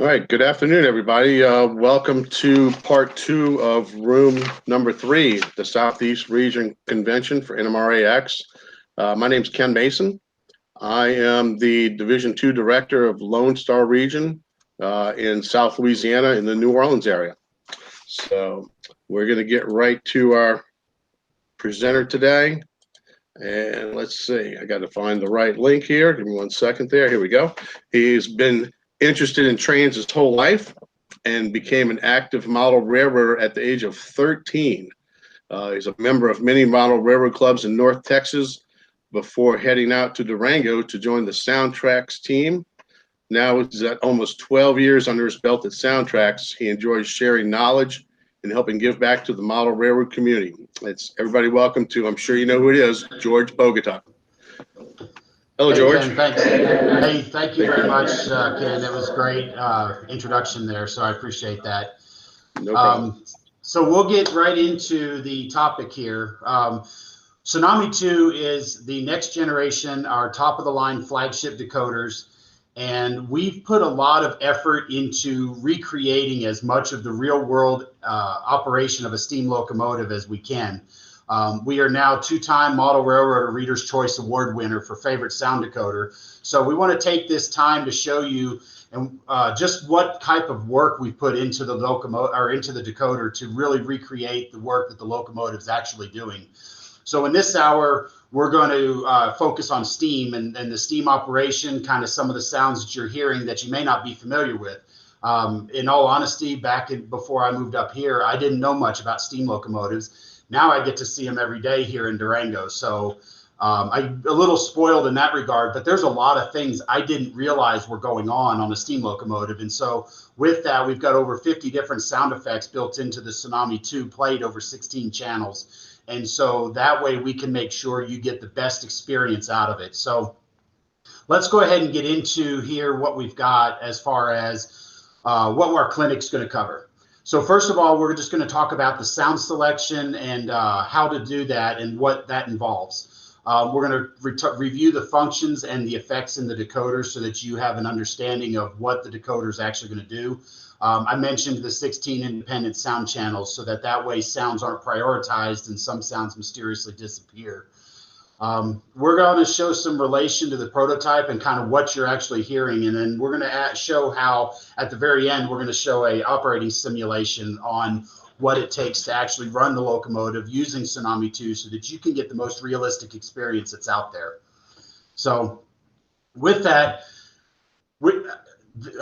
All right, good afternoon, everybody. Welcome to part 2 of room number 3, the Southeast Region Convention for NMRAX. My name is Ken Mason. I am the Division 2 Director of Lone Star Region in South Louisiana in the New Orleans area. So we're going to get right to our presenter today. And let's see, I got to find the right link here. Give me 1 second there. Here we go. He's been interested in trains his whole life and became an active model railroader at the age of 13. He's a member of many model railroad clubs in North Texas before heading out to Durango to join the Soundtracks team. Now he's at almost 12 years under his belt at Soundtracks. He enjoys sharing knowledge and helping give back to the model railroad community. It's everybody welcome to, I'm sure you know who it is, George Bogota. Hello, hey, George. Ken, thanks. Hey, thank you very much, Ken. That was a great introduction there, so I appreciate that. No problem. So we'll get right into the topic here. Tsunami 2 is the next generation, our top-of-the-line flagship decoders, and we've put a lot of effort into recreating as much of the real-world operation of a steam locomotive as we can. We are now 2-time Model Railroader Reader's Choice Award winner for favorite sound decoder. So we want to take this time to show you just what type of work we put into the locomotive or into the decoder to really recreate the work that the locomotive is actually doing. So in this hour, we're going to focus on steam and the steam operation, kind of some of the sounds that you're hearing that you may not be familiar with. In all honesty, before I moved up here, I didn't know much about steam locomotives. Now I get to see them every day here in Durango. So I'm a little spoiled in that regard, but there's a lot of things I didn't realize were going on a steam locomotive. And so with that, we've got over 50 different sound effects built into the Tsunami 2, played over 16 channels. And so that way we can make sure you get the best experience out of it. So let's go ahead and get into here what we've got as far as what our clinic's going to cover. So first of all, we're just going to talk about the sound selection and how to do that and what that involves. We're going to review the functions and the effects in the decoder so that you have an understanding of what the decoder is actually going to do. I mentioned the 16 independent sound channels so that way sounds aren't prioritized and some sounds mysteriously disappear. We're going to show some relation to the prototype and kind of what you're actually hearing. And then we're going to show how at the very end, we're going to show a operating simulation on what it takes to actually run the locomotive using Tsunami 2 so that you can get the most realistic experience that's out there. So with that,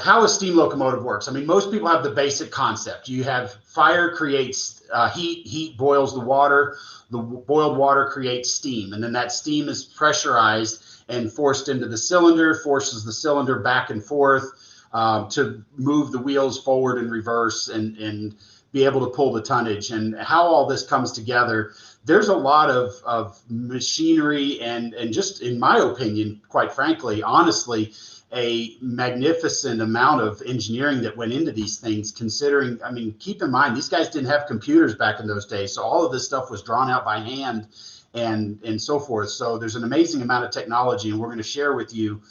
how a steam locomotive works. I mean, most people have the basic concept. You have fire creates heat boils the water. The boiled water creates steam, and then that steam is pressurized and forced into the cylinder, forces the cylinder back and forth to move the wheels forward and reverse and be able to pull the tonnage. And how all this comes together, there's a lot of machinery and just, in my opinion, quite frankly, honestly, a magnificent amount of engineering that went into these things, considering, I mean, keep in mind, these guys didn't have computers back in those days. So all of this stuff was drawn out by hand and so forth. So there's an amazing amount of technology, and we're going to share with you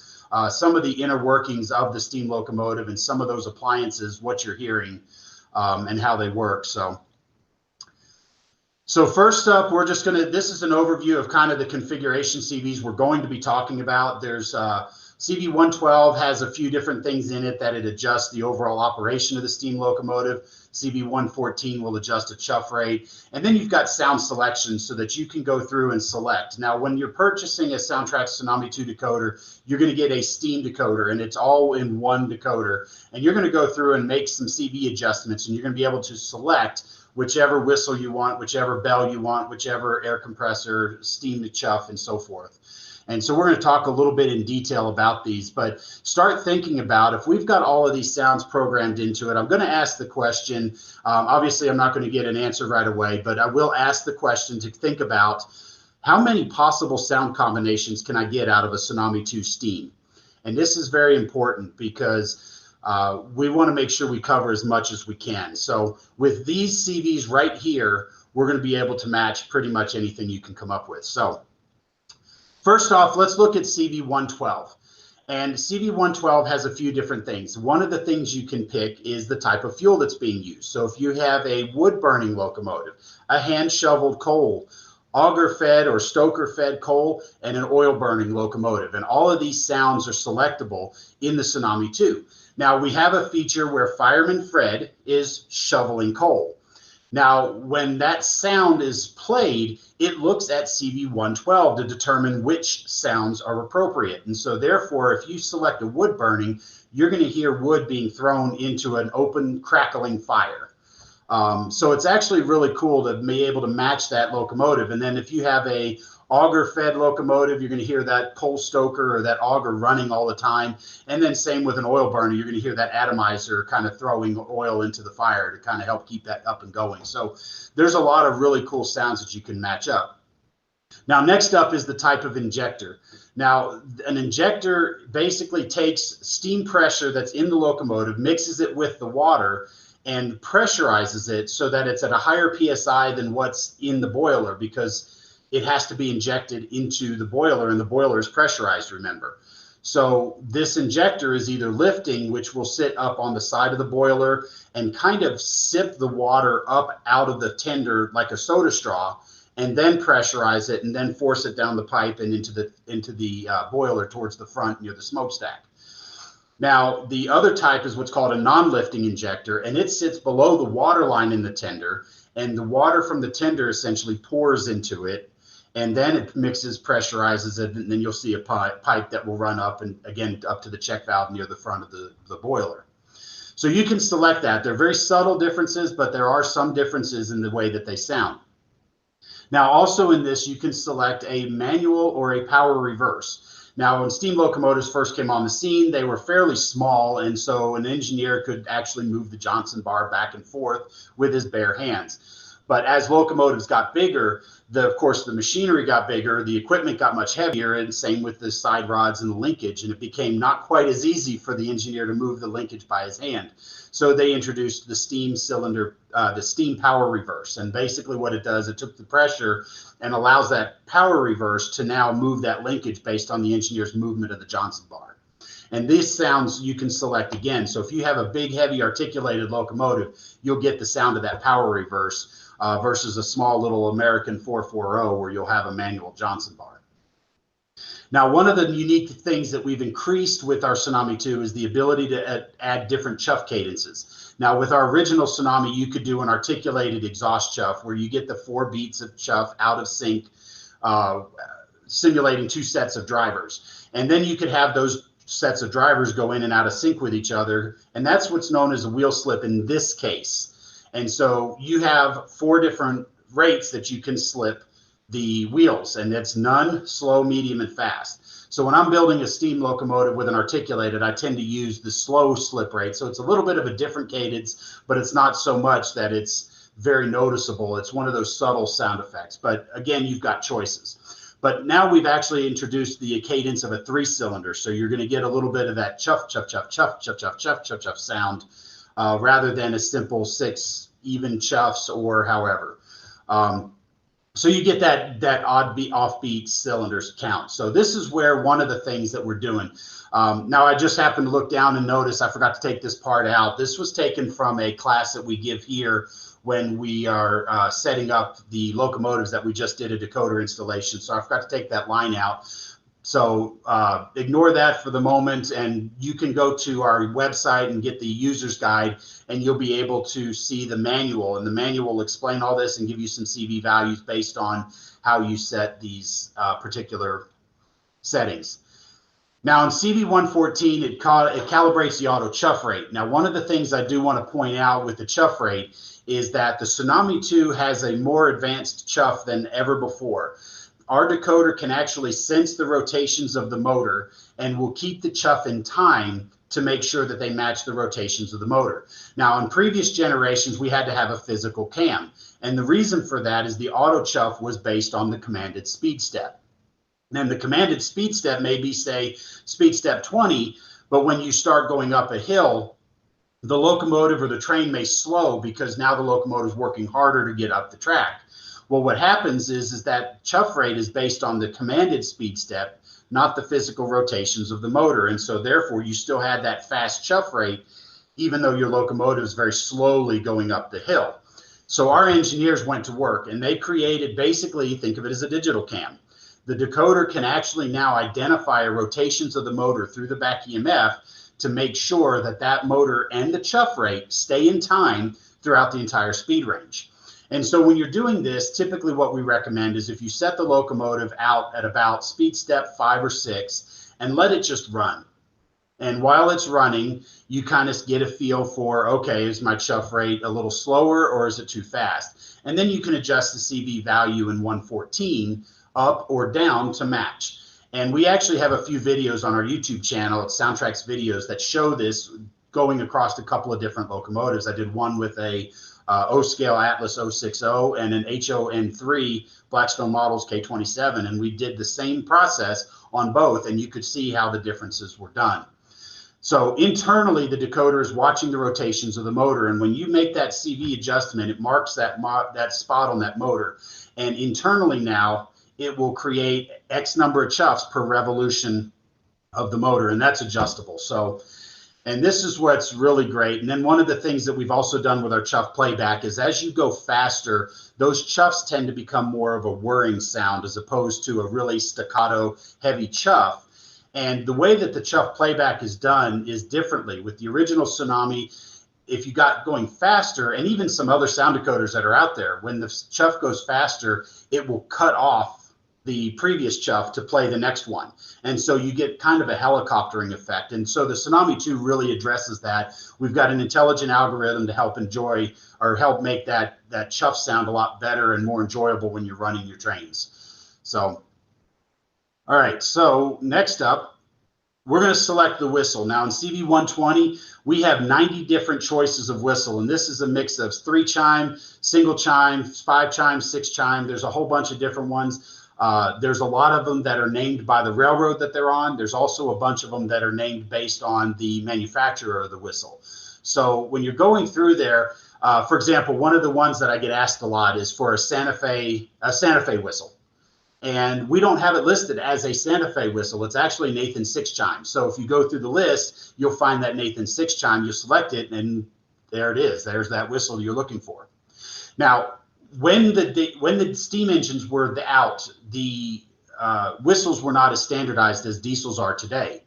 some of the inner workings of the steam locomotive and some of those appliances, what you're hearing and how they work. So first up, we're just going to, this is an overview of kind of the configuration CVs we're going to be talking about. There's CV112 has a few different things in it that it adjusts the overall operation of the steam locomotive. CV114 will adjust the chuff rate. And then you've got sound selection so that you can go through and select. Now, when you're purchasing a Soundtracks Tsunami 2 decoder, you're going to get a steam decoder, and it's all in one decoder. And you're going to go through and make some CV adjustments, and you're going to be able to select whichever whistle you want, whichever bell you want, whichever air compressor, steam to chuff, and so forth. And so we're going to talk a little bit in detail about these, but start thinking about if we've got all of these sounds programmed into it. I'm going to ask the question. Obviously, I'm not going to get an answer right away, but I will ask the question to think about how many possible sound combinations can I get out of a Tsunami 2 steam? And this is very important because we want to make sure we cover as much as we can. So with these CVs right here, we're going to be able to match pretty much anything you can come up with. So first off, let's look at CV112. And CV112 has a few different things. One of the things you can pick is the type of fuel that's being used. So if you have a wood-burning locomotive, a hand-shoveled coal, auger-fed or stoker-fed coal, and an oil-burning locomotive. And all of these sounds are selectable in the Tsunami 2. Now, we have a feature where Fireman Fred is shoveling coal. Now, when that sound is played, it looks at CV112 to determine which sounds are appropriate. And so therefore, if you select a wood burning, you're going to hear wood being thrown into an open, crackling fire. So it's actually really cool to be able to match that locomotive. And then if you have a auger-fed locomotive, you're going to hear that coal stoker or that auger running all the time. And then same with an oil burner, you're going to hear that atomizer kind of throwing oil into the fire to kind of help keep that up and going. So there's a lot of really cool sounds that you can match up. Now, next up is the type of injector. Now, an injector basically takes steam pressure that's in the locomotive, mixes it with the water, and pressurizes it so that it's at a higher PSI than what's in the boiler, because it has to be injected into the boiler, and the boiler is pressurized, remember. So this injector is either lifting, which will sit up on the side of the boiler and kind of sip the water up out of the tender like a soda straw, and then pressurize it and then force it down the pipe and into the boiler towards the front near the smokestack. Now, the other type is what's called a non-lifting injector, and it sits below the water line in the tender, and the water from the tender essentially pours into it, and then it mixes, pressurizes it, and then you'll see a pipe that will run up and again up to the check valve near the front of the boiler. So you can select that. They're very subtle differences, but there are some differences in the way that they sound. Now, also in this, you can select a manual or a power reverse. Now, when steam locomotives first came on the scene, they were fairly small, and so an engineer could actually move the Johnson bar back and forth with his bare hands. But as locomotives got bigger, of course, the machinery got bigger, the equipment got much heavier, and same with the side rods and the linkage, and it became not quite as easy for the engineer to move the linkage by his hand. So they introduced the steam cylinder, the steam power reverse. And basically what it does, it took the pressure and allows that power reverse to now move that linkage based on the engineer's movement of the Johnson bar. And these sounds you can select again. So if you have a big, heavy articulated locomotive, you'll get the sound of that power reverse versus a small little American 440 where you'll have a manual Johnson bar. Now, one of the unique things that we've increased with our Tsunami 2 is the ability to add different chuff cadences. Now, with our original Tsunami, you could do an articulated exhaust chuff where you get the 4 beats of chuff out of sync, simulating 2 sets of drivers. And then you could have those sets of drivers go in and out of sync with each other. And that's what's known as a wheel slip in this case. And so you have 4 different rates that you can slip the wheels, and it's none, slow, medium, and fast. So when I'm building a steam locomotive with an articulated, I tend to use the slow slip rate. So it's a little bit of a different cadence, but it's not so much that it's very noticeable. It's one of those subtle sound effects. But again, you've got choices. But now we've actually introduced the cadence of a 3-cylinder. So you're going to get a little bit of that chuff, chuff, chuff, chuff, chuff, chuff, chuff, chuff, chuff sound rather than a simple 6 even chuffs or however. So you get that odd offbeat cylinders count. So this is where one of the things that we're doing. Now I just happened to look down and notice I forgot to take this part out. This was taken from a class that we give here when we are setting up the locomotives that we just did a decoder installation. So I forgot to take that line out. So ignore that for the moment, and you can go to our website and get the user's guide, and you'll be able to see the manual, and the manual will explain all this and give you some CV values based on how you set these particular settings. Now in CV114, it calibrates the auto chuff rate. Now one of the things I do want to point out with the chuff rate is that the Tsunami 2 has a more advanced chuff than ever before. Our decoder can actually sense the rotations of the motor and will keep the chuff in time to make sure that they match the rotations of the motor. Now, in previous generations, we had to have a physical cam. And the reason for that is the auto chuff was based on the commanded speed step. And the commanded speed step may be, say, speed step 20, but when you start going up a hill, the locomotive or the train may slow because now the locomotive is working harder to get up the track. Well, what happens is that chuff rate is based on the commanded speed step. not the physical rotations of the motor. And so therefore you still had that fast chuff rate, even though your locomotive is very slowly going up the hill. So our engineers went to work and they created, basically, think of it as a digital cam. The decoder can actually now identify rotations of the motor through the back EMF to make sure that that motor and the chuff rate stay in time throughout the entire speed range. And so when you're doing this, typically what we recommend is if you set the locomotive out at about speed step 5 or 6 and let it just run. And while it's running, you kind of get a feel for, okay, is my chuff rate a little slower or is it too fast? And then you can adjust the CV value in 114 up or down to match. And we actually have a few videos on our YouTube channel at Soundtracks Videos that show this going across a couple of different locomotives. I did one with a O-scale Atlas 060 and an HON3 Blackstone Models K27, and we did the same process on both, and you could see how the differences were done. So internally, the decoder is watching the rotations of the motor, and when you make that CV adjustment, it marks that spot on that motor, and internally now it will create X number of chuffs per revolution of the motor, and that's adjustable. So, and this is what's really great. And then one of the things that we've also done with our chuff playback is as you go faster, those chuffs tend to become more of a whirring sound as opposed to a really staccato heavy chuff. And the way that the chuff playback is done is differently. With the original Tsunami, if you got going faster, and even some other sound decoders that are out there, when the chuff goes faster, it will cut off the previous chuff to play the next one. And so you get kind of a helicoptering effect. And so the Tsunami 2 really addresses that. We've got an intelligent algorithm to help enjoy or help make that chuff sound a lot better and more enjoyable when you're running your trains. So, all right, so next up, we're going to select the whistle. Now in CV120, we have 90 different choices of whistle, and this is a mix of 3-chime, single chime, 5-chime, 6-chime. There's a whole bunch of different ones. There's a lot of them that are named by the railroad that they're on. There's also a bunch of them that are named based on the manufacturer of the whistle. So when you're going through there, for example, one of the ones that I get asked a lot is for a Santa Fe whistle. And we don't have it listed as a Santa Fe whistle. It's actually Nathan 6-chime. So if you go through the list, you'll find that Nathan 6-chime. You select it, and there it is. There's that whistle you're looking for. Now, when the steam engines were out, the whistles were not as standardized as diesels are today.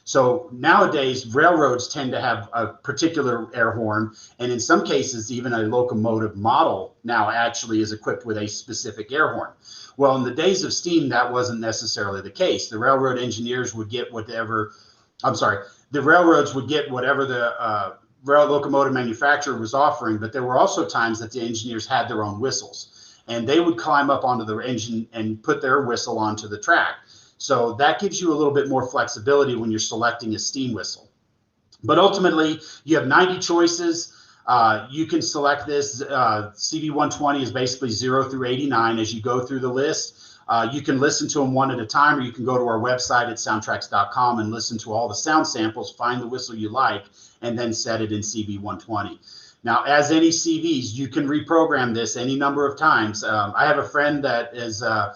So nowadays, railroads tend to have a particular air horn, and in some cases, even a locomotive model now actually is equipped with a specific air horn. Well, in the days of steam, that wasn't necessarily the case. The railroad engineers would get whatever, the railroads would get whatever the rail locomotive manufacturer was offering, but there were also times that the engineers had their own whistles, and they would climb up onto the engine and put their whistle onto the track. So that gives you a little bit more flexibility when you're selecting a steam whistle. But ultimately, you have 90 choices. You can select this. CV120 is basically 0 through 89 as you go through the list. You can listen to them one at a time, or you can go to our website at soundtracks.com and listen to all the sound samples, find the whistle you like, and then set it in CV120. Now, as any CVs, you can reprogram this any number of times. I have a friend that is a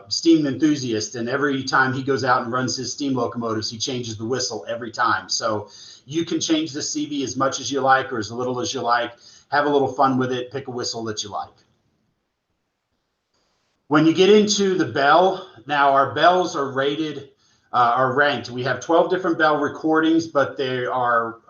steam enthusiast, and every time he goes out and runs his steam locomotives, he changes the whistle every time. So you can change the CV as much as you like or as little as you like. Have a little fun with it. Pick a whistle that you like. When you get into the bell, now our bells are rated, are ranked. We have 12 different bell recordings, but they are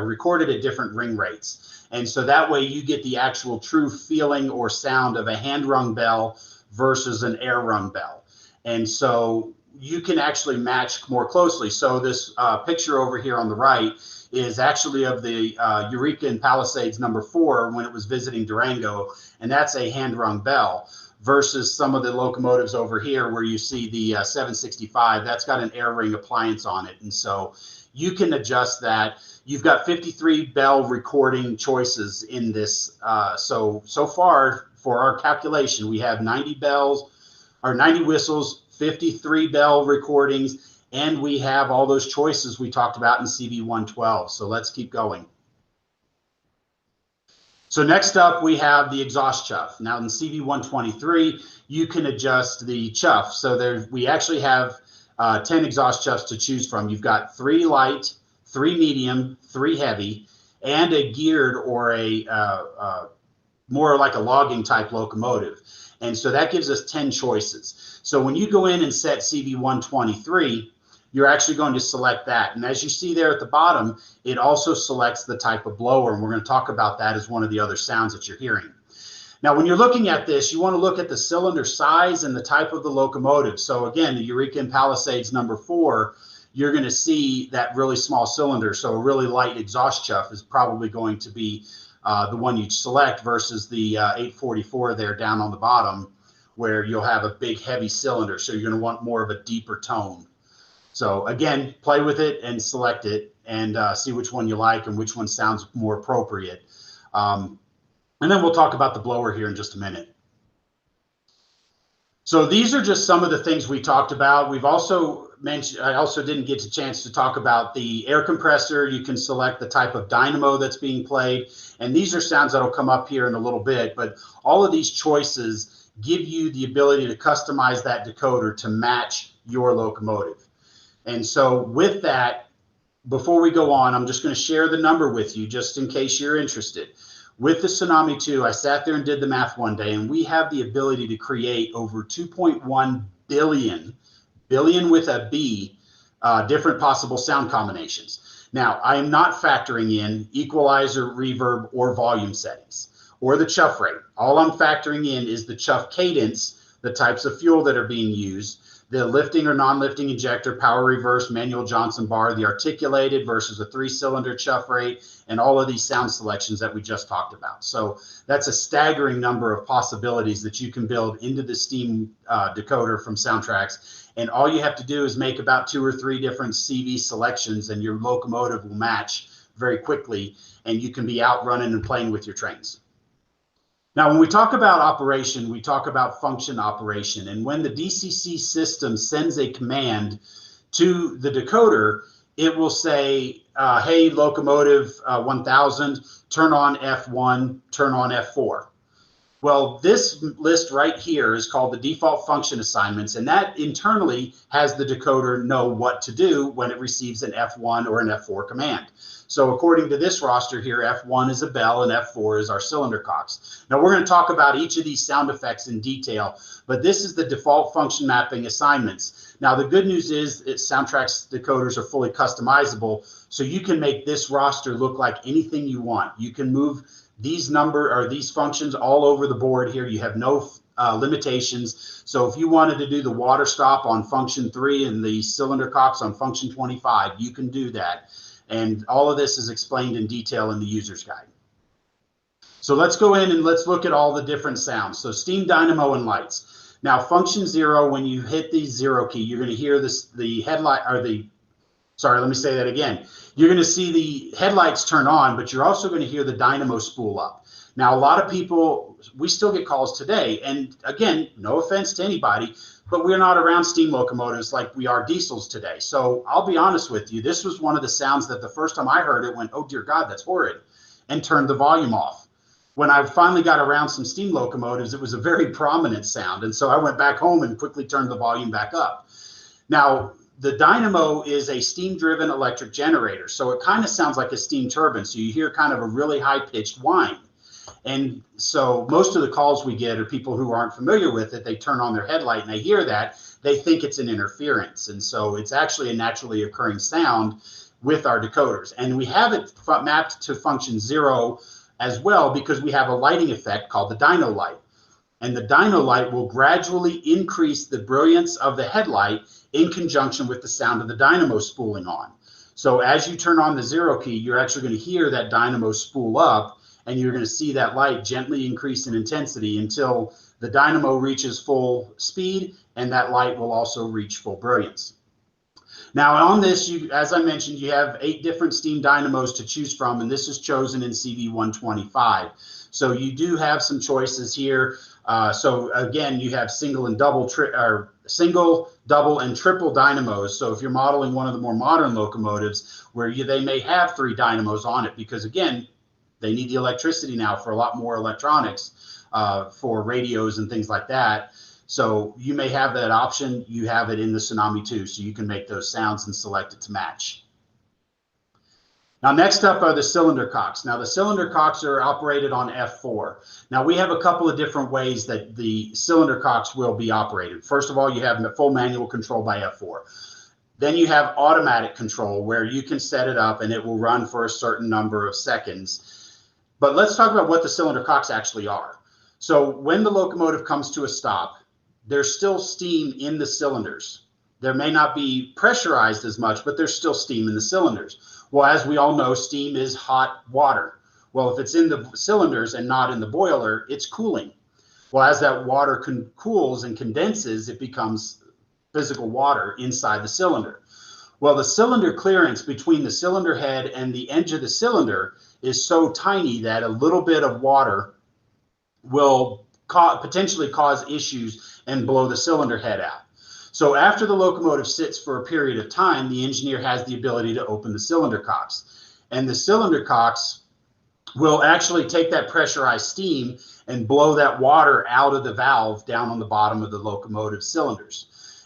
recorded at different ring rates. And so that way you get the actual true feeling or sound of a hand-rung bell versus an air-rung bell. And so you can actually match more closely. So this picture over here on the right is actually of the Eureka and Palisades number 4 when it was visiting Durango, and that's a hand-rung bell, versus some of the locomotives over here where you see the 765, that's got an air ring appliance on it. And so you can adjust that. You've got 53 bell recording choices in this. So far for our calculation, we have 90 bells or 90 whistles, 53 bell recordings, and we have all those choices we talked about in CV112. So let's keep going. So So next up, we have the exhaust chuff. Now in CV123, you can adjust the chuff. So we actually have 10 exhaust chuffs to choose from. You've got 3 light, 3 medium, 3 heavy, and a geared or a more like a logging type locomotive. And so that gives us 10 choices. So when you go in and set CV123, you're actually going to select that. And as you see there at the bottom, it also selects the type of blower. And we're going to talk about that as one of the other sounds that you're hearing. Now, when you're looking at this, you want to look at the cylinder size and the type of the locomotive. So again, the Eureka and Palisades number 4, you're going to see that really small cylinder. So a really light exhaust chuff is probably going to be the one you select versus the 844 there down on the bottom, where you'll have a big heavy cylinder. So you're going to want more of a deeper tone. So again, play with it and select it and see which one you like and which one sounds more appropriate. And then we'll talk about the blower here in just a minute. So these are just some of the things we talked about. We've also mentioned, I also didn't get a chance to talk about the air compressor. You can select the type of dynamo that's being played. And these are sounds that'll come up here in a little bit, but all of these choices give you the ability to customize that decoder to match your locomotive. And so with that, before we go on, I'm just going to share the number with you just in case you're interested. With the Tsunami 2, I sat there and did the math one day, and we have the ability to create over 2.1 billion with a B, different possible sound combinations. Now, I am not factoring in equalizer, reverb, or volume settings, or the chuff rate. All I'm factoring in is the chuff cadence, the types of fuel that are being used, the lifting or non-lifting injector, power reverse, manual Johnson bar, the articulated versus a 3-cylinder chuff rate, and all of these sound selections that we just talked about. So that's a staggering number of possibilities that you can build into the Steam decoder from Soundtrax. And all you have to do is make about 2 or 3 different CV selections, and your locomotive will match very quickly, and you can be out running and playing with your trains. Now, when we talk about operation, we talk about function operation. And when the DCC system sends a command to the decoder, it will say, hey, locomotive 1000, turn on F1, turn on F4. Well, this list right here is called the default function assignments, and that internally has the decoder know what to do when it receives an F1 or an F4 command. So according to this roster here, F1 is a bell and F4 is our cylinder cocks. Now we're going to talk about each of these sound effects in detail, but this is the default function mapping assignments. Now the good news is that Soundtrax decoders are fully customizable, so you can make this roster look like anything you want. You can move these these functions all over the board here. You have no limitations. So if you wanted to do the water stop on function 3 and the cylinder cocks on function 25, you can do that. And all of this is explained in detail in the user's guide. So let's go in and let's look at all the different sounds. So steam dynamo and lights. Now function 0, when you hit the 0 key, you're going to hear the headlight, or sorry, let me say that again. You're going to see the headlights turn on, but you're also going to hear the dynamo spool up. Now, a lot of people, we still get calls today, and again, no offense to anybody, but we're not around steam locomotives like we are diesels today. So I'll be honest with you, this was one of the sounds that the first time I heard it went, oh dear God, that's horrid, and turned the volume off. When I finally got around some steam locomotives, it was a very prominent sound, and so I went back home and quickly turned the volume back up. Now, the dynamo is a steam-driven electric generator, so it kind of sounds like a steam turbine, so you hear kind of a really high-pitched whine. And so most of the calls we get are people who aren't familiar with it. They turn on their headlight and they hear that. They think it's an interference, and so it's actually a naturally occurring sound with our decoders. And we have it mapped to function 0 as well because we have a lighting effect called the dyno light. And the dyno light will gradually increase the brilliance of the headlight in conjunction with the sound of the dynamo spooling on. So as you turn on the 0 key, you're actually going to hear that dynamo spool up, and you're going to see that light gently increase in intensity until the dynamo reaches full speed, and that light will also reach full brilliance. Now on this, as I mentioned, you have 8 different steam dynamos to choose from, and this is chosen in CV125. So you do have some choices here. So again, you have single, double, and triple dynamos. So if you're modeling one of the more modern locomotives where they may have 3 dynamos on it, because again, They need the electricity now for a lot more electronics, for radios and things like that. So you may have that option. You have it in the Tsunami 2, so you can make those sounds and select it to match. Now, next up are the cylinder cocks. Now, the cylinder cocks are operated on F4. Now, we have a couple of different ways that the cylinder cocks will be operated. First of all, you have full manual control by F4. Then you have automatic control where you can set it up and it will run for a certain number of seconds. But let's talk about what the cylinder cocks actually are. So when the locomotive comes to a stop, there's still steam in the cylinders. There may not be pressurized as much, but there's still steam in the cylinders. Well, as we all know, steam is hot water. Well, if it's in the cylinders and not in the boiler, it's cooling. Well, as that water cools and condenses, it becomes physical water inside the cylinder. Well, the cylinder clearance between the cylinder head and the edge of the cylinder is so tiny that a little bit of water will potentially cause issues and blow the cylinder head out. So after the locomotive sits for a period of time, the engineer has the ability to open the cylinder cocks. And the cylinder cocks will actually take that pressurized steam and blow that water out of the valve down on the bottom of the locomotive cylinders.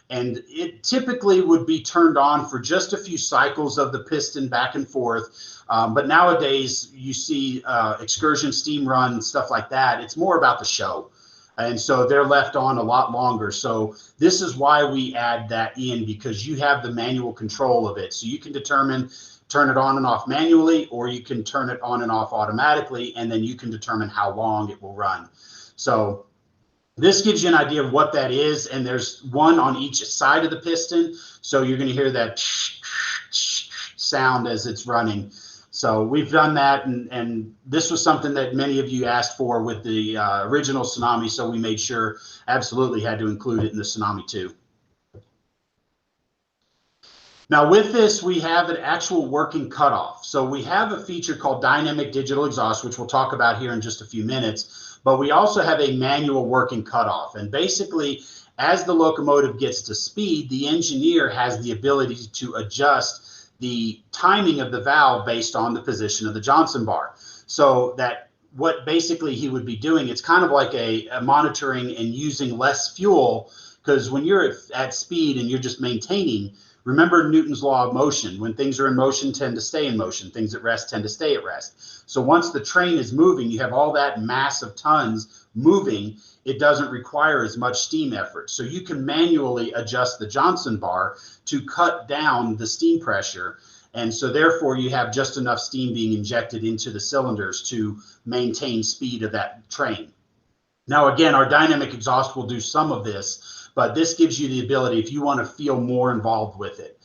And it typically would be turned on for just a few cycles of the piston back and forth. But nowadays, you see excursion steam run, stuff like that. It's more about the show. And so they're left on a lot longer. So this is why we add that in, because you have the manual control of it. So you can determine, turn it on and off manually, or you can turn it on and off automatically, and then you can determine how long it will run. So this gives you an idea of what that is. And there's one on each side of the piston. So you're going to hear that sound as it's running. So we've done that, and this was something that many of you asked for with the original Tsunami, so we made sure absolutely had to include it in the Tsunami 2. Now with this, we have an actual working cutoff. So we have a feature called dynamic digital exhaust, which we'll talk about here in just a few minutes, but we also have a manual working cutoff. And basically, as the locomotive gets to speed, the engineer has the ability to adjust the timing of the valve based on the position of the Johnson bar. So that what basically he would be doing, it's kind of like a monitoring and using less fuel, because when you're at speed and you're just maintaining, remember Newton's law of motion. When things are in motion, tend to stay in motion. Things at rest tend to stay at rest. So once the train is moving, you have all that mass of tons moving, it doesn't require as much steam effort. So you can manually adjust the Johnson bar to cut down the steam pressure. And so therefore you have just enough steam being injected into the cylinders to maintain speed of that train. Now, again, our dynamic exhaust will do some of this, but this gives you the ability, if you want to feel more involved with it,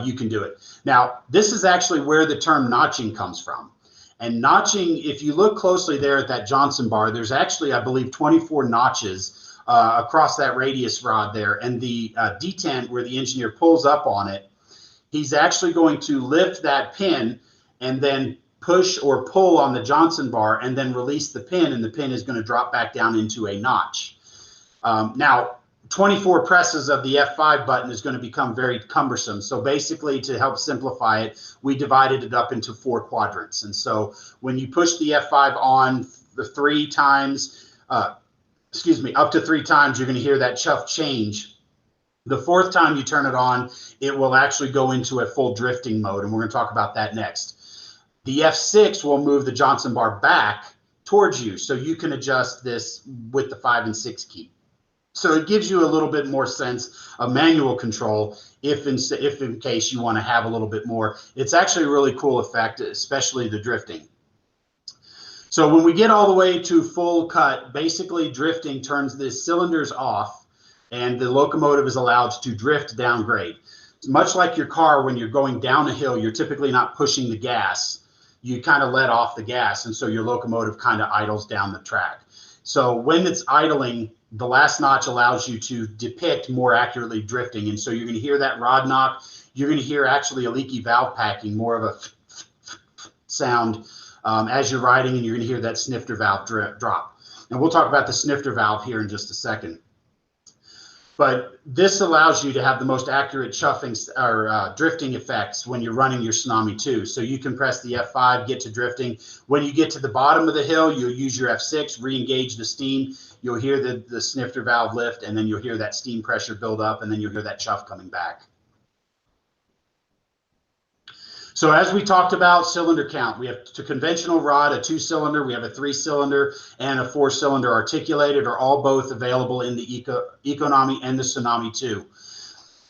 you can do it. Now, this is actually where the term notching comes from. And notching, if you look closely there at that Johnson bar, there's actually, I believe, 24 notches across that radius rod there. And the detent where the engineer pulls up on it, he's actually going to lift that pin and then push or pull on the Johnson bar and then release the pin, and the pin is going to drop back down into a notch. Now, 24 presses of the F5 button is going to become very cumbersome. So basically, to help simplify it, we divided it up into 4 quadrants. And so when you push the F5 on the 3 times, up to 3 times, you're going to hear that chuff change. The 4th time you turn it on, it will actually go into a full drifting mode, and we're going to talk about that next. The F6 will move the Johnson bar back towards you, so you can adjust this with the 5 and 6 key. So it gives you a little bit more sense of manual control if in case you want to have a little bit more. It's actually a really cool effect, especially the drifting. So when we get all the way to full cut, basically drifting turns the cylinders off and the locomotive is allowed to drift down grade. Much like your car, when you're going down a hill, you're typically not pushing the gas. You kind of let off the gas, and so your locomotive kind of idles down the track. So when it's idling, the last notch allows you to depict more accurately drifting. And so you're going to hear that rod knock. You're going to hear actually a leaky valve packing, more of a sound as you're riding, and you're going to hear that snifter valve drop. And we'll talk about the snifter valve here in just a second. But this allows you to have the most accurate chuffing or drifting effects when you're running your Tsunami 2. So you can press the F5, get to drifting. When you get to the bottom of the hill, you'll use your F6, re-engage the steam. You'll hear the snifter valve lift, and then you'll hear that steam pressure build up, and then you'll hear that chuff coming back. So as we talked about cylinder count, we have a conventional rod, a 2-cylinder, we have a 3-cylinder, and a 4-cylinder articulated are all both available in the Economy and the Tsunami 2.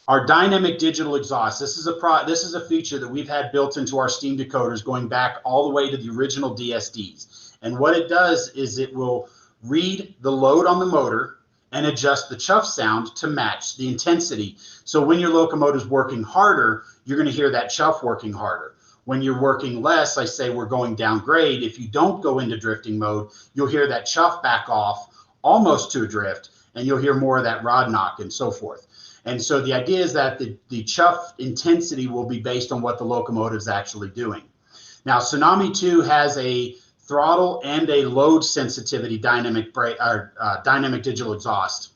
Our dynamic digital exhaust, this is a feature that we've had built into our steam decoders going back all the way to the original DSDs. And what it does is it will read the load on the motor and adjust the chuff sound to match the intensity. So when your locomotive is working harder, you're going to hear that chuff working harder. When you're working less, I say we're going down grade. If you don't go into drifting mode, you'll hear that chuff back off almost to a drift, and you'll hear more of that rod knock and so forth. And so the idea is that the chuff intensity will be based on what the locomotive is actually doing. Now, Tsunami 2 has a throttle and a load sensitivity dynamic digital exhaust.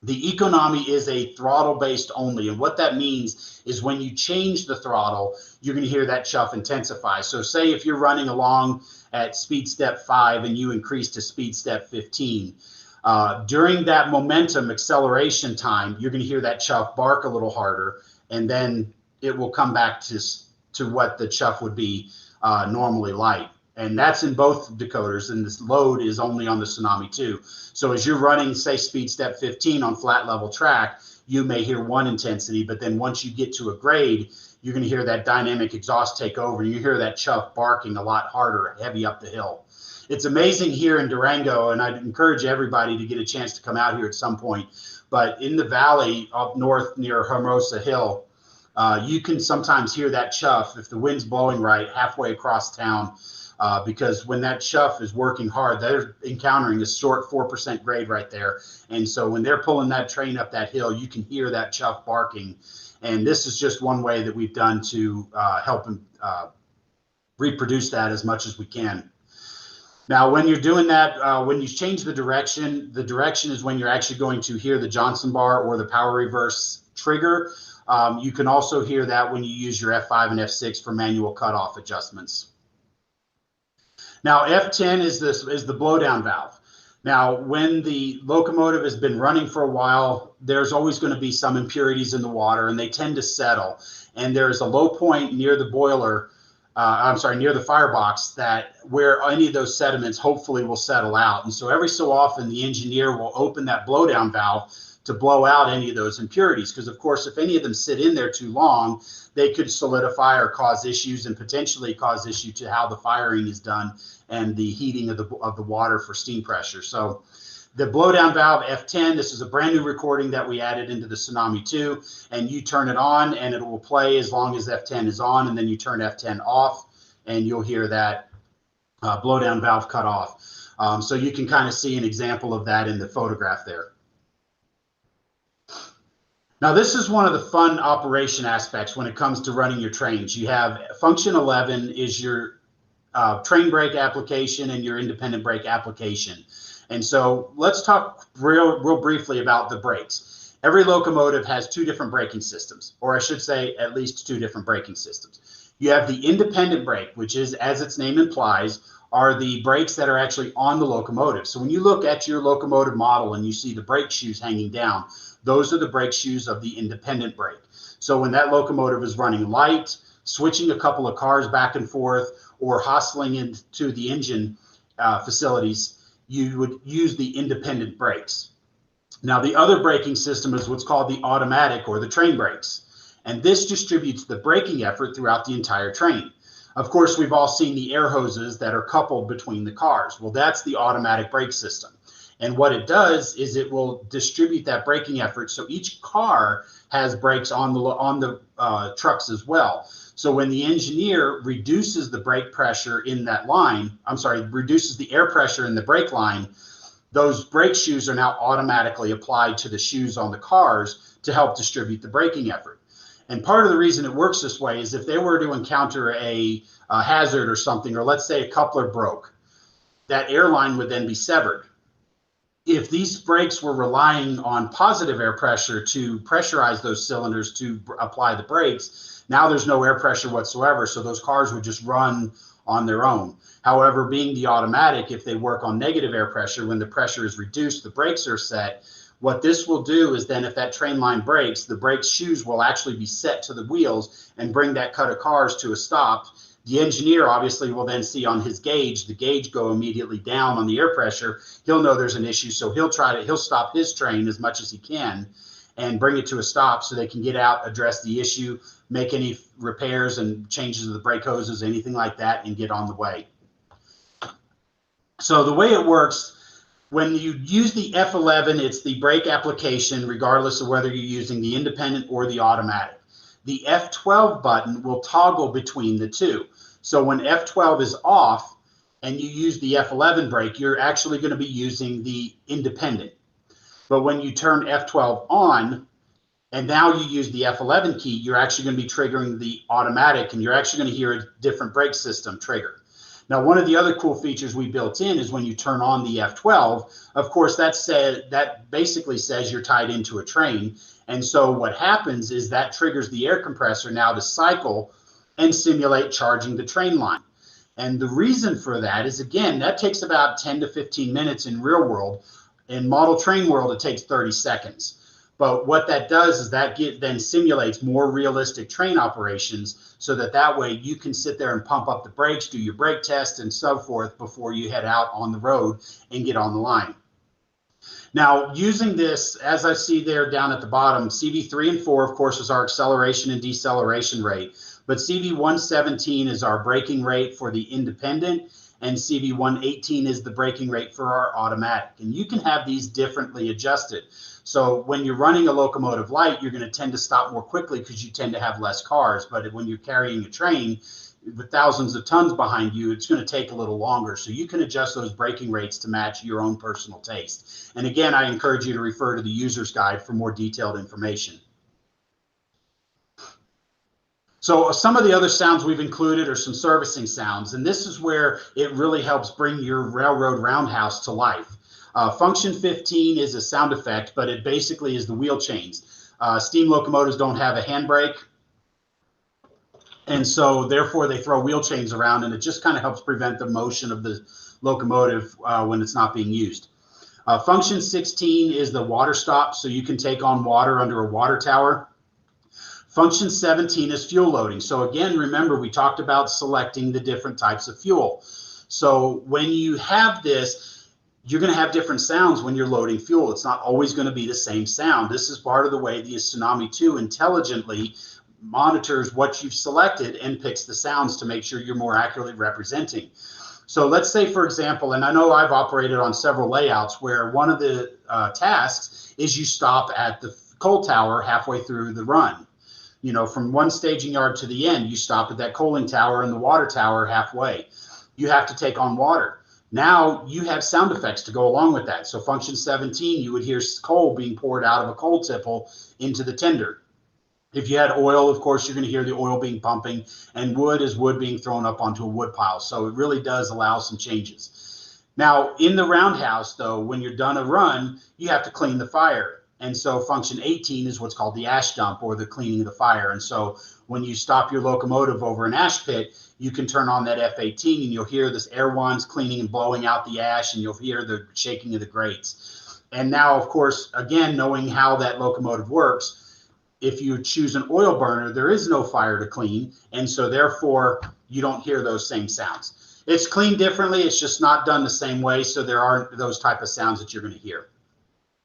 The Economy is a throttle based only, and what that means is when you change the throttle, you're going to hear that chuff intensify. So say if you're running along at speed step 5 and you increase to speed step 15, during that momentum acceleration time, you're going to hear that chuff bark a little harder, and then it will come back to what the chuff would be normally like. And that's in both decoders, and this load is only on the Tsunami 2. So as you're running, say, speed step 15 on flat level track, you may hear one intensity, but then once you get to a grade, you're going to hear that dynamic exhaust take over, and you hear that chuff barking a lot harder, heavy up the hill. It's amazing here in Durango, and I'd encourage everybody to get a chance to come out here at some point. But in the valley up north near Hermosa Hill, you can sometimes hear that chuff if the wind's blowing right halfway across town. Because when that chuff is working hard, they're encountering a short 4% grade right there. And so when they're pulling that train up that hill, you can hear that chuff barking. And this is just one way that we've done to help reproduce that as much as we can. Now, when you're doing that, when you change the direction is when you're actually going to hear the Johnson bar or the power reverse trigger. You can also hear that when you use your F5 and F6 for manual cutoff adjustments. Now, F10 is the blowdown valve. Now, when the locomotive has been running for a while, there's always going to be some impurities in the water, and they tend to settle. And there's a low point near the boiler, near the firebox, that where any of those sediments hopefully will settle out. And so every so often, the engineer will open that blowdown valve to blow out any of those impurities. Because, of course, if any of them sit in there too long, they could solidify or cause issues and potentially cause issue to how the firing is done and the heating of the water for steam pressure. So the blowdown valve F10, this is a brand new recording that we added into the Tsunami 2, and you turn it on and it will play as long as F10 is on, and then you turn F10 off and you'll hear that blowdown valve cut off. So you can kind of see an example of that in the photograph there. Now, this is one of the fun operation aspects when it comes to running your trains. You have function 11 is your train brake application and your independent brake application. And so let's talk real briefly about the brakes. Every locomotive has two different braking systems, or I should say at least two different braking systems. You have the independent brake, which is, as its name implies, are the brakes that are actually on the locomotive. So when you look at your locomotive model and you see the brake shoes hanging down, those are the brake shoes of the independent brake. So when that locomotive is running light, switching a couple of cars back and forth, or hustling into the engine facilities, you would use the independent brakes. Now, the other braking system is what's called the automatic or the train brakes. And this distributes the braking effort throughout the entire train. Of course, we've all seen the air hoses that are coupled between the cars. Well, that's the automatic brake system. And what it does is it will distribute that braking effort. So each car has brakes on the trucks as well. So when the engineer reduces the brake pressure in that line, reduces the air pressure in the brake line, those brake shoes are now automatically applied to the shoes on the cars to help distribute the braking effort. And part of the reason it works this way is if they were to encounter a hazard or something, or let's say a coupler broke, that air line would then be severed. if these brakes were relying on positive air pressure to pressurize those cylinders to apply the brakes, now there's no air pressure whatsoever, so those cars would just run on their own. However, being the automatic, if they work on negative air pressure, when the pressure is reduced, the brakes are set. What this will do is then if that train line breaks, the brake shoes will actually be set to the wheels and bring that cut of cars to a stop. The engineer obviously will then see on his gauge, the gauge go immediately down on the air pressure. He'll know there's an issue, so he'll stop his train as much as he can and bring it to a stop so they can get out, address the issue, make any repairs and changes to the brake hoses, anything like that, and get on the way. So the way it works, when you use the F11, it's the brake application, regardless of whether you're using the independent or the automatic. The F12 button will toggle between the two. So when F12 is off and you use the F11 brake, you're actually going to be using the independent. But when you turn F12 on and now you use the F11 key, you're actually going to be triggering the automatic, and you're actually going to hear a different brake system trigger. Now, one of the other cool features we built in is when you turn on the F12, of course, that basically says you're tied into a train. And so what happens is that triggers the air compressor now to cycle and simulate charging the train line. And the reason for that is, again, that takes about 10 to 15 minutes in real world. In model train world, it takes 30 seconds. But what that does is that then simulates more realistic train operations so that way you can sit there and pump up the brakes, do your brake test and so forth before you head out on the road and get on the line. Now, using this, as I see there down at the bottom, CV3 and 4, of course, is our acceleration and deceleration rate. But CV117 is our braking rate for the independent, and CV118 is the braking rate for our automatic. And you can have these differently adjusted. So when you're running a locomotive light, you're going to tend to stop more quickly because you tend to have less cars. But when you're carrying a train with thousands of tons behind you, it's going to take a little longer. So you can adjust those braking rates to match your own personal taste. And again, I encourage you to refer to the user's guide for more detailed information. So some of the other sounds we've included are some servicing sounds, and this is where it really helps bring your railroad roundhouse to life. Function 15 is a sound effect, but it basically is the wheel chains. Steam locomotives don't have a handbrake, and so therefore they throw wheel chains around, and it just kind of helps prevent the motion of the locomotive when it's not being used. Function 16 is the water stop, so you can take on water under a water tower. Function 17 is fuel loading. So again, remember, we talked about selecting the different types of fuel. So when you have this, you're going to have different sounds when you're loading fuel. It's not always going to be the same sound. This is part of the way the Tsunami 2 intelligently monitors what you've selected and picks the sounds to make sure you're more accurately representing. So let's say, for example, and I know I've operated on several layouts where one of the tasks is you stop at the coal tower halfway through the run. You know, from one staging yard to the end, you stop at that coaling tower and the water tower halfway. You have to take on water. Now you have sound effects to go along with that. So function 17, you would hear coal being poured out of a coal tipple into the tender. If you had oil, of course, you're going to hear the oil being pumping, and wood is wood being thrown up onto a wood pile. So it really does allow some changes. Now, in the roundhouse, though, when you're done a run, you have to clean the fire. And so function 18 is what's called the ash dump, or the cleaning of the fire. And so when you stop your locomotive over an ash pit, you can turn on that F18 and you'll hear this air wands cleaning and blowing out the ash, and you'll hear the shaking of the grates. And now, of course, again, knowing how that locomotive works, if you choose an oil burner, there is no fire to clean. And so therefore, you don't hear those same sounds. It's cleaned differently. It's just not done the same way. So there aren't those type of sounds that you're going to hear.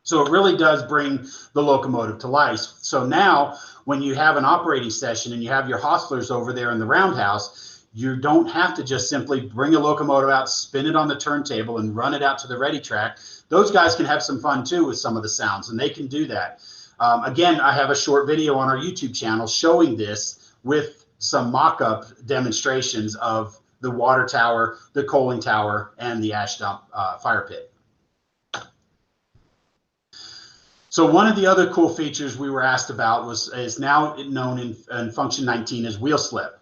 So it really does bring the locomotive to life. So now when you have an operating session and you have your hostlers over there in the roundhouse, you don't have to just simply bring a locomotive out, spin it on the turntable and run it out to the ready track. Those guys can have some fun too with some of the sounds, and they can do that. Again, I have a short video on our YouTube channel showing this with some mock-up demonstrations of the water tower, the coaling tower, and the ash dump fire pit. So one of the other cool features we were asked about is now known in function 19 as wheel slip.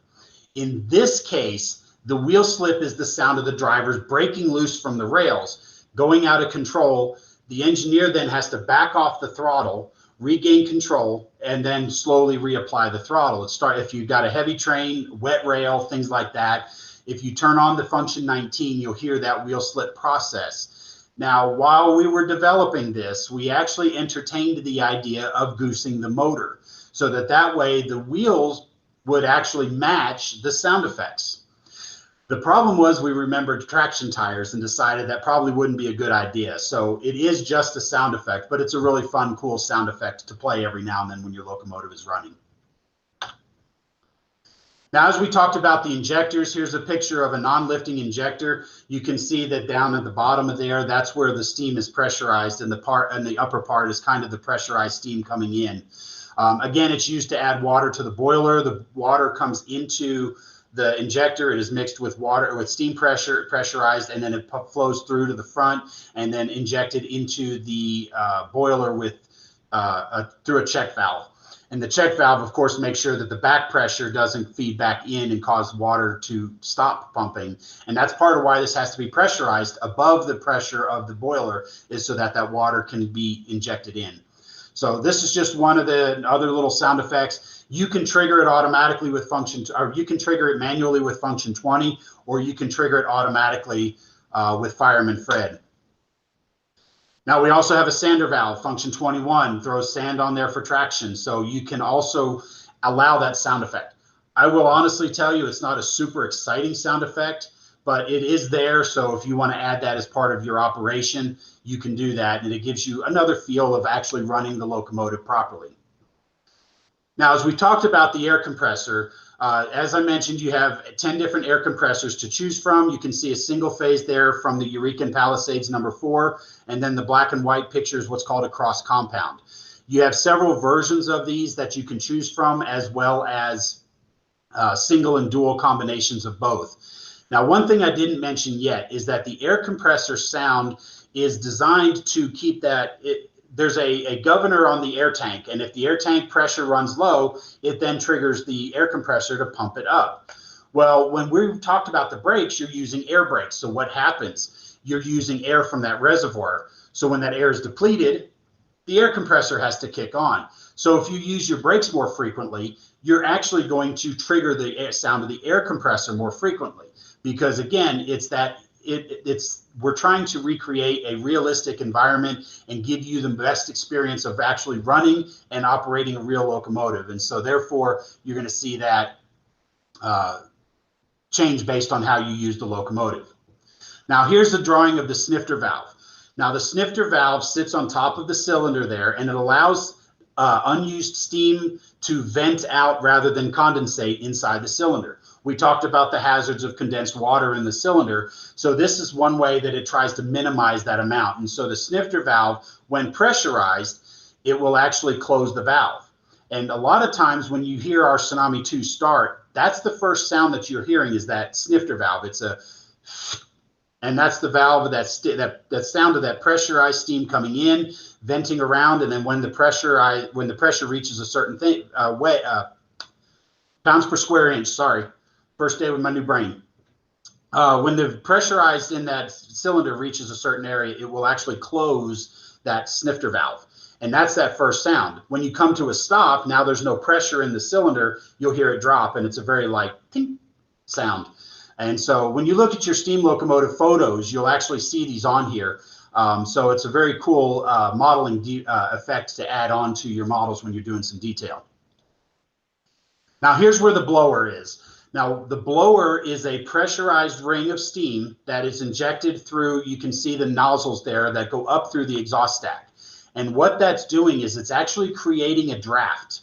In this case, the wheel slip is the sound of the drivers breaking loose from the rails, going out of control, the engineer then has to back off the throttle, regain control, and then slowly reapply the throttle. If you've got a heavy train, wet rail, things like that, if you turn on the function 19, you'll hear that wheel slip process. Now, while we were developing this, we actually entertained the idea of goosing the motor so that way the wheels would actually match the sound effects. The problem was we remembered traction tires and decided that probably wouldn't be a good idea. So it is just a sound effect, but it's a really fun, cool sound effect to play every now and then when your locomotive is running. Now, as we talked about the injectors, here's a picture of a non-lifting injector. You can see that down at the bottom of there, that's where the steam is pressurized, and the upper part is kind of the pressurized steam coming in. Again, it's used to add water to the boiler. The water comes into the injector. It is mixed with water, with steam pressurized, and then it flows through to the front and then injected into the boiler through a check valve. And the check valve, of course, makes sure that the back pressure doesn't feed back in and cause water to stop pumping. And that's part of why this has to be pressurized above the pressure of the boiler, is so that water can be injected in. So this is just one of the other little sound effects. You can trigger it automatically with function, or you can trigger it manually with function 20, or you can trigger it automatically with Fireman Fred. Now we also have a sander valve, function 21, throws sand on there for traction. So you can also allow that sound effect. I will honestly tell you, it's not a super exciting sound effect, but it is there. So if you want to add that as part of your operation, you can do that. And it gives you another feel of actually running the locomotive properly. Now, as we talked about the air compressor, as I mentioned, you have 10 different air compressors to choose from. You can see a single phase there from the Eureka and Palisades #4, and then the black and white picture is what's called a cross compound. You have several versions of these that you can choose from, as well as single and dual combinations of both. Now, one thing I didn't mention yet is that the air compressor sound is designed to keep that. There's a governor on the air tank, and if the air tank pressure runs low, it then triggers the air compressor to pump it up. Well, when we talked about the brakes, you're using air brakes. So what happens? You're using air from that reservoir. So when that air is depleted, the air compressor has to kick on. So if you use your brakes more frequently, you're actually going to trigger the sound of the air compressor more frequently, because again, we're trying to recreate a realistic environment and give you the best experience of actually running and operating a real locomotive. And so therefore, you're going to see that change based on how you use the locomotive. Now, here's a drawing of the snifter valve. Now, the snifter valve sits on top of the cylinder there, and it allows unused steam to vent out rather than condensate inside the cylinder. We talked about the hazards of condensed water in the cylinder. So this is one way that it tries to minimize that amount. And so the snifter valve, when pressurized, it will actually close the valve. And a lot of times when you hear our Tsunami 2 start, that's the first sound that you're hearing, is that snifter valve. And that's the valve, that sound of that pressurized steam coming in, venting around, and then when the pressure reaches a certain pounds per square inch, sorry, first day with my new brain. When the pressurized in that cylinder reaches a certain area, it will actually close that snifter valve. And that's that first sound. When you come to a stop, now there's no pressure in the cylinder, you'll hear it drop, and it's a very light ting sound. And so when you look at your steam locomotive photos, you'll actually see these on here. So it's a very cool modeling effect to add on to your models when you're doing some detail. Now here's where the blower is. Now the blower is a pressurized ring of steam that is injected through, you can see the nozzles there that go up through the exhaust stack. And what that's doing is it's actually creating a draft.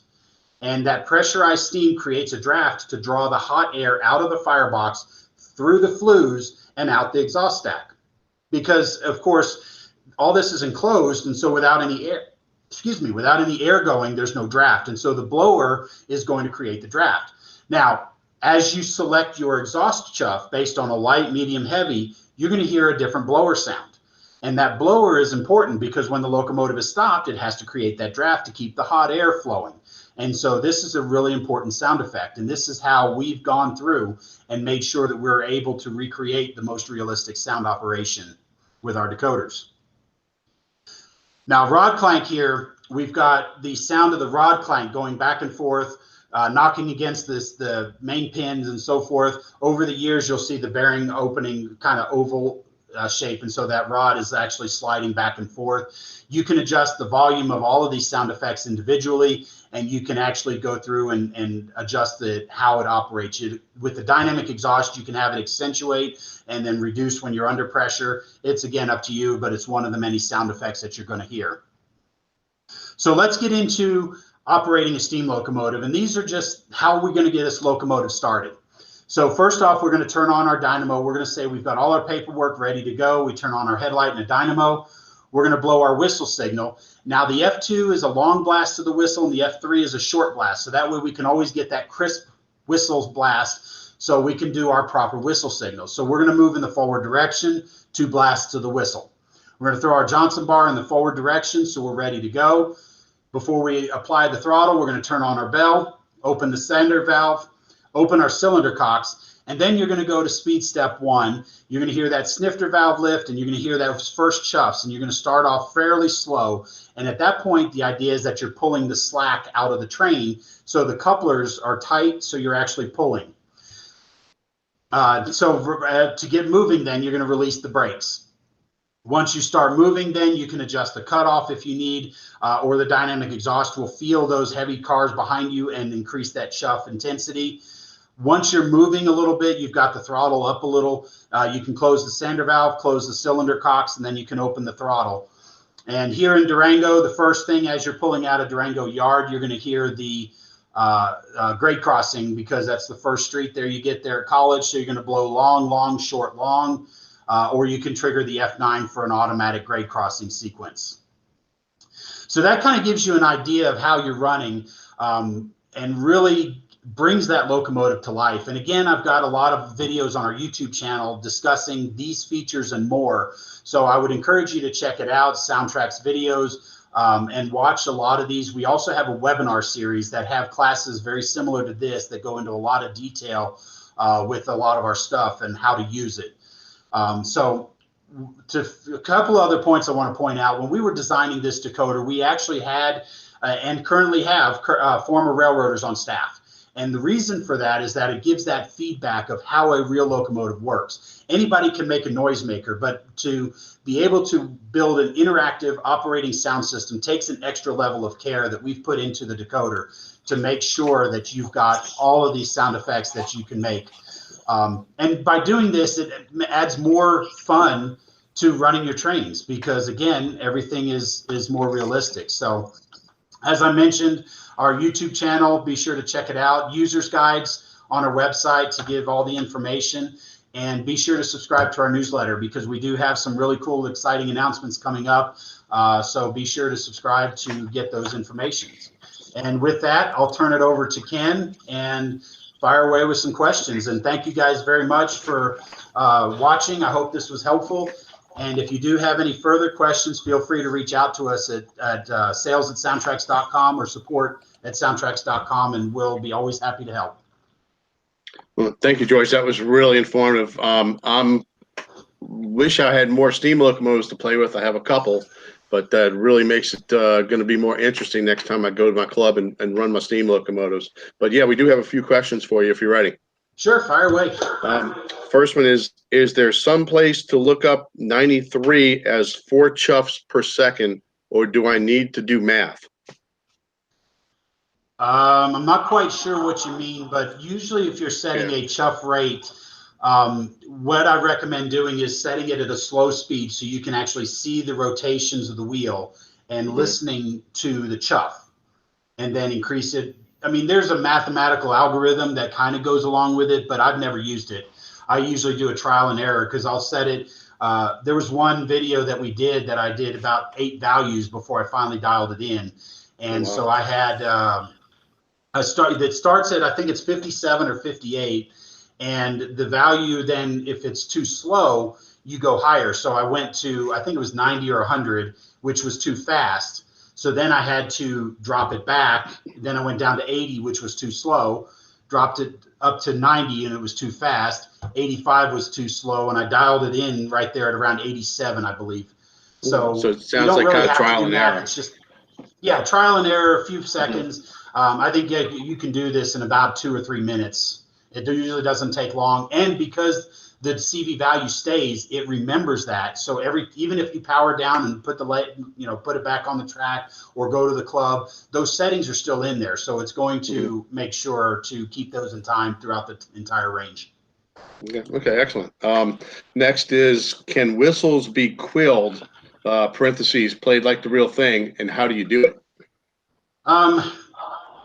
And that pressurized steam creates a draft to draw the hot air out of the firebox through the flues and out the exhaust stack. Because of course, all this is enclosed, and so without any air going, there's no draft. And so the blower is going to create the draft. Now, as you select your exhaust chuff based on a light, medium, heavy, you're going to hear a different blower sound. And that blower is important because when the locomotive is stopped, it has to create that draft to keep the hot air flowing. And so this is a really important sound effect. And this is how we've gone through and made sure that we're able to recreate the most realistic sound operation with our decoders. Now, rod clank here, we've got the sound of the rod clank going back and forth, knocking against the main pins and so forth. Over the years, you'll see the bearing opening kind of oval shape, and so that rod is actually sliding back and forth. You can adjust the volume of all of these sound effects individually, and you can actually go through and adjust how it operates. With the dynamic exhaust, you can have it accentuate and then reduce when you're under pressure. It's, again, up to you, but it's one of the many sound effects that you're going to hear. So let's get into operating a steam locomotive, and these are just how we're going to get this locomotive started. So first off, we're going to turn on our dynamo. We're going to say we've got all our paperwork ready to go. We turn on our headlight and a dynamo. We're going to blow our whistle signal. Now the F2 is a long blast to the whistle, and the F3 is a short blast. So that way we can always get that crisp whistle blast, so we can do our proper whistle signal. So we're going to move in the forward direction, 2 blasts to the whistle. We're going to throw our Johnson bar in the forward direction, so we're ready to go. Before we apply the throttle, we're going to turn on our bell, open the sender valve, open our cylinder cocks, and then you're going to go to speed step 1. You're going to hear that snifter valve lift, and you're going to hear those first chuffs, and you're going to start off fairly slow. And at that point, the idea is that you're pulling the slack out of the train, so the couplers are tight, so you're actually pulling. To get moving, then you're going to release the brakes. Once you start moving, then you can adjust the cutoff if you need, or the dynamic exhaust will feel those heavy cars behind you and increase that chuff intensity. Once you're moving a little bit, you've got the throttle up a little. You can close the sender valve, close the cylinder cocks, and then you can open the throttle. And here in Durango, the first thing as you're pulling out of Durango Yard, you're going to hear the grade crossing, because that's the first street there you get there at College. So you're going to blow long, long, short, long. Or you can trigger the F9 for an automatic grade crossing sequence. So that kind of gives you an idea of how you're running, and really brings that locomotive to life. And again, I've got a lot of videos on our YouTube channel discussing these features and more. So I would encourage you to check it out, Soundtrack's videos, and watch a lot of these. We also have a webinar series that have classes very similar to this that go into a lot of detail with a lot of our stuff and how to use it. So a couple other points I want to point out. When we were designing this decoder, we actually had and currently have former railroaders on staff. And the reason for that is that it gives that feedback of how a real locomotive works. Anybody can make a noisemaker, but to be able to build an interactive operating sound system takes an extra level of care that we've put into the decoder to make sure that you've got all of these sound effects that you can make. And by doing this, it adds more fun to running your trains, because again, everything is more realistic. So as I mentioned, our YouTube channel, be sure to check it out. Users guides on our website to give all the information, and be sure to subscribe to our newsletter, because we do have some really cool, exciting announcements coming up. So be sure to subscribe to get those informations. And with that, I'll turn it over to Ken and fire away with some questions. And thank you guys very much for watching. I hope this was helpful. And if you do have any further questions, feel free to reach out to us at sales@soundtracks.com or support@soundtracks.com, and we'll be always happy to help. Well, thank you, Joyce. That was really informative. I wish I had more steam locomotives to play with. I have a couple, but that really makes it going to be more interesting next time I go to my club and run my steam locomotives. But yeah, we do have a few questions for you if you're ready. Sure, fire away. First one is there some place to look up 93 as 4 chuffs per second, or do I need to do math? I'm not quite sure what you mean, but usually if you're setting a chuff rate, what I recommend doing is setting it at a slow speed so you can actually see the rotations of the wheel and listening to the chuff, and then increase it. I mean, there's a mathematical algorithm that kind of goes along with it, but I've never used it. I usually do a trial and error, because I'll set it. There was one video that we did that I did about 8 values before I finally dialed it in. And so I had that starts at, I think it's 57 or 58. And the value then, if it's too slow, you go higher. So I went to, I think it was 90 or 100, which was too fast. So then I had to drop it back. Then I went down to 80, which was too slow. Dropped it up to 90, and it was too fast. 85 was too slow, and I dialed it in right there at around 87, I believe. So So it you sounds don't like really kind of have to trial do and that. error. It's just, yeah, trial and error, a few Mhm. seconds. I think you can do this in about 2 or 3 minutes. It usually doesn't take long. And because the CV value stays, it remembers that. So even if you power down and put put it back on the track or go to the club, those settings are still in there. So it's going Mhm. to make sure to keep those in time throughout the entire range. Okay, excellent. Next is, can whistles be quilled, parentheses, played like the real thing, and how do you do it? Um,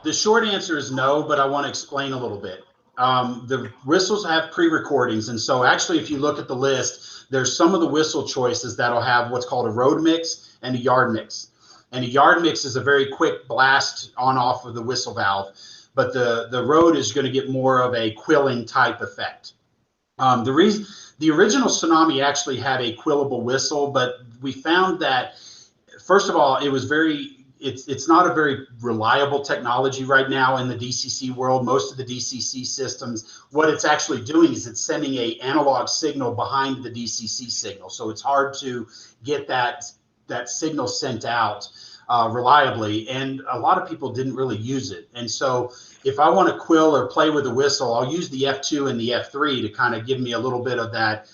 The short answer is no, but I want to explain a little bit. The whistles have pre-recordings, and so actually, if you look at the list, there's some of the whistle choices that'll have what's called a road mix and a yard mix. And a yard mix is a very quick blast on off of the whistle valve, but the road is going to get more of a quilling type effect. The original Tsunami actually had a quillable whistle, but we found that first of all, it's not a very reliable technology right now in the DCC world. Most of the DCC systems, what it's actually doing is it's sending a analog signal behind the DCC signal. So it's hard to get that signal sent out reliably, and a lot of people didn't really use it. And so if I want to quill or play with a whistle, I'll use the F2 and the F3 to kind of give me a little bit of that.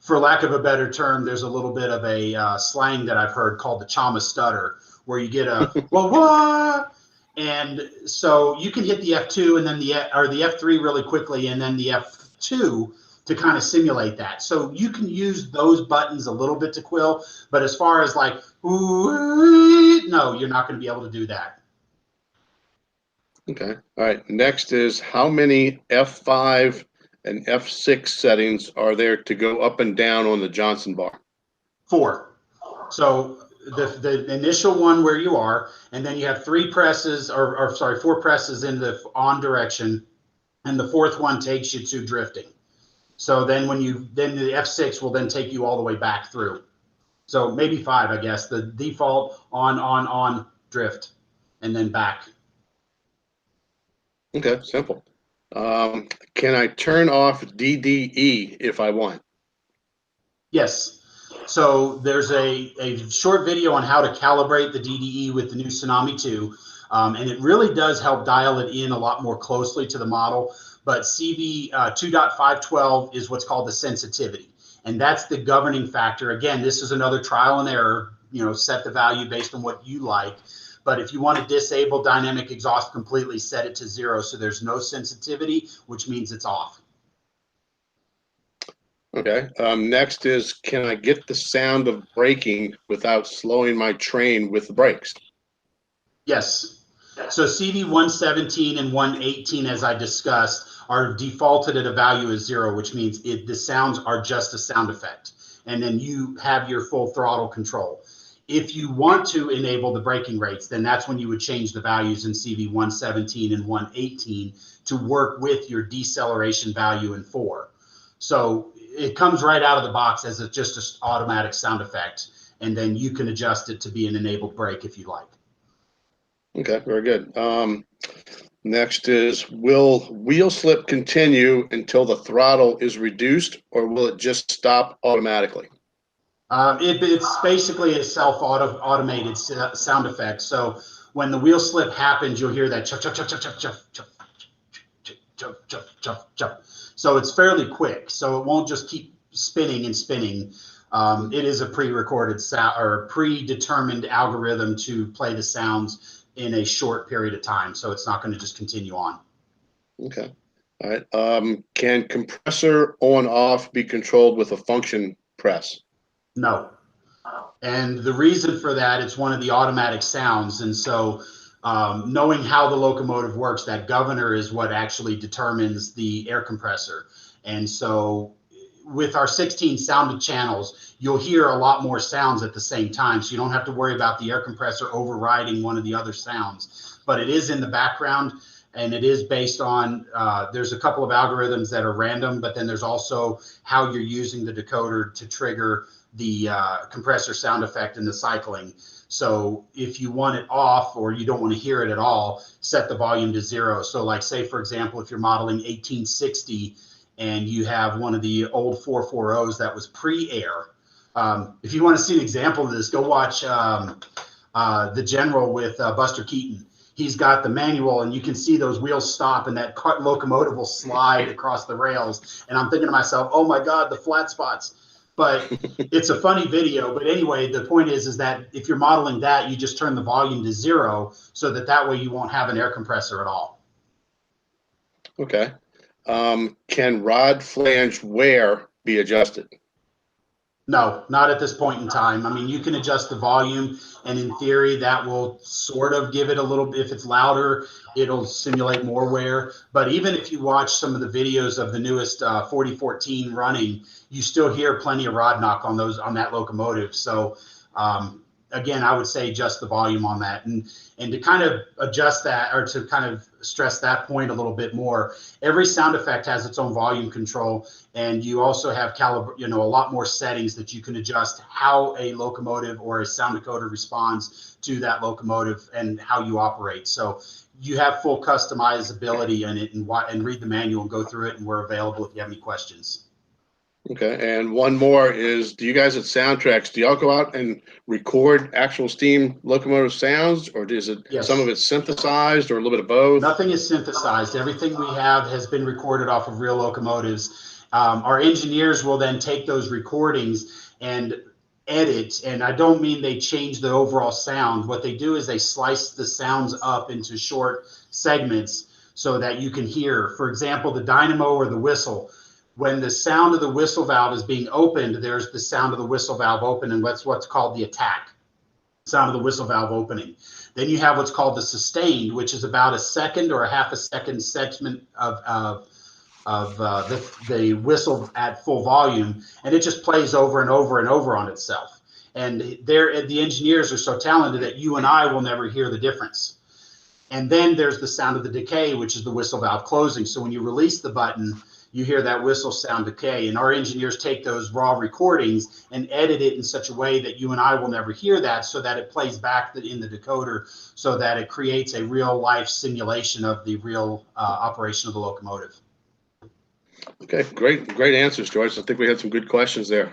For lack of a better term, there's a little bit of a slang that I've heard called the chama stutter, where you get a well, what? And so you can hit the F2 and then the F3 really quickly, and then the F2 to kind of simulate that. So you can use those buttons a little bit to quill, but as far as like, ooh, no, you're not going to be able to do that. Okay. All right. Next is, how many F5 and F6 settings are there to go up and down on the Johnson bar? 4. So the initial one where you are, and then you have 3 presses, or sorry, 4 presses in the on direction, and the 4th one takes you to drifting. So then then the F6 will then take you all the way back through. So maybe 5, I guess. The default on drift, and then back. Okay, simple. Can I turn off DDE if I want? Yes. So there's a short video on how to calibrate the DDE with the new Tsunami 2, and it really does help dial it in a lot more closely to the model. But CV 2.512 is what's called the sensitivity, and that's the governing factor. Again, this is another trial and error. Set the value based on what you like. But if you want to disable dynamic exhaust completely, set it to 0 so there's no sensitivity, which means it's off. Okay. Next is, can I get the sound of braking without slowing my train with the brakes? Yes. So CV 117 and 118, as I discussed, are defaulted at a value of 0, which means the sounds are just a sound effect. And then you have your full throttle control. If you want to enable the braking rates, then that's when you would change the values in CV 117 and 118 to work with your deceleration value in 4. So it comes right out of the box as just an automatic sound effect. And then you can adjust it to be an enabled brake if you like. Okay, very good. Next is, will wheel slip continue until the throttle is reduced, or will it just stop automatically? It's basically a self-automated sound effect. So when the wheel slip happens, you'll hear that chuff, chuff, chuff, chuff, chuff, chuff, chuff, chuff, chuff, chuff, chuff. So it's fairly quick. So it won't just keep spinning and spinning. It is a pre-recorded sound or predetermined algorithm to play the sounds in a short period of time. So it's not going to just continue on. Okay. All right. Can compressor on off be controlled with a function press? No. And the reason for that, it's one of the automatic sounds. And so knowing how the locomotive works, that governor is what actually determines the air compressor. And so with our 16 sounded channels, you'll hear a lot more sounds at the same time. So you don't have to worry about the air compressor overriding one of the other sounds. But it is in the background, and it is based on, there's a couple of algorithms that are random, but then there's also how you're using the decoder to trigger the compressor sound effect in the cycling. So if you want it off or you don't want to hear it at all, set the volume to 0. So like say, for example, if you're modeling 1860 and you have one of the old 440s that was pre-air, If you want to see an example of this, go watch The General with Buster Keaton. He's got the manual, and you can see those wheels stop, and that locomotive will slide across the rails. And I'm thinking to myself, oh my God, the flat spots. But it's a funny video. But anyway, the point is that if you're modeling that, you just turn the volume to 0 so that way you won't have an air compressor at all. Okay. Can rod flange wear be adjusted? No, not at this point in time. I mean, you can adjust the volume, and in theory, that will sort of give it a little bit. If it's louder, it'll simulate more wear. But even if you watch some of the videos of the newest 4014 running, you still hear plenty of rod knock on that locomotive. So again, I would say adjust the volume on that, and to kind of adjust that, or to kind of stress that point a little bit more. Every sound effect has its own volume control, and you also have a lot more settings that you can adjust how a locomotive or a sound decoder responds to that locomotive and how you operate. So you have full customizability in it, and read the manual and go through it, and we're available if you have any questions. Okay, and one more is, do you guys at Soundtracks, do y'all go out and record actual steam locomotive sounds, or is it some of it synthesized, or a little bit of both? Nothing is synthesized. Everything we have has been recorded off of real locomotives. Our engineers will then take those recordings and edit, and I don't mean they change the overall sound. What they do is they slice the sounds up into short segments so that you can hear, for example, the dynamo or the whistle. When the sound of the whistle valve is being opened, there's the sound of the whistle valve open, and that's what's called the attack, sound of the whistle valve opening. Then you have what's called the sustained, which is about a second or a half a second segment of the whistle at full volume, and it just plays over and over and over on itself. And the engineers are so talented that you and I will never hear the difference. And then there's the sound of the decay, which is the whistle valve closing. So when you release the button, you hear that whistle sound decay, and our engineers take those raw recordings and edit it in such a way that you and I will never hear that, so that it plays back in the decoder, so that it creates a real life simulation of the real operation of the locomotive. Okay, great answers, George. I think we had some good questions there.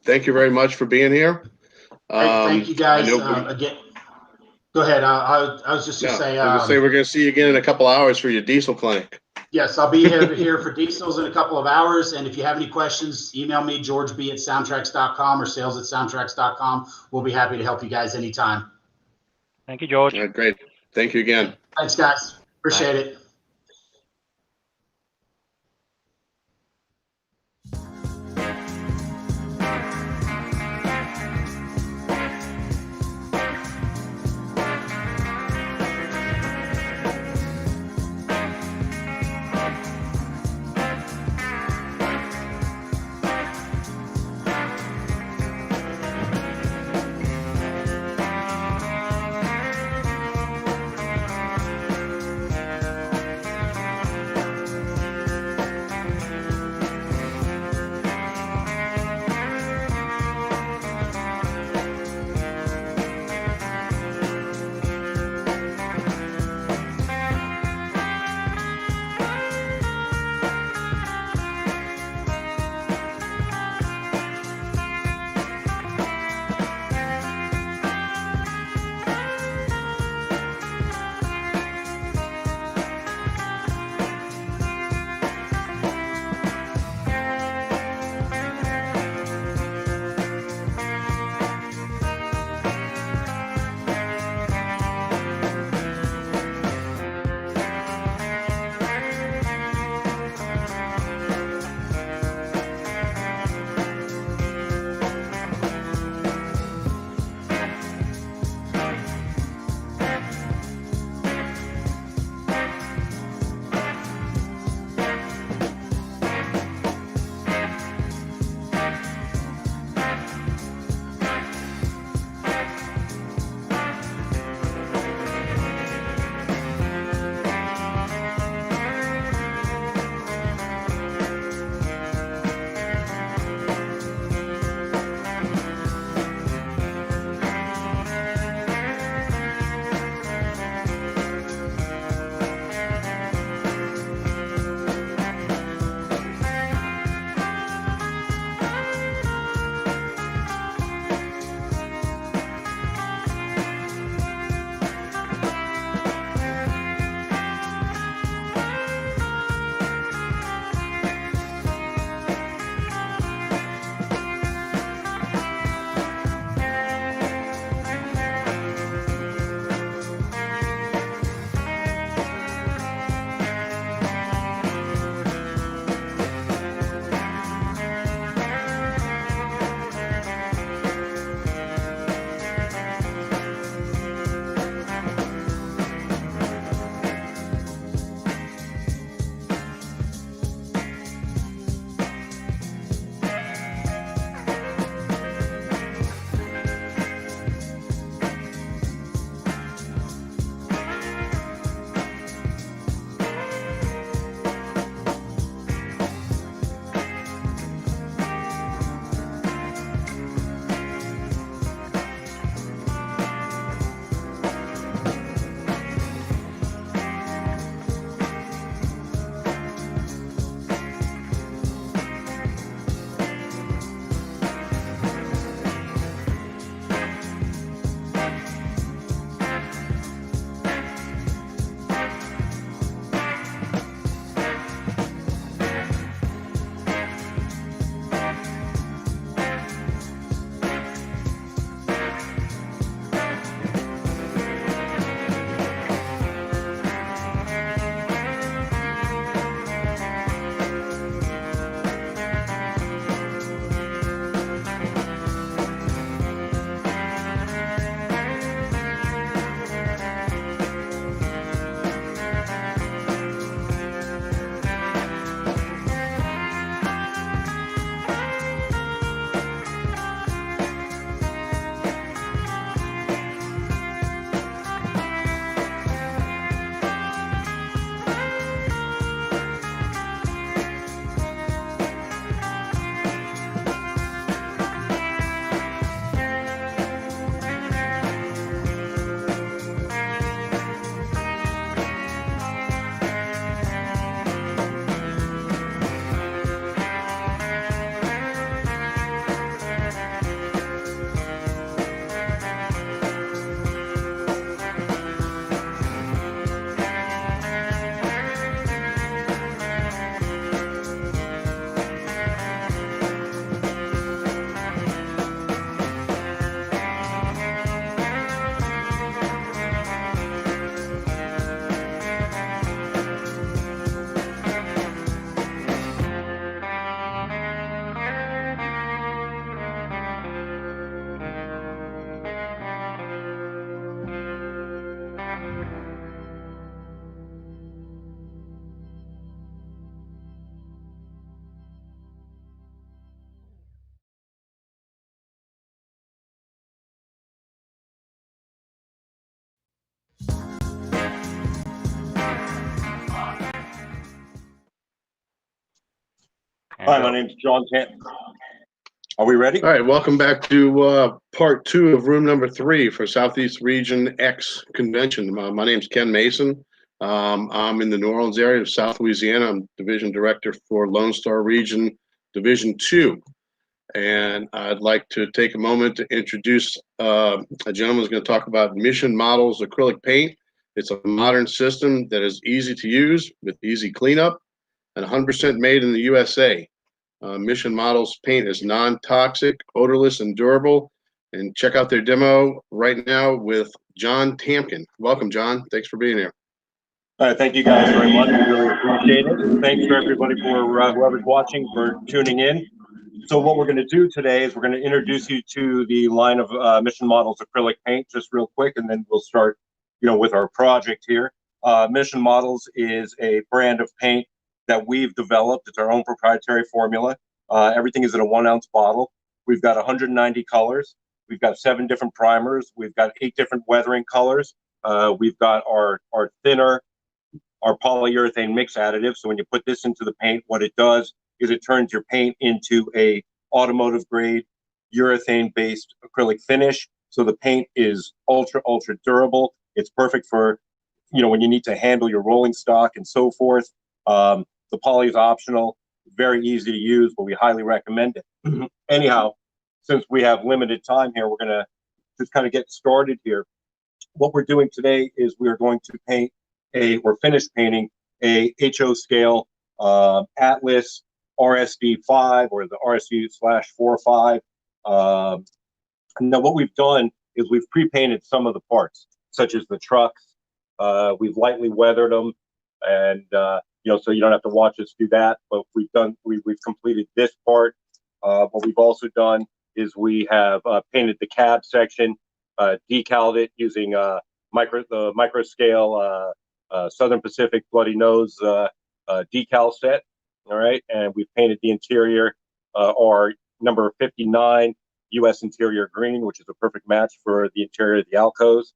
Thank you very much for being here. Thank you guys. Again, go ahead. I was just going to say. We're going to see you again in a couple hours for your diesel clinic. Yes, I'll be here for diesels in a couple of hours. And if you have any questions, email me, georgeb@soundtracks.com or sales@soundtracks.com. We'll be happy to help you guys anytime. Thank you, George. All right, great. Thank you again. Thanks, guys. Appreciate it. Hi, my name's John Tan. Are we ready? All right, welcome back to part two of room number 3 for Southeast Region X convention. My name's Ken Mason. I'm in the New Orleans area of South Louisiana. I'm division director for Lone Star Region Division 2. And I'd like to take a moment to introduce a gentleman who's going to talk about Mission Models acrylic paint. It's a modern system that is easy to use with easy cleanup and 100% made in the USA. Mission Models paint is non-toxic, odorless, and durable. And check out their demo right now with John Tamkin. Welcome, John. Thanks for being here. All right, thank you guys very much. We really appreciate it. Thanks for everybody for whoever's watching for tuning in. So what we're going to do today is we're going to introduce you to the line of Mission Models acrylic paint just real quick, and then we'll start, with our project here. Mission Models is a brand of paint that we've developed. It's our own proprietary formula. Everything is in a 1-ounce bottle. We've got 190 colors. We've got 7 different primers. We've got 8 different weathering colors. We've got our thinner, our polyurethane mix additive. So when you put this into the paint, what it does is it turns your paint into a automotive grade urethane based acrylic finish. So the paint is ultra durable. It's perfect for, when you need to handle your rolling stock and so forth. The poly is optional, very easy to use, but we highly recommend it. Anyhow, since we have limited time here, we're going to just kind of get started here. What we're doing today is we are going to paint we're finished painting a HO scale Atlas RSD5 or the RSD/45. Now what we've done is we've pre-painted some of the parts, such as the trucks. We've lightly weathered them, and so you don't have to watch us do that. But we've completed this part. What we've also done is we have painted the cab section, decaled it using the micro scale Southern Pacific Bloody Nose decal set. All right, and we've painted the interior, our number 59 U.S. interior green, which is a perfect match for the interior of the alcoves.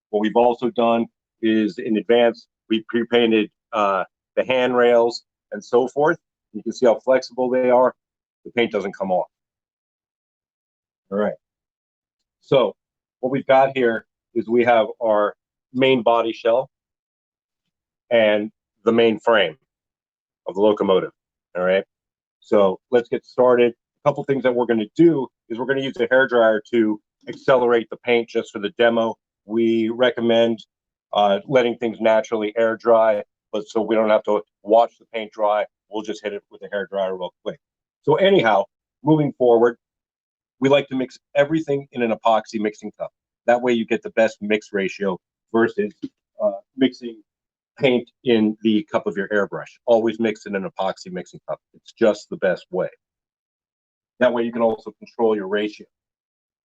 What we've also done is in advance, we pre-painted the handrails and so forth. You can see how flexible they are. The paint doesn't come off. All right. So what we've got here is we have our main body shell and the main frame of the locomotive. All right. So let's get started. A couple things that we're going to do is we're going to use a hairdryer to accelerate the paint just for the demo. We recommend letting things naturally air dry, but so we don't have to watch the paint dry. We'll just hit it with a hairdryer real quick. So anyhow, moving forward, we like to mix everything in an epoxy mixing cup. That way you get the best mix ratio versus mixing paint in the cup of your airbrush. Always mix in an epoxy mixing cup. It's just the best way. That way you can also control your ratio.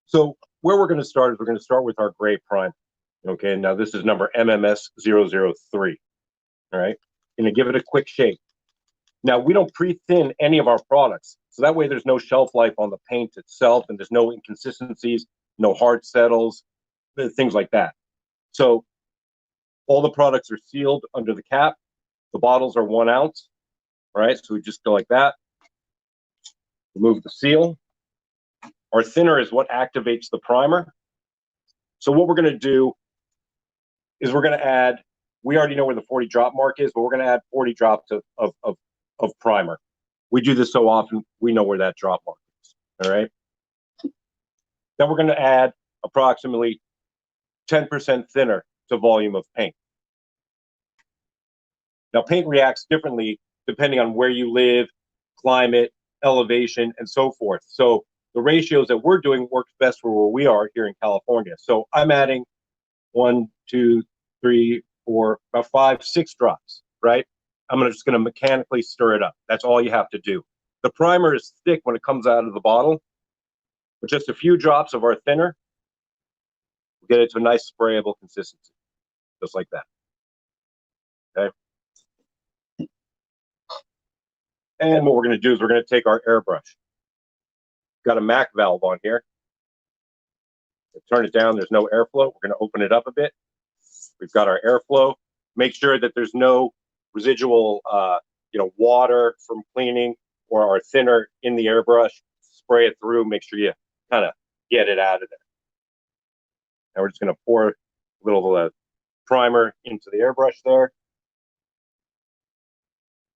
So where we're going to start is we're going to start with our gray primer. Okay, now this is number MMS003. All right, going to give it a quick shake. Now we don't pre-thin any of our products, so that way there's no shelf life on the paint itself, and there's no inconsistencies, no hard settles, things like that. So all the products are sealed under the cap. The bottles are 1 ounce. All right, so we just go like that. Remove the seal. Our thinner is what activates the primer. So what we're going to do is we're going to add, we already know where the 40 drop mark is, but we're going to add 40 drops of primer. We do this so often, we know where that drop mark is. All right. Then we're going to add approximately 10% thinner to volume of paint. Now, paint reacts differently depending on where you live, climate, elevation, and so forth. So the ratios that we're doing works best for where we are here in California. So I'm adding 1, 2, 3, 4, about 5, 6 drops, right? I'm just going to mechanically stir it up. That's all you have to do. The primer is thick when it comes out of the bottle. With just a few drops of our thinner, we'll get it to a nice sprayable consistency, just like that. Okay. And what we're going to do is we're going to take our airbrush. Got a MAC valve on here. Turn it down. There's no airflow. We're going to open it up a bit. We've got our airflow. Make sure that there's no residual, water from cleaning or thinner in the airbrush, spray it through, make sure you kind of get it out of there. Now we're just going to pour a little primer into the airbrush there.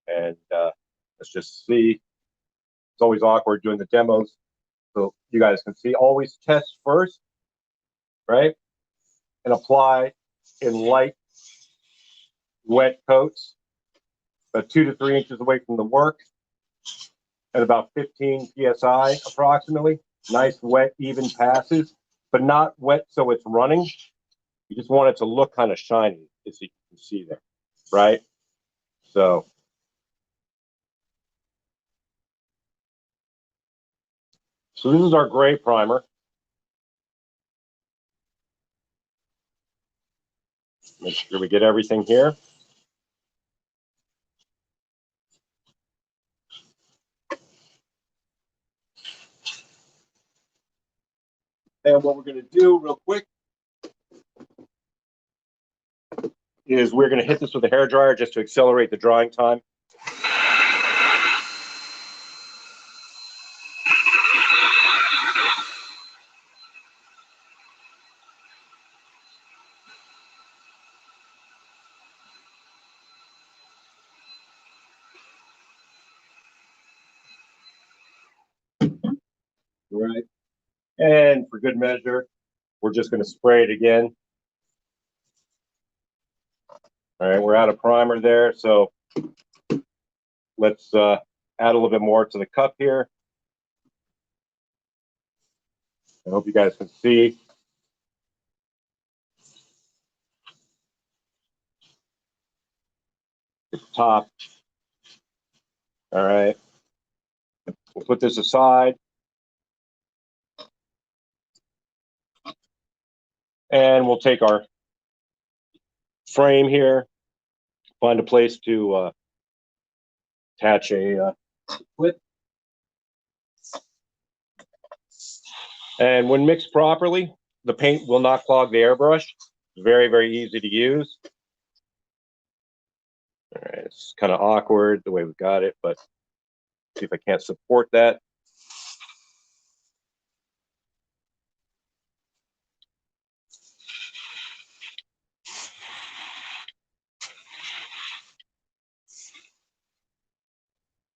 And let's just see. It's always awkward doing the demos. So you guys can see, always test first, right? And apply in light, wet coats, about 2 to 3 inches away from the work, at about 15 psi approximately. Nice, wet, even passes, but not wet so it's running. You just want it to look kind of shiny, as you can see there, right? So this is our gray primer. Make sure we get everything here. And what we're going to do real quick is we're going to hit this with a hairdryer just to accelerate the drying time. All right. And for good measure, we're just going to spray it again. All right, we're out of primer there, so let's add a little bit more to the cup here. I hope you guys can see. The top. All right. We'll put this aside. And we'll take our frame here, find a place to attach a clip. And when mixed properly, the paint will not clog the airbrush. Very, very easy to use. All right, it's kind of awkward the way we've got it, but see if I can't support that.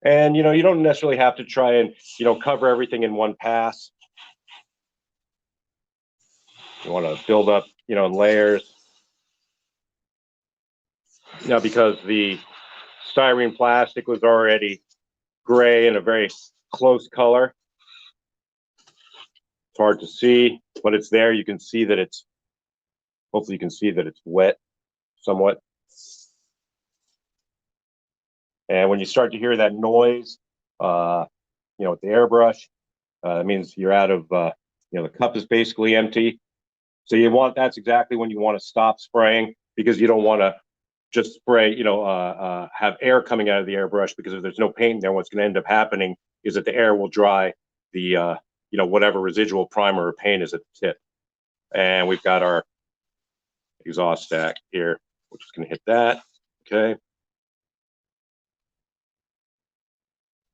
And, you don't necessarily have to try and, cover everything in one pass. You want to build up, in layers. Now, because the styrene plastic was already gray and a very close color, it's hard to see, but it's there. You can see that hopefully you can see that it's wet somewhat. And when you start to hear that noise, with the airbrush, it means you're out of, the cup is basically empty. So that's exactly when you want to stop spraying, because you don't want to just spray, have air coming out of the airbrush, because if there's no paint in there, what's going to end up happening is that the air will dry the, whatever residual primer or paint is at the tip. And we've got our exhaust stack here. We're just going to hit that. Okay.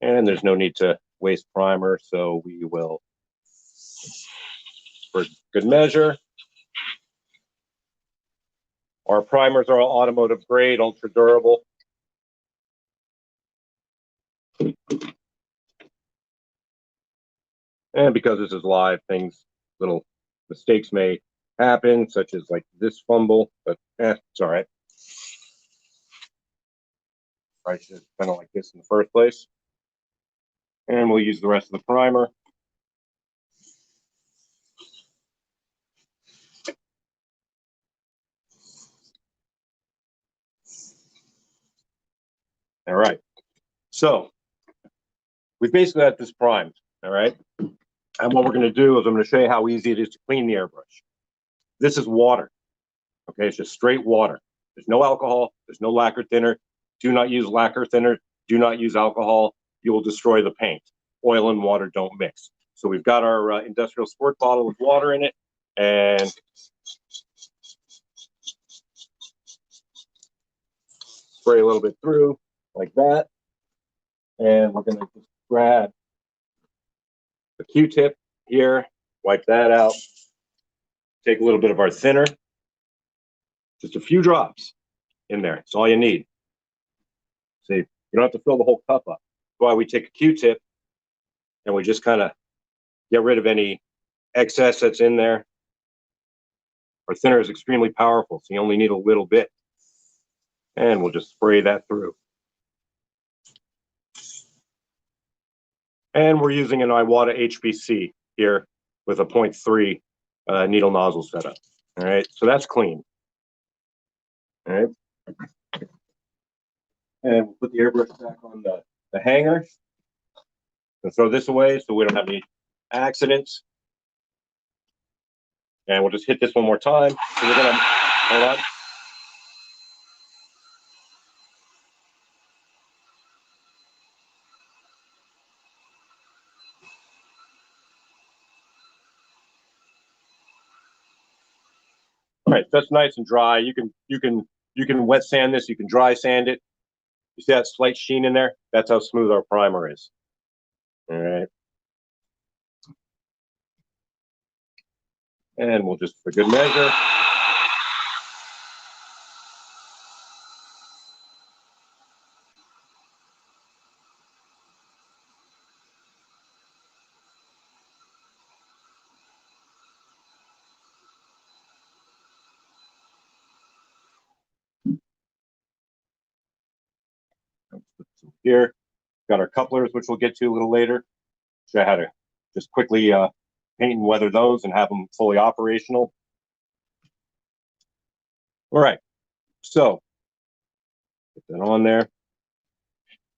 And there's no need to waste primer, so we will, for good measure. Our primers are all automotive grade, ultra durable. And because this is live, little mistakes may happen, such as like this fumble, but it's all right. I should have done it like this in the first place. And we'll use the rest of the primer. All right. So we've basically got this primed. All right. And what we're going to do is I'm going to show you how easy it is to clean the airbrush. This is water. Okay. It's just straight water. There's no alcohol. There's no lacquer thinner. Do not use lacquer thinner. Do not use alcohol. You will destroy the paint. Oil and water don't mix. So we've got our industrial squirt bottle with water in it, and spray a little bit through like that. And we're going to just grab a Q-tip here, wipe that out, take a little bit of our thinner, just a few drops in there. It's all you need. See, you don't have to fill the whole cup up. That's why we take a Q-tip and we just kind of get rid of any excess that's in there. Our thinner is extremely powerful, so you only need a little bit. And we'll just spray that through. And we're using an Iwata HPC here with a 0.3 needle nozzle setup. All right, so that's clean. All right. And we'll put the airbrush back on the hanger and throw this away so we don't have any accidents. And we'll just hit this one more time. So we're gonna, hold on. All right, that's nice and dry. You can wet sand this, you can dry sand it. You see that slight sheen in there? That's how smooth our primer is. All right. And we'll just, for good measure, here, got our couplers, which we'll get to a little later. Show you how to just quickly paint and weather those and have them fully operational. All right, so put that on there.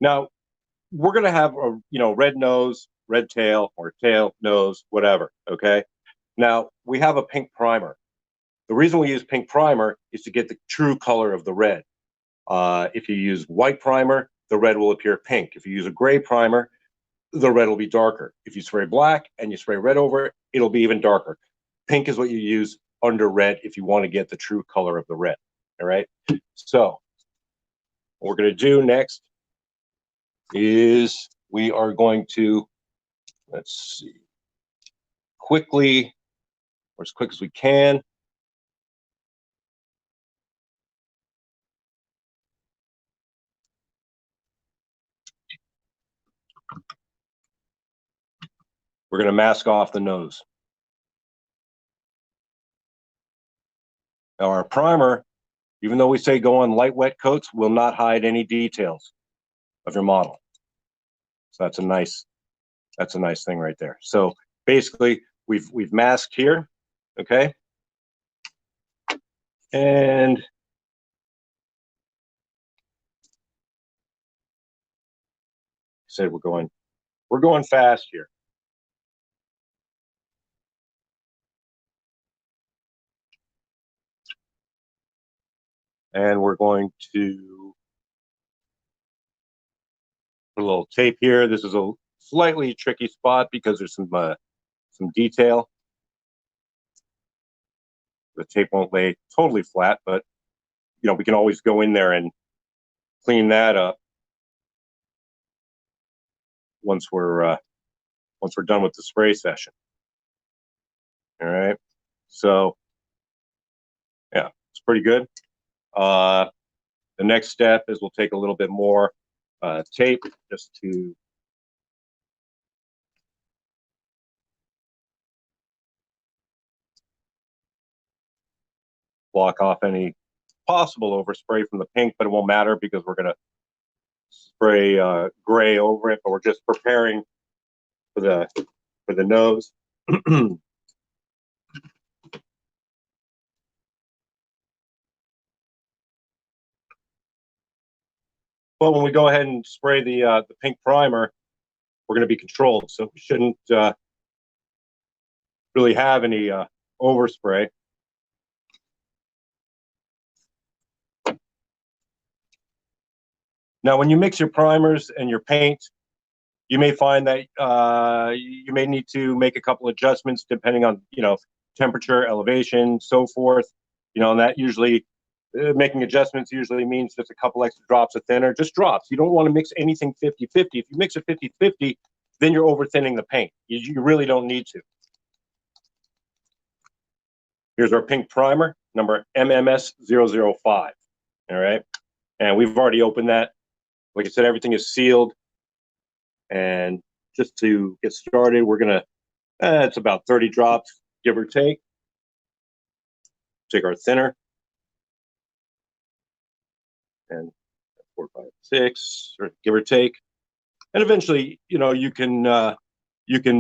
Now we're gonna have a red nose, red tail, or tail, nose, whatever. Okay. Now we have a pink primer. The reason we use pink primer is to get the true color of the red. If you use white primer, the red will appear pink. If you use a gray primer, the red will be darker. If you spray black and you spray red over it, it'll be even darker. Pink is what you use under red if you want to get the true color of the red. All right. So what we're going to do next is we are going to, let's see, quickly, or as quick as we can, we're going to mask off the nose. Now our primer, even though we say go on light wet coats, will not hide any details of your model. So that's a nice thing right there. So basically we've masked here, okay? And said we're going fast here. And we're going to put a little tape here. This is a slightly tricky spot because there's some detail. The tape won't lay totally flat, but we can always go in there and clean that up once we're done with the spray session. All right, so yeah, it's pretty good. The next step is we'll take a little bit more tape just to block off any possible overspray from the pink, but it won't matter because we're going to spray gray over it, but we're just preparing for the nose. But when we go ahead and spray the pink primer, we're going to be controlled, so we shouldn't really have any overspray. Now, when you mix your primers and your paint, you may find that you may need to make a couple adjustments depending on temperature, elevation, so forth. And that usually making adjustments usually means just a couple extra drops of thinner, just drops. You don't want to mix anything 50-50. If you mix it 50-50, then you're over thinning the paint. You really don't need to. Here's our pink primer, number MMS005. All right. And we've already opened that. Like I said, everything is sealed. And just to get started, we're going to, it's about 30 drops, give or take. Take our thinner. And 4, 5, 6, or give or take. And eventually, you know, you can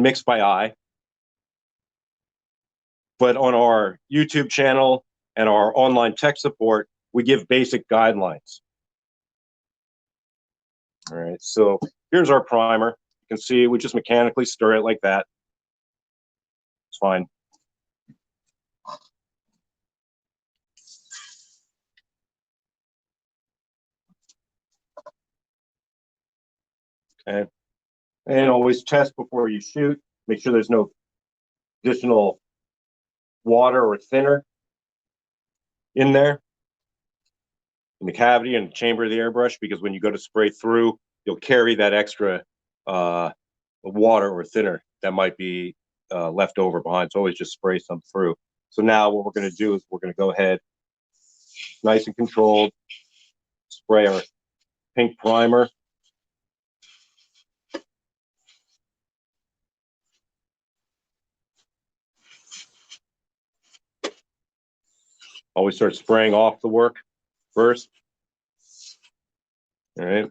mix by eye. But on our YouTube channel and our online tech support, we give basic guidelines. All right, so here's our primer. You can see we just mechanically stir it like that. It's fine. Okay, and always test before you shoot. Make sure there's no additional water or thinner in there, in the cavity and the chamber of the airbrush, because when you go to spray through, you'll carry that extra water or thinner that might be left over behind. So always just spray some through. So now what we're going to do is we're going to go ahead, nice and controlled, spray our pink primer. Always start spraying off the work first. All right.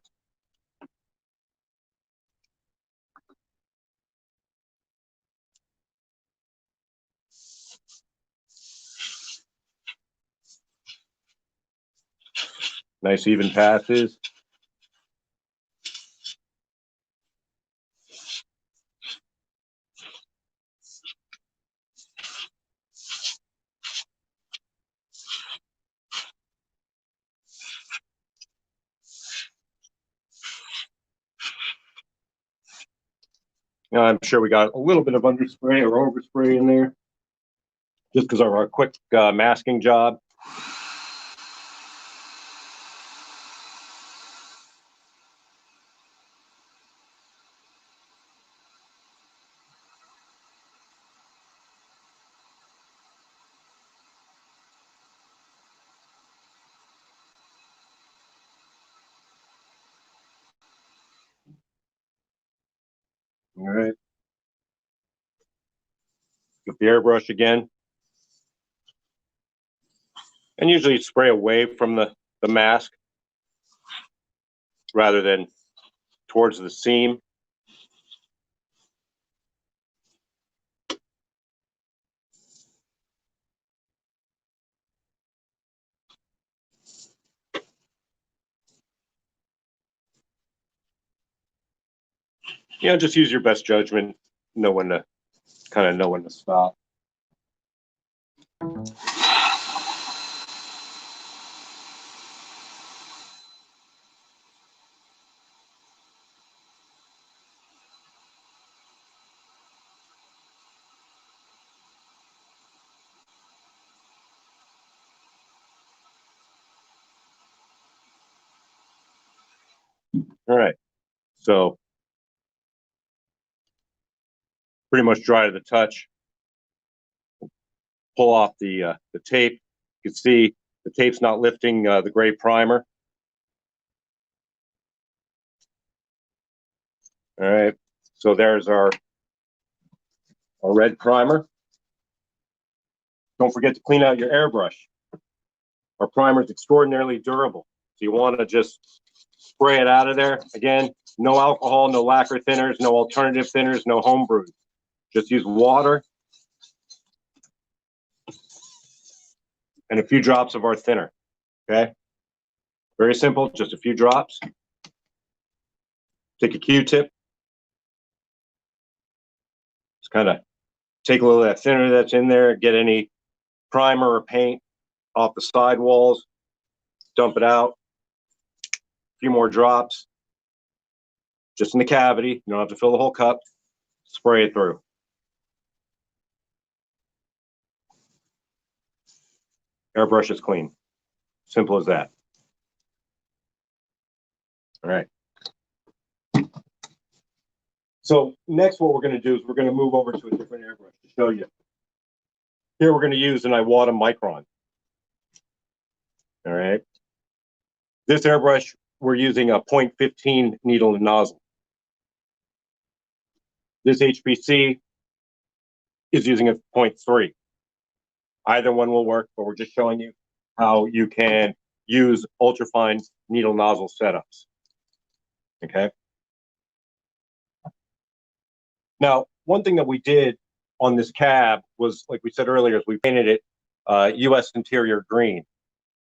Nice even passes. Now, I'm sure we got a little bit of underspray or overspray in there, just because of our quick masking job. All right. With the airbrush again. And usually spray away from the mask rather than towards the seam. You know, just use your best judgment, know when to stop. All right, so pretty much dry to the touch. Pull off the tape. You can see the tape's not lifting the gray primer. All right, so there's our red primer. Don't forget to clean out your airbrush. Our primer is extraordinarily durable, so you want to just spray it out of there. Again, no alcohol, no lacquer thinners, no alternative thinners, no home brews. Just use water and a few drops of our thinner. Okay, very simple, just a few drops. Take a Q-tip, just kind of take a little of that thinner that's in there, get any primer or paint off the side walls, dump it out. A few more drops, just in the cavity. You don't have to fill the whole cup. Spray it through. Airbrush is clean. Simple as that. All right. So next what we're going to do is we're going to move over to a different airbrush to show you. Here we're going to use an Iwata Micron. All right. This airbrush, we're using a 0.15 needle and nozzle. This HPC is using a 0.3. Either one will work, but we're just showing you how you can use ultrafine needle nozzle setups. Okay. Now, one thing that we did on this cab was, like we said earlier, is we painted it U.S. interior green.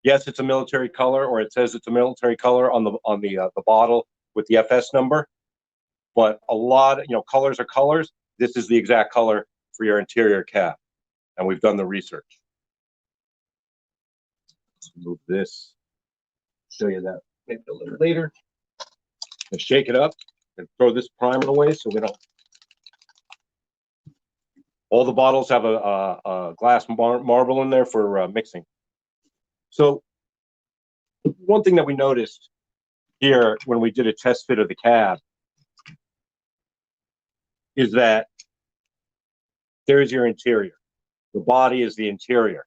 Yes, it's a military color, or it says it's a military color on the bottle with the FS number. But a lot of, colors are colors. This is the exact color for your interior cab, and we've done the research. Let's move this. Show you that maybe a little later. And shake it up and throw this primer away so we don't. All the bottles have a glass marble in there for mixing. So one thing that we noticed here when we did a test fit of the cab is that there's your interior. The body is the interior,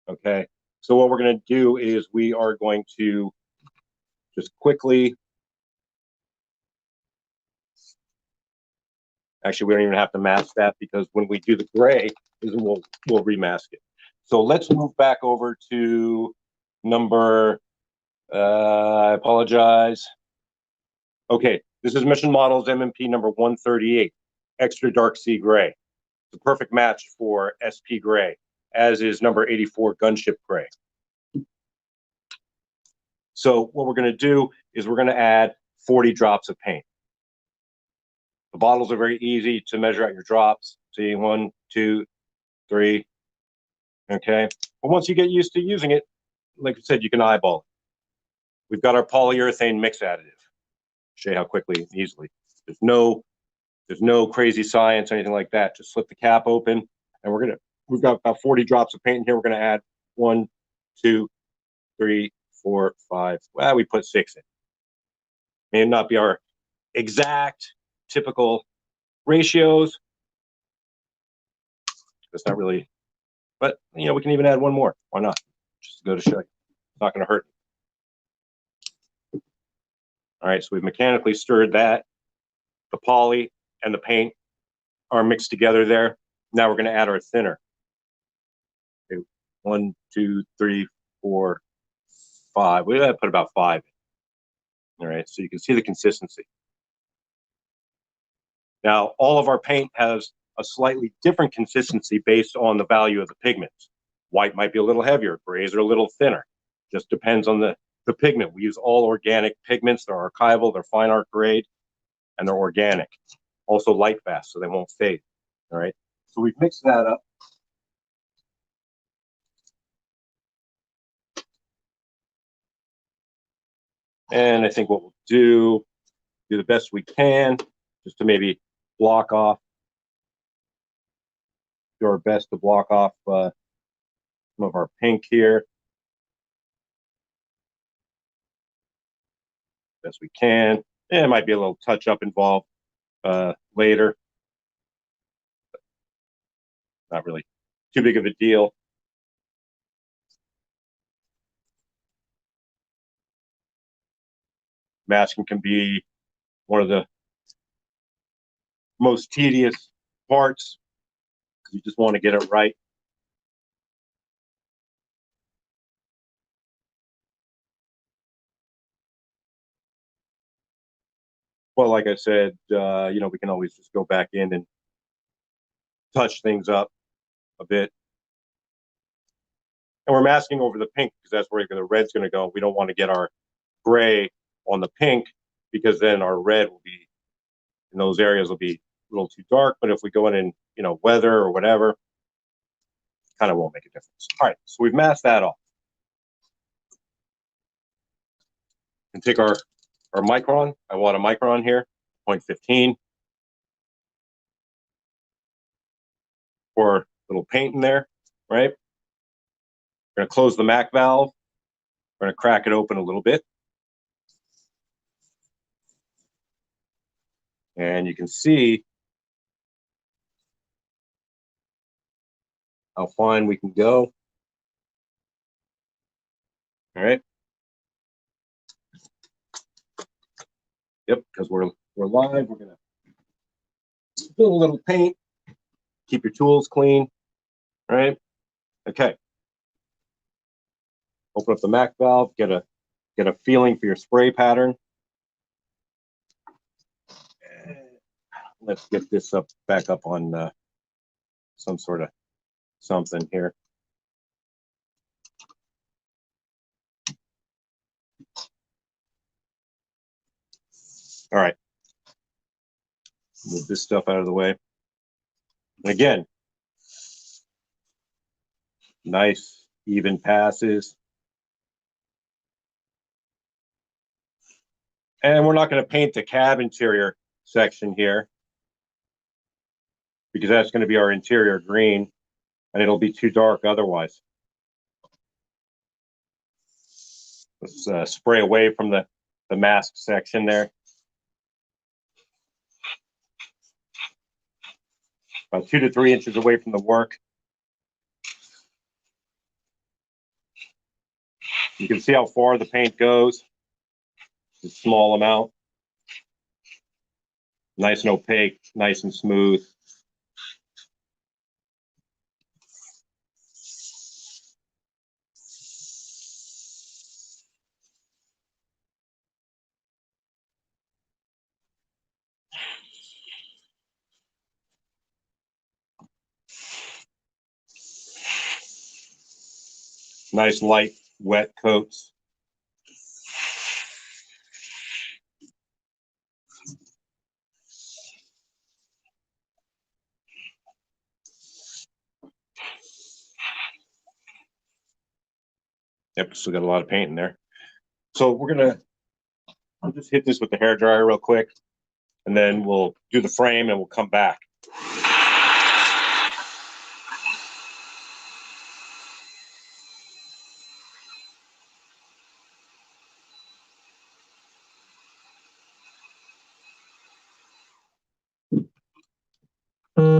okay? So what we're going to do is we are going to just quickly, actually, we don't even have to mask that because when we do the gray, we'll remask it. So let's move back over to number, I apologize. Okay, this is Mission Models MMP number 138, extra dark sea gray. It's a perfect match for SP gray, as is number 84 gunship gray. So what we're going to do is we're going to add 40 drops of paint. The bottles are very easy to measure out your drops. See, 1, 2, 3. Okay. But once you get used to using it, like I said, you can eyeball it. We've got our polyurethane mix additive. Show you how quickly and easily. There's no crazy science or anything like that. Just slip the cap open, and we've got about 40 drops of paint in here. We're going to add 1, 2, 3, 4, 5. Well, we put 6 in. May not be our exact typical ratios. That's not really, but we can even add 1 more. Why not? Just to go to show you. It's not going to hurt. All right, so we've mechanically stirred that. The poly and the paint are mixed together there. Now we're going to add our thinner. Okay, 1, 2, 3, 4, 5. We put about 5 in. All right, so you can see the consistency. Now, all of our paint has a slightly different consistency based on the value of the pigments. White might be a little heavier, grays are a little thinner. Just depends on the pigment. We use all organic pigments. They're archival, they're fine art grade, and they're organic. Also light fast, so they won't fade. All right, so we've mixed that up. And I think what we'll do the best we can, just to maybe block off, do our best to block off some of our pink here. Best we can. And it might be a little touch up involved later. Not really too big of a deal. Masking can be one of the most tedious parts because you just want to get it right. Well, like I said, we can always just go back in and touch things up a bit. And we're masking over the pink because that's where the red's going to go. We don't want to get our gray on the pink because then our red will be, in those areas will be a little too dark. But if we go in and, weather or whatever, kind of won't make a difference. All right, so we've masked that off. And take our micron. I want a micron here, 0.15. Pour a little paint in there, right? We're going to close the MAC valve. We're going to crack it open a little bit. And you can see how fine we can go. All right. Yep, because we're live. We're gonna do a little paint. Keep your tools clean. All right. Okay. Open up the MAC valve. Get a feeling for your spray pattern. And let's get this back up on some sort of something here. All right. Move this stuff out of the way. And again, nice, even passes. And we're not going to paint the cab interior section here because that's going to be our interior green and it'll be too dark otherwise. Let's spray away from the mask section there. About 2 to 3 inches away from the work. You can see how far the paint goes. It's a small amount. Nice and opaque, nice and smooth. Nice light, wet coats. Yep, still got a lot of paint in there. So I'll just hit this with the hairdryer real quick, and then we'll do the frame and we'll come back. Yeah.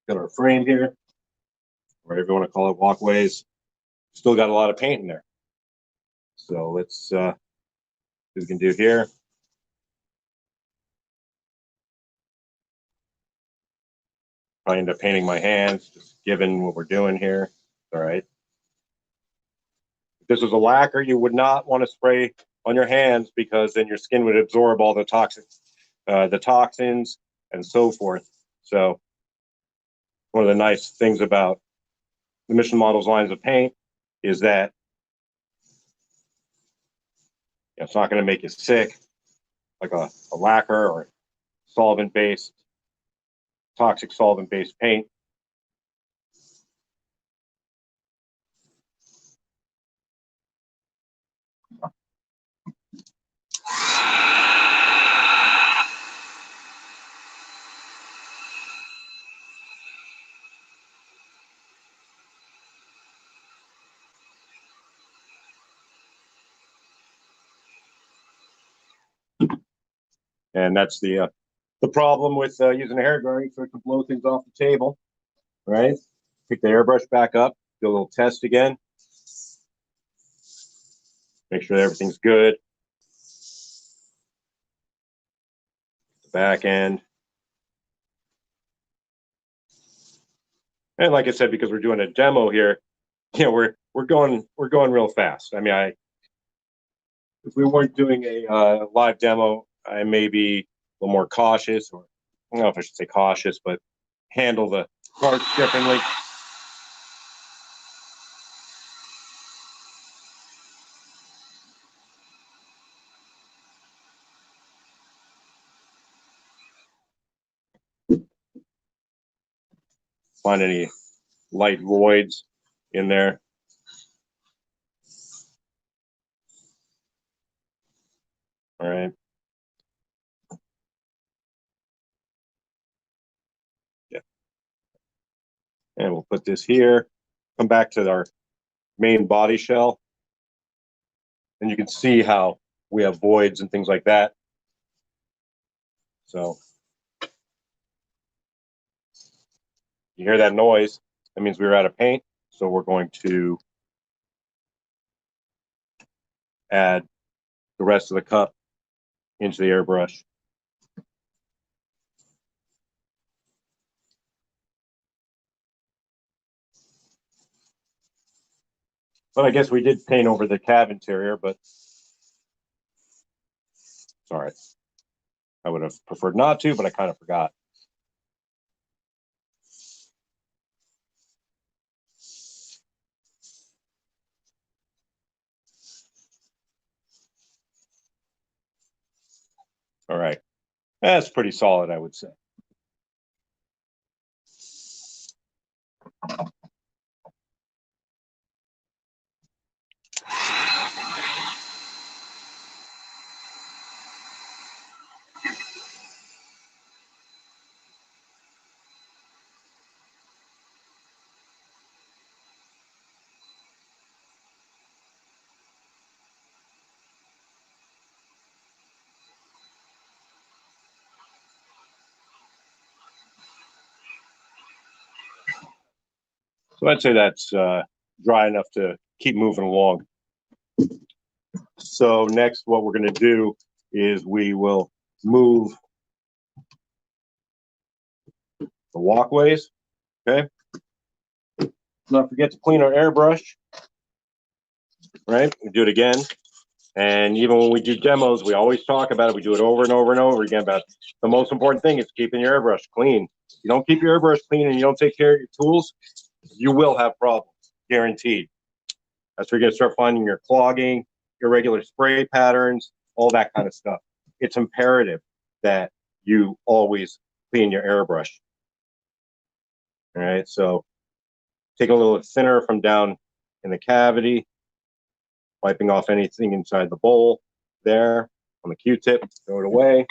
Got our frame here, whatever you want to call it, walkways. Still got a lot of paint in there. So let's see what we can do here. Probably end up painting my hands, just given what we're doing here. All right. If this was a lacquer, you would not want to spray on your hands because then your skin would absorb all the toxins and so forth. So one of the nice things about the Mission Models lines of paint is that it's not going to make you sick like a lacquer or solvent-based, toxic solvent-based paint. And that's the problem with using a hairdryer. You start to blow things off the table, right? Pick the airbrush back up, do a little test again. Make sure everything's good. The back end. And like I said, because we're doing a demo here, we're going real fast. I mean, if we weren't doing a live demo, I may be a little more cautious, or I don't know if I should say cautious, but handle the parts differently. Find any light voids in there. All right. Yeah. And we'll put this here, come back to our main body shell. And you can see how we have voids and things like that. So you hear that noise, that means we were out of paint. So we're going to add the rest of the cup into the airbrush. But I guess we did paint over the cab interior, but sorry. I would have preferred not to, but I kind of forgot. All right. That's pretty solid, I would say. So I'd say that's dry enough to keep moving along. So next, what we're going to do is we will move the walkways. Okay. Not forget to clean our airbrush. Right. We do it again. And even when we do demos, we always talk about it. We do it over and over and over again. About the most important thing is keeping your airbrush clean. If you don't keep your airbrush clean and you don't take care of your tools, you will have problems, guaranteed. That's where you're going to start finding your clogging, irregular spray patterns, all that kind of stuff. It's imperative that you always clean your airbrush. All right, so take a little thinner from down in the cavity, wiping off anything inside the bowl there on the Q-tip, throw it away.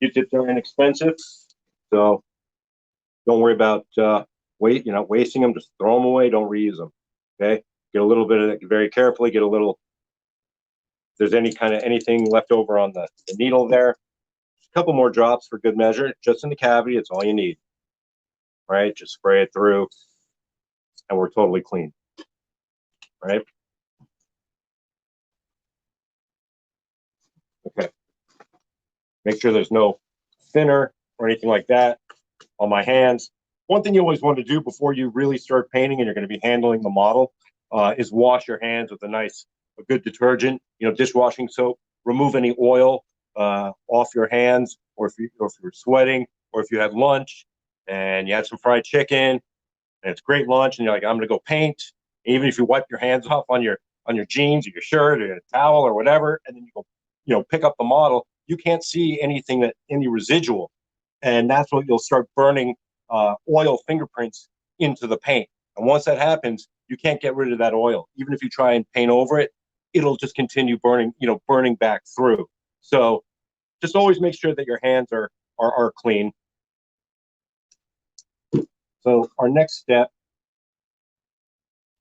Q-tips are inexpensive, so don't worry about you're not wasting them, just throw them away, don't reuse them. Okay, get a little bit of it very carefully, get a little, if there's any kind of anything left over on the needle there, a couple more drops for good measure, just in the cavity, it's all you need. Right, just spray it through and we're totally clean. Right. Okay. Make sure there's no thinner or anything like that on my hands. One thing you always want to do before you really start painting and you're going to be handling the model is wash your hands with a good detergent, dishwashing soap. Remove any oil off your hands, or if you're sweating, or if you had lunch and you had some fried chicken and it's great lunch and you're like, I'm going to go paint. Even if you wipe your hands off on your jeans or your shirt or a towel or whatever, and then you go, pick up the model, you can't see anything any residual, and that's what you'll start burning oil fingerprints into the paint. And once that happens, you can't get rid of that oil. Even if you try and paint over it, it'll just continue burning, burning back through. So just always make sure that your hands are clean. So our next step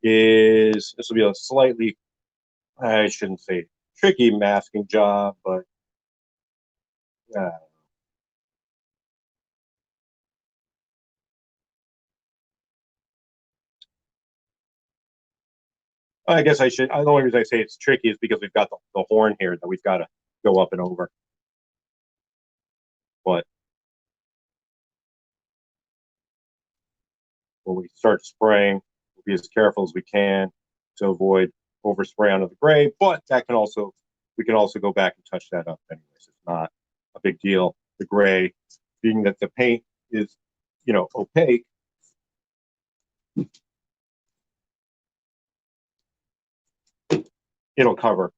is, this will be a slightly, I shouldn't say tricky masking job, but I guess I should. The only reason I say it's tricky is because we've got the horn here that we've got to go up and over. But when we start spraying, we'll be as careful as we can to avoid overspray onto the gray. But we can also go back and touch that up anyways. It's not a big deal. The gray, being that the paint is, opaque, it'll cover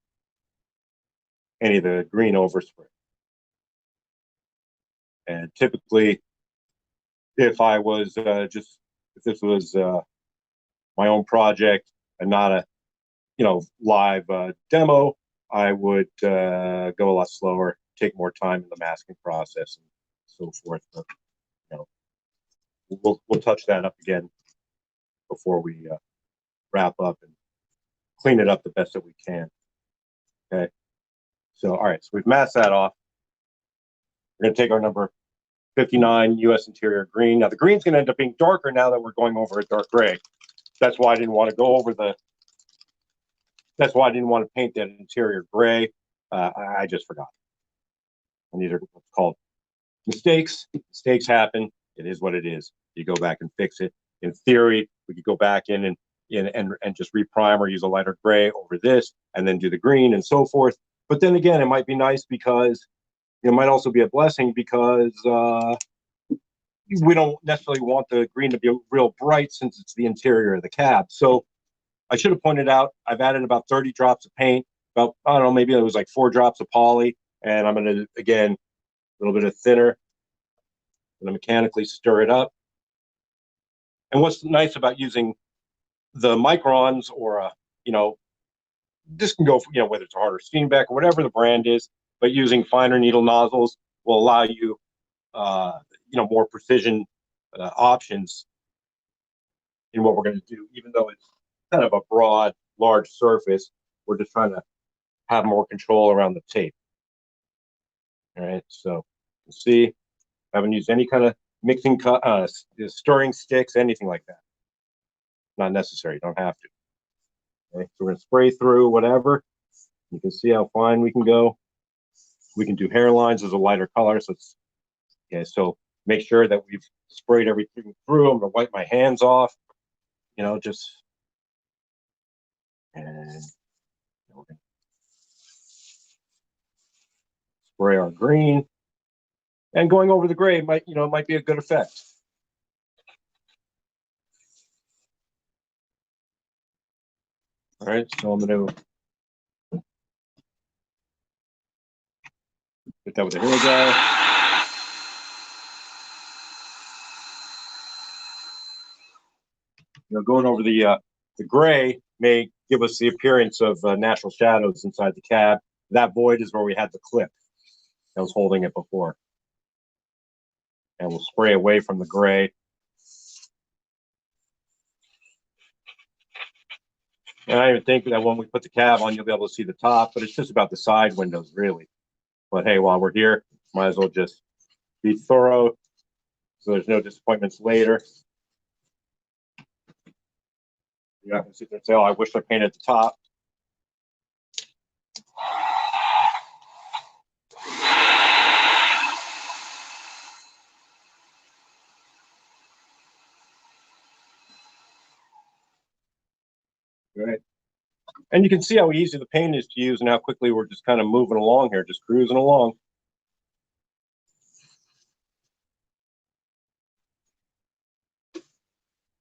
any of the green overspray. And typically, if I was if this was my own project and not a, live demo, I would go a lot slower, take more time in the masking process and so forth. But, we'll touch that up again before we wrap up and clean it up the best that we can. Okay. So, all right. So we've masked that off. We're going to take our number 59 U.S. interior green. Now the green's going to end up being darker now that we're going over a dark gray. That's why I didn't want to go over that's why I didn't want to paint that interior gray. I just forgot. And these are what's called mistakes. Mistakes happen. It is what it is. You go back and fix it. In theory, we could go back in and just reprime or use a lighter gray over this and then do the green and so forth. But then again, it might be nice because it might also be a blessing because we don't necessarily want the green to be real bright since it's the interior of the cab. So I should have pointed out, I've added about 30 drops of paint, about, I don't know, maybe it was like 4 drops of poly. And I'm going to, again, a little bit of thinner. I'm going to mechanically stir it up. And what's nice about using the microns or, this can go, whether it's a harder Steenbeck or whatever the brand is, but using finer needle nozzles will allow you, more precision options in what we're going to do, even though it's kind of a broad, large surface. We're just trying to have more control around the tape. All right, so you see, I haven't used any kind of mixing, stirring sticks, anything like that. Not necessary, don't have to. Okay, so we're going to spray through whatever. You can see how fine we can go. We can do hairlines as a lighter color, so it's okay. So make sure that we've sprayed everything through. I'm going to wipe my hands off. Just and we're going to spray our green. And going over the gray might be a good effect. All right, so I'm going to get that with a hair dryer. Going over the gray may give us the appearance of natural shadows inside the cab. That void is where we had the clip that was holding it before. And we'll spray away from the gray. And I even think that when we put the cab on, you'll be able to see the top, but it's just about the side windows, really. But hey, while we're here, might as well just be thorough so there's no disappointments later. You're not going to sit there and say, oh, I wish I painted the top. Right. And you can see how easy the paint is to use and how quickly we're just kind of moving along here, just cruising along.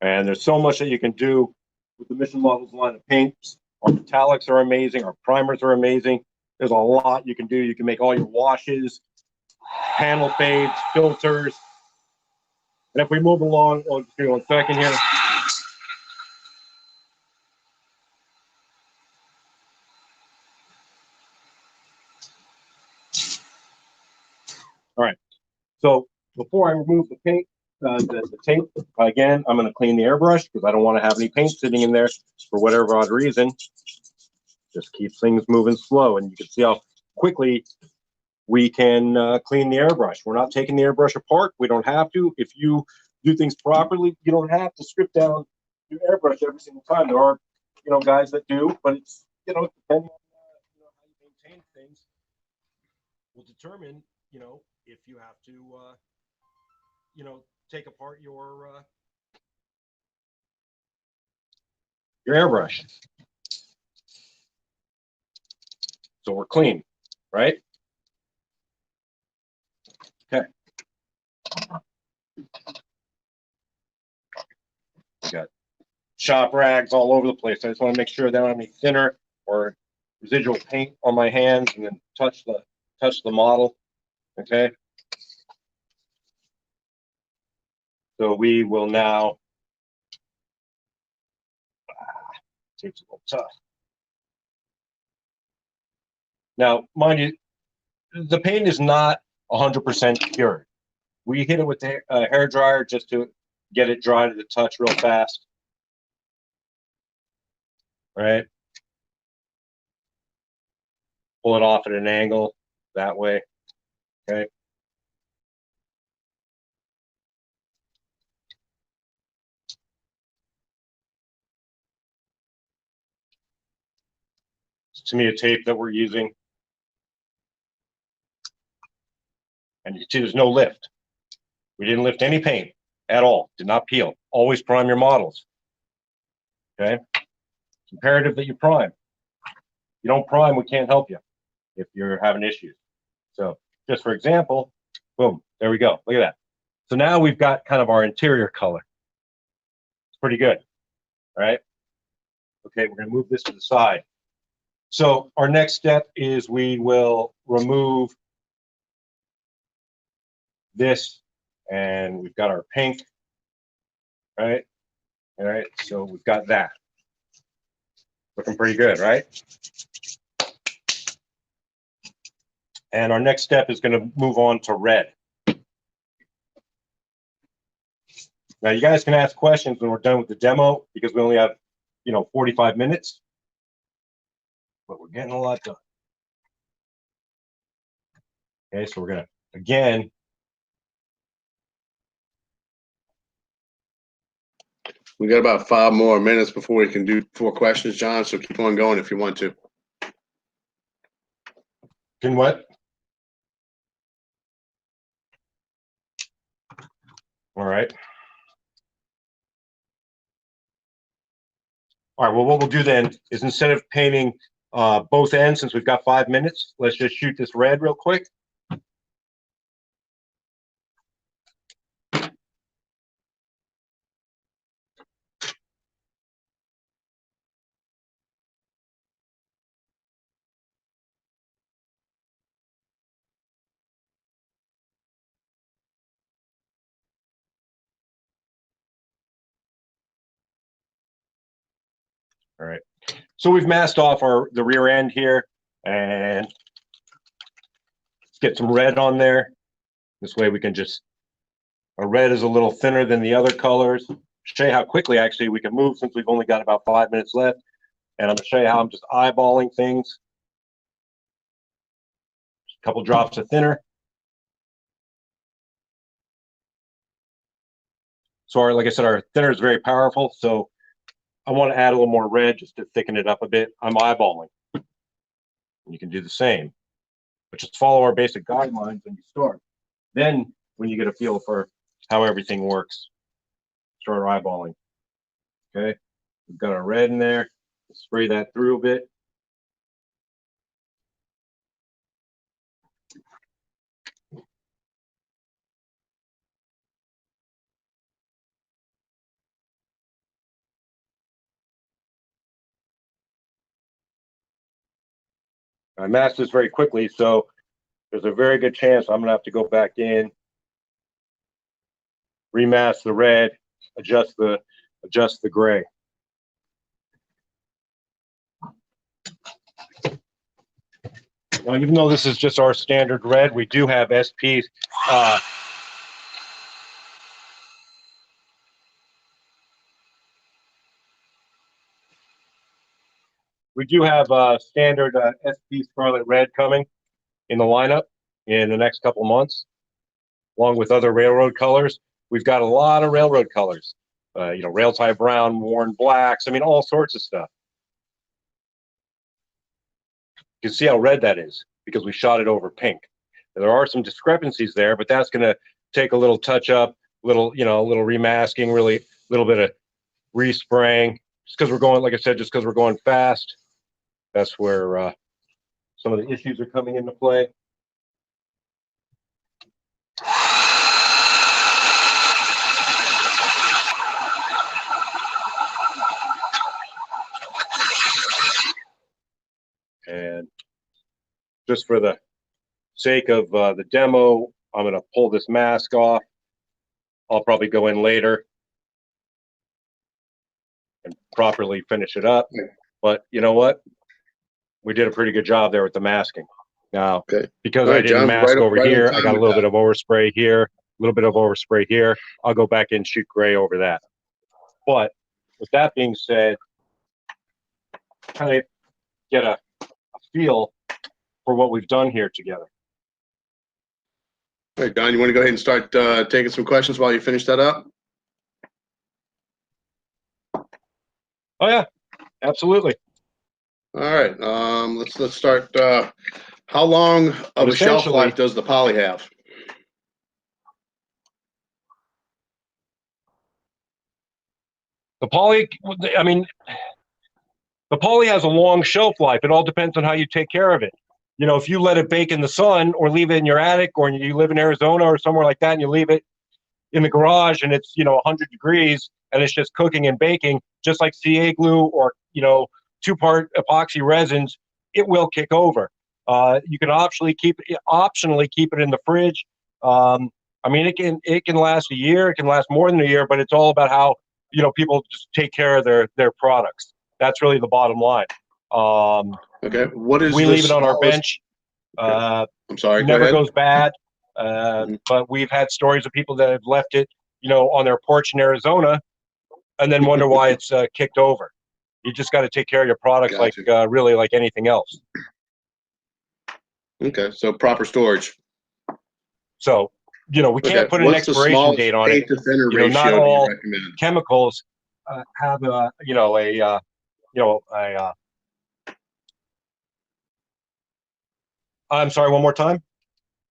And there's so much that you can do with the Mission Models line of paints. Our metallics are amazing. Our primers are amazing. There's a lot you can do. You can make all your washes, panel fades, filters. And if we move along, I'll just give you 1 second here. All right. So before I remove the paint, the tape, again, I'm going to clean the airbrush because I don't want to have any paint sitting in there for whatever odd reason. Just keeps things moving slow, and you can see how quickly we can clean the airbrush. We're not taking the airbrush apart. We don't have to. If you do things properly, you don't have to strip down your airbrush every single time. There are, guys that do, but it's, depending on how you maintain things, will determine, if you have to, take apart your airbrush. So we're clean, right? Okay. We got shop rags all over the place. I just want to make sure that I don't have any thinner or residual paint on my hands, and then touch the model. Okay. So we will now. Takes a little tough. Now, mind you, the paint is not 100% cured. We hit it with the hair dryer just to get it dry to the touch real fast. Right? Pull it off at an angle that way. Okay. It's to me a tape that we're using. And you can see there's no lift. We didn't lift any paint at all. Did not peel. Always prime your models. Okay. It's imperative that you prime. If you don't prime, we can't help you if you're having issues. So just for example, boom, there we go. Look at that. So now we've got kind of our interior color. It's pretty good. All right. Okay, we're going to move this to the side. So our next step is we will remove this, and we've got our pink, right? All right, so we've got that. Looking pretty good, right? And our next step is going to move on to red. Now you guys can ask questions when we're done with the demo because we only have, 45 minutes, but we're getting a lot done. Okay, so we're going to, again, We got about 5 more minutes before we can do 4 questions, John. So keep on going if you want to. can what? All right. All right, well, what we'll do then is instead of painting both ends, since we've got 5 minutes, let's just shoot this red real quick. All right, so we've masked off the rear end here, and let's get some red on there. This way we can just, our red is a little thinner than the other colors. Show you how quickly actually we can move since we've only got about 5 minutes left. And I'm gonna show you how I'm just eyeballing things. Just a couple drops of thinner. So like I said, our thinner is very powerful. So I want to add a little more red just to thicken it up a bit. I'm eyeballing. You can do the same, but just follow our basic guidelines when you start. Then when you get a feel for how everything works, start eyeballing. Okay, we've got our red in there. Spray that through a bit. I masked this very quickly, so there's a very good chance I'm gonna have to go back in, remask the red, adjust the gray. Now, even though this is just our standard red, we do have SPs. We do have standard SP Scarlet Red coming in the lineup in the next couple months, along with other railroad colors. We've got a lot of railroad colors, rail tie brown, worn blacks. I mean, all sorts of stuff. You can see how red that is because we shot it over pink. There are some discrepancies there, but that's going to take a little touch up, a little remasking, really a little bit of respraying. Just because we're going, like I said, just because we're going fast. That's where some of the issues are coming into play. And just for the sake of the demo, I'm going to pull this mask off. I'll probably go in later and properly finish it up. But you know what? We did a pretty good job there with the masking. Now, because I didn't mask over here, I got a little bit of overspray here. little bit of overspray here. I'll go back and shoot gray over that. But with that being said, kind of get a feel for what we've done here together. All right, Don, you want to go ahead and start taking some questions while you finish that up? Oh yeah, absolutely. All right, let's start. How long of a shelf life does the poly have? The poly, I mean, the poly has a long shelf life. It all depends on how you take care of it. You know, if you let it bake in the sun or leave it in your attic, or you live in Arizona or somewhere like that and you leave it in the garage and it's, 100 degrees and it's just cooking and baking, just like CA glue or, 2-part epoxy resins, it will kick over. You can optionally keep it in the fridge. I mean, it can last a year. It can last more than a year, but it's all about how, people just take care of their products. That's really the bottom line. Okay. What is we leave it on our bench. I'm sorry. Never goes bad. But we've had stories of people that have left it, on their porch in Arizona, and then wonder why it's kicked over. You just got to take care of your products really like anything else. Okay. So proper storage. So, we can't put an expiration date on it. Not all chemicals have I'm sorry, one more time.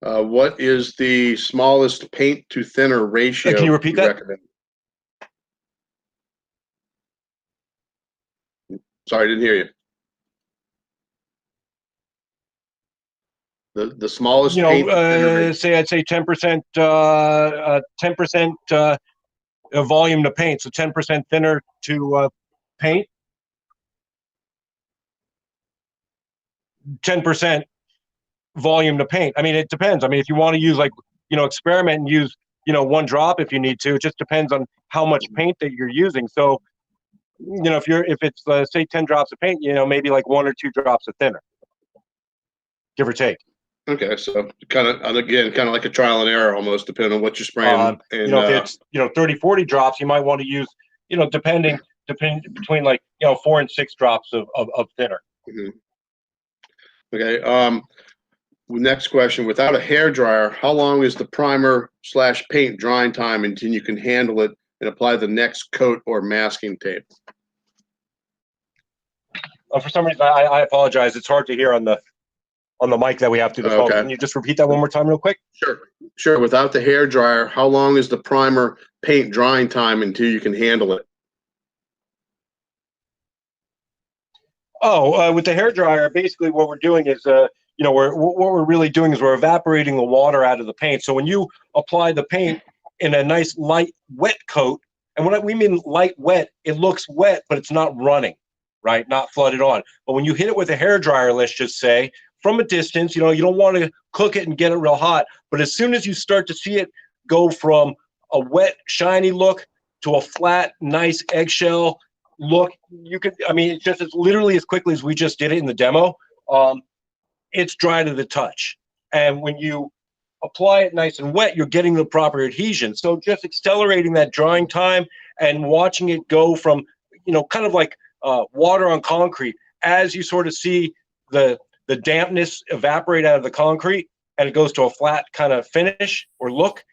What is the smallest paint to thinner ratio? Can you repeat that? Recommend? Sorry, I didn't hear you. The smallest paint to thinner ratio. I'd say 10%, 10% volume to paint, so 10% thinner to paint. 10% volume to paint. I mean, it depends. I mean, if you want to use experiment and use 1 drop if you need to. It just depends on how much paint that you're using. So, if it's say 10 drops of paint, maybe like 1 or 2 drops of thinner, give or take. Okay, so kind of like a trial and error almost, depending on what you're spraying. If it's 30, 40 drops, you might want to use depending between 4 and 6 drops of thinner. Mm-hmm. Okay. Next question: without a hair dryer, how long is the primer/paint drying time until you can handle it and apply the next coat or masking tape? For some reason, I apologize. It's hard to hear on the mic that we have through the phone. Can you just repeat that one more time real quick? Sure. Without the hair dryer, how long is the primer paint drying time until you can handle it? With the hair dryer, basically what we're doing is, what we're really doing is we're evaporating the water out of the paint. So when you apply the paint in a nice light wet coat, and when we mean light wet, it looks wet, but it's not running, right? Not flooded on. But when you hit it with a hair dryer, let's just say, from a distance, you don't want to cook it and get it real hot. But as soon as you start to see it go from a wet, shiny look to a flat, nice eggshell look, it's just literally as quickly as we just did it in the demo. It's dry to the touch. And when you apply it nice and wet, you're getting the proper adhesion. So just accelerating that drying time and watching it go from, kind of like water on concrete, as you sort of see the dampness evaporate out of the concrete and it goes to a flat kind of finish or look,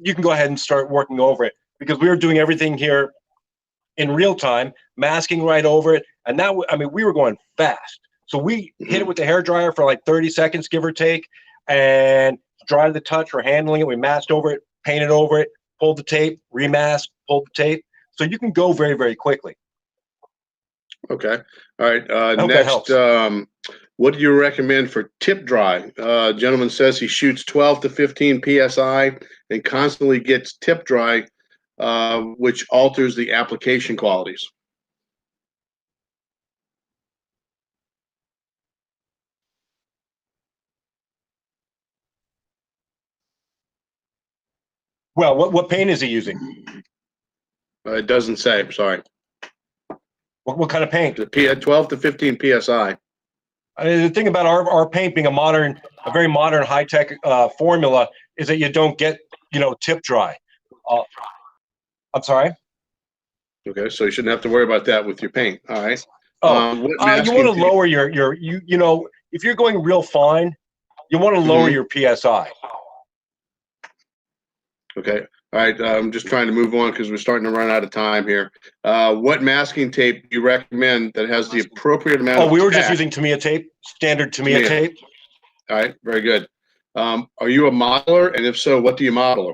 you can go ahead and start working over it, because we were doing everything here in real time, masking right over it. And that, we were going fast. So we hit it with the hair dryer for like 30 seconds, give or take, and dry to the touch for handling it. We masked over it, painted over it, pulled the tape, remasked, pulled the tape. So you can go very, very quickly. Okay. All right. Next, what do you recommend for tip dry? Gentleman says he shoots 12 to 15 PSI and constantly gets tip dry, which alters the application qualities. Well, what paint is he using? It doesn't say. Sorry. What kind of paint? 12 to 15 PSI. The thing about our paint being a very modern, high-tech formula is that you don't get tip dry. I'm sorry. Okay, so you shouldn't have to worry about that with your paint. All right. You want to lower your if you're going real fine, you want to lower your PSI. Okay. All right. I'm just trying to move on because we're starting to run out of time here. What masking tape do you recommend that has the appropriate amount of we were just tack? using Tamiya tape, standard Tamiya tape. All right. Very good. Are you a modeler? And if so, what do you model?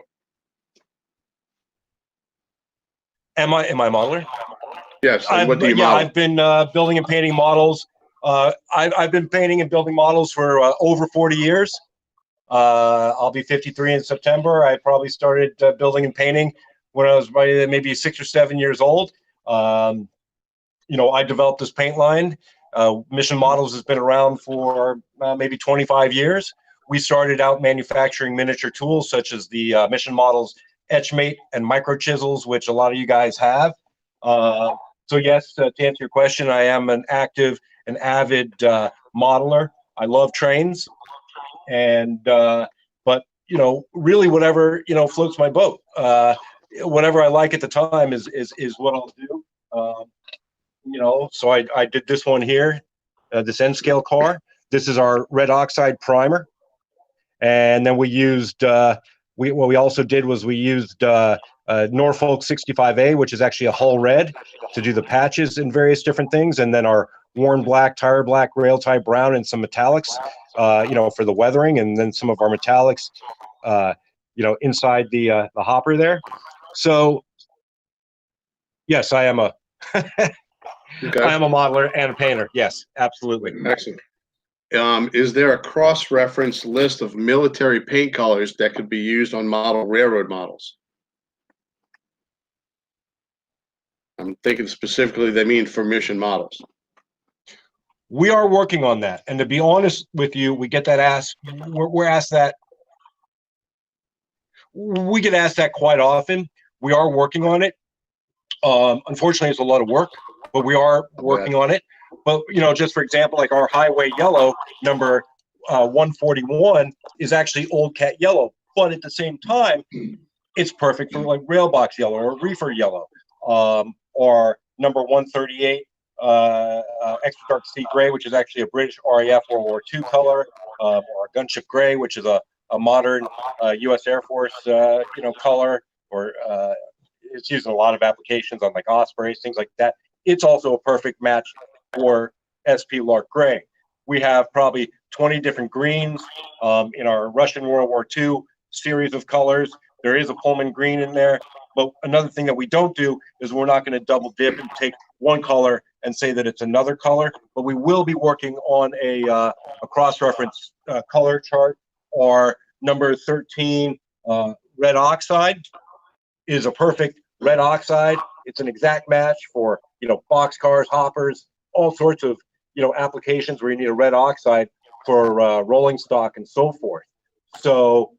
Am I a modeler? Yes. And what do you model? I've been building and painting models. I've been painting and building models for over 40 years. I'll be 53 in September. I probably started building and painting when I was maybe 6 or 7 years old. I developed this paint line. Mission Models has been around for maybe 25 years. We started out manufacturing miniature tools such as the Mission Models Etchmate and micro chisels, which a lot of you guys have. So yes, to answer your question, I am an avid modeler. I love trains. And but really whatever floats my boat, whatever I like at the time is what I'll do. So I did this one here, this N scale car. This is our red oxide primer, and then we used what we also did was we used Norfolk 65A, which is actually a hull red, to do the patches and various different things, and then our worn black, tire black, rail tie brown, and some metallics, for the weathering, and then some of our metallics, inside the hopper there. So, yes, I am a I am a modeler and a painter. Yes, absolutely. Excellent. Is there a cross-reference list of military paint colors that could be used on model railroad models? I'm thinking specifically they mean for mission models. We are working on that, and to be honest with you, we get that asked. We're asked that. We get asked that quite often. We are working on it. Unfortunately, it's a lot of work, but we are working on it. But just for example, like our highway yellow number 141 is actually old cat yellow, but at the same time, it's perfect for like rail box yellow or reefer yellow, or number 138. Extra dark sea gray, which is actually a British RAF World War II color, or gunship gray, which is a modern U.S. Air Force color, or it's used in a lot of applications on like Ospreys, things like that. It's also a perfect match for SP Lark gray. We have probably 20 different greens in our Russian World War II series of colors. There is a Pullman green in there, but another thing that we don't do is we're not going to double dip and take one color and say that it's another color, but we will be working on a cross-reference color chart. Or number 13, red oxide is a perfect red oxide. It's an exact match for boxcars, hoppers, all sorts of applications where you need a red oxide for rolling stock and so forth. So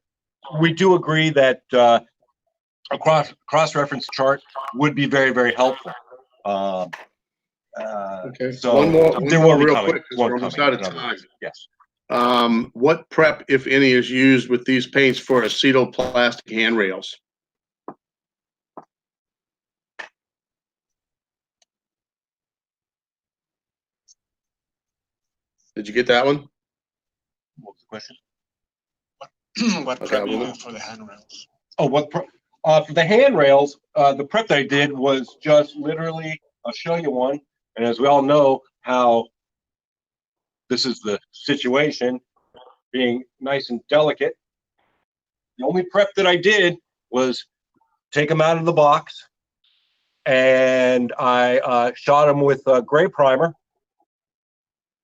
we do agree that a cross-reference chart would be very, very helpful. Okay. So one more real quick, because we're almost out of time. Yes. What prep, if any, is used with these paints for acetoplastic handrails? Did you get that one? What was the question? What prep you use for the handrails? Oh, for the handrails, the prep that I did was just literally, I'll show you one. And as we all know how this is the situation, being nice and delicate, the only prep that I did was take them out of the box, and I shot them with gray primer,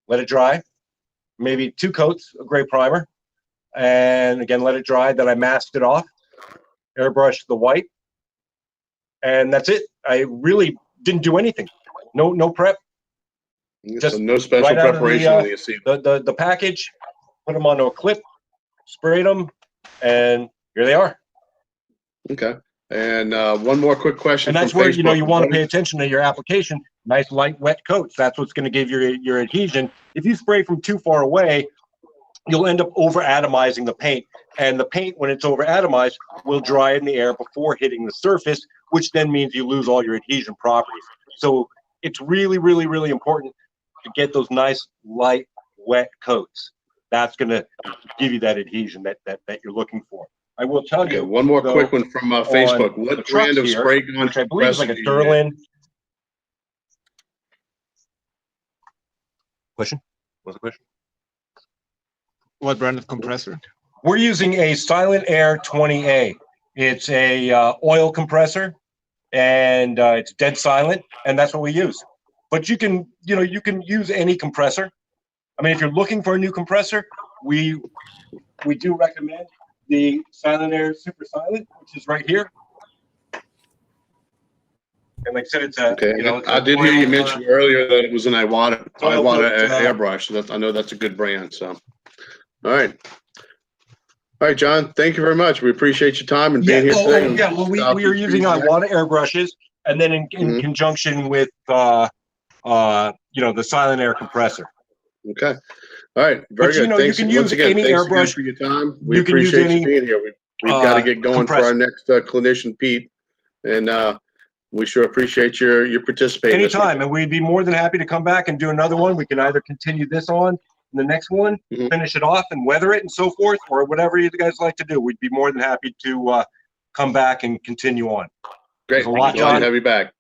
let it dry, maybe 2 coats of gray primer, and again, let it dry. Then I masked it off, airbrushed the white, and that's it. I really didn't do anything. No prep. Just so no special preparation on the package, put them onto a clip, sprayed them, and here they are. Okay. And one more quick question. And that's where you want to pay attention to your application. Nice light wet coats. That's what's going to give your adhesion. If you spray from too far away, you'll end up over atomizing the paint. And the paint, when it's over atomized, will dry in the air before hitting the surface, which then means you lose all your adhesion properties. So it's really, really, really important to get those nice, light, wet coats. That's going to give you that adhesion that you're looking for. I will tell you. One more quick one from Facebook. What brand of spray gun? Which I believe is like a Derlin. Question? What's the question? What brand of compressor? We're using a Silent Air 20A. It's a oil compressor, and it's dead silent, and that's what we use. But you can use any compressor. I mean, if you're looking for a new compressor, we do recommend the Silent Air Super Silent, which is right here. And like I said, it's a I did hear you mention earlier that it was an Iwata airbrush. So I know that's a good brand. So, all right, John. Thank you very much. We appreciate your time and being here today. Yeah, well, we are using Iwata airbrushes, and then in conjunction with the Silent Air compressor. Okay. All right. Very good. Thanks once again. Thanks again for your time. We appreciate you being here. We've got to get going for our next clinician, Pete, and we sure appreciate your participating. Anytime, and we'd be more than happy to come back and do another one. We can either continue this on in the next one, finish it off and weather it and so forth, or whatever you guys like to do. We'd be more than happy to come back and continue on. Great. Glad to have you back.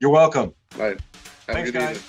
You're welcome. All right. Thanks, guys.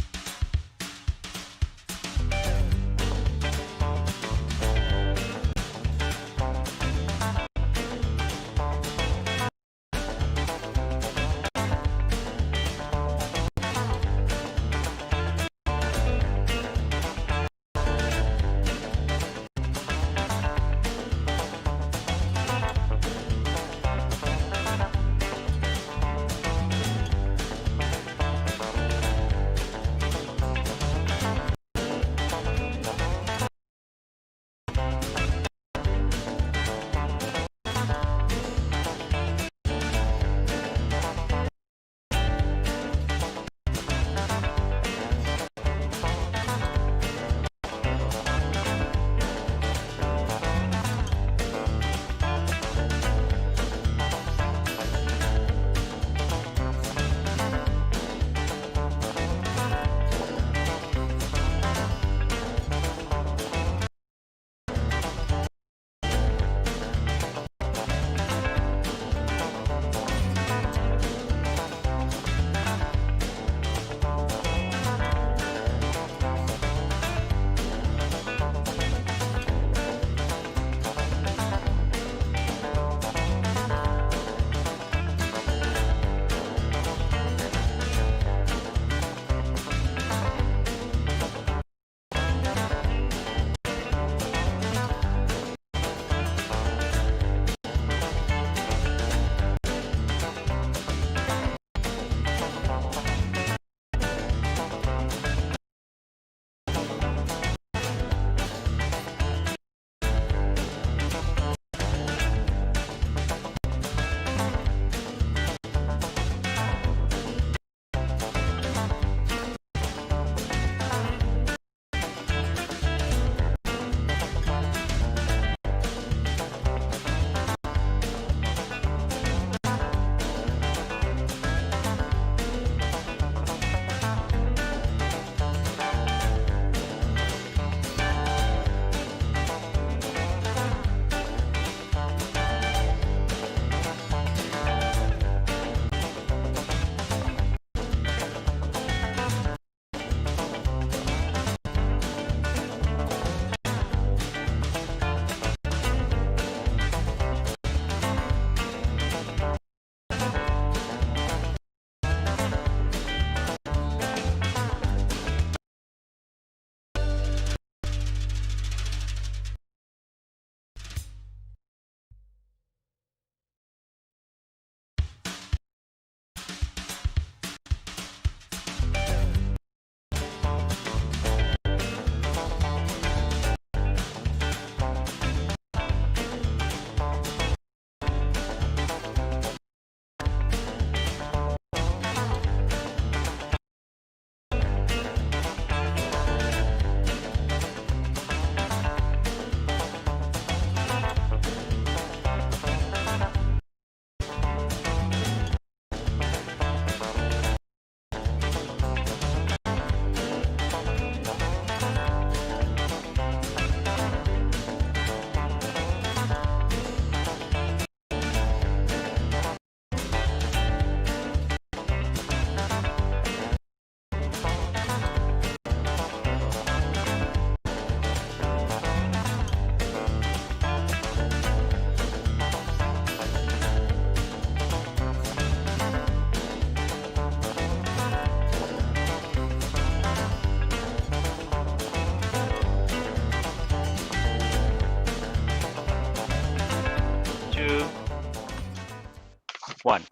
One.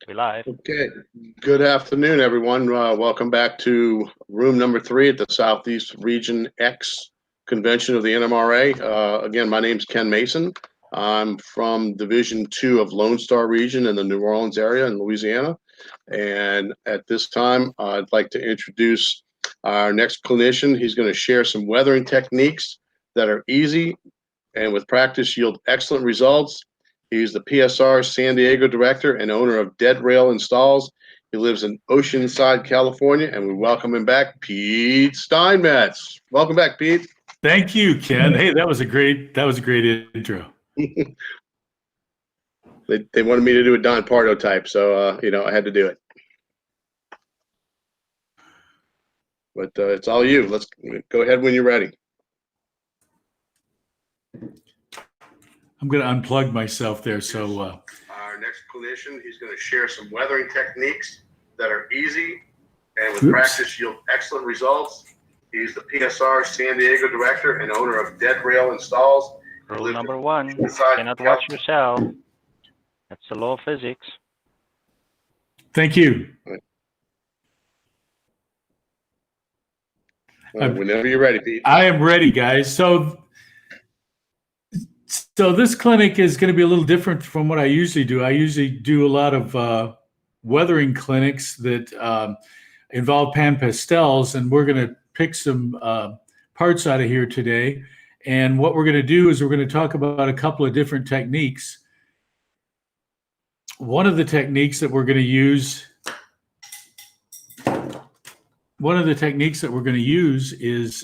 We live. Okay, good afternoon, everyone. Welcome back to room number 3 at the Southeast Region X convention of the NMRA. Again, my name's Ken Mason. I'm from Division 2 of Lone Star Region in the New Orleans area in Louisiana. And at this time, I'd like to introduce our next clinician. He's going to share some weathering techniques that are easy and with practice yield excellent results. He's the PSR San Diego director and owner of Dead Rail Installs. He lives in Oceanside, California, and we welcome him back, Pete Steinmetz. Welcome back, Pete. Thank you, Ken. Hey, that was a great intro. They wanted me to do a Don Pardo type, so I had to do it. But it's all you. Let's go ahead when you're ready. I'm going to unplug myself there. So our next clinician, he's going to share some weathering techniques that are easy and with practice yield excellent results. He's the PSR San Diego director and owner of Dead Rail Installs. Rule number 1, cannot watch yourself. That's the law of physics. Thank you. Whenever you're ready, Pete. I am ready, guys. So this clinic is going to be a little different from what I usually do. I usually do a lot of weathering clinics that involve pan pastels, and we're going to pick some parts out of here today. And what we're going to do is we're going to talk about a couple of different techniques. One of the techniques that we're going to use is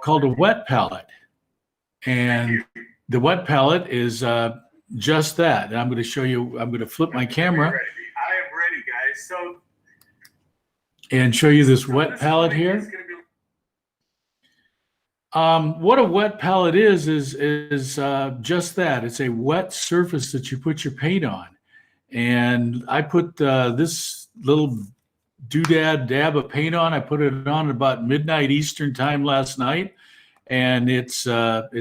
called a wet palette. And the wet palette is just that. And I'm going to show you, I'm going to flip my camera. I am ready, guys. And show you this wet palette here. What a wet palette is just that. It's a wet surface that you put your paint on. And I put this little doodad dab of paint on. I put it on about midnight Eastern time last night, and it's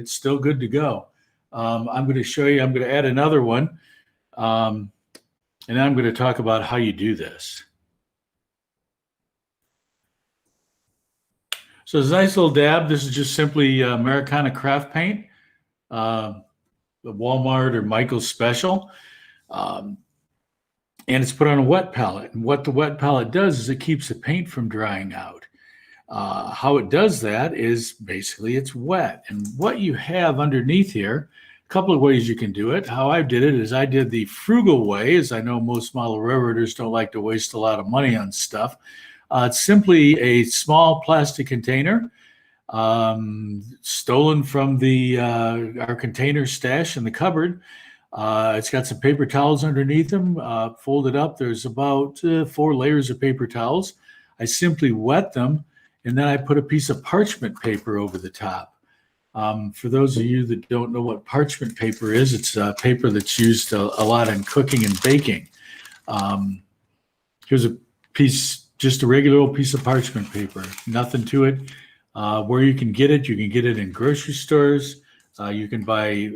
still good to go. I'm going to show you. I'm going to add another one, and then I'm going to talk about how you do this. So it's a nice little dab. This is just simply Americana craft paint, the Walmart or Michael's special. And it's put on a wet palette. And what the wet palette does is it keeps the paint from drying out. How it does that is basically it's wet. And what you have underneath here, a couple of ways you can do it. How I did it is I did the frugal way, as I know most model railroaders don't like to waste a lot of money on stuff. It's simply a small plastic container stolen from our container stash in the cupboard. It's got some paper towels underneath them, folded up. There's about 4 layers of paper towels. I simply wet them, and then I put a piece of parchment paper over the top. For those of you that don't know what parchment paper is, it's paper that's used a lot in cooking and baking. Here's a piece, just a regular old piece of parchment paper, nothing to it. Where you can get it in grocery stores. You can buy,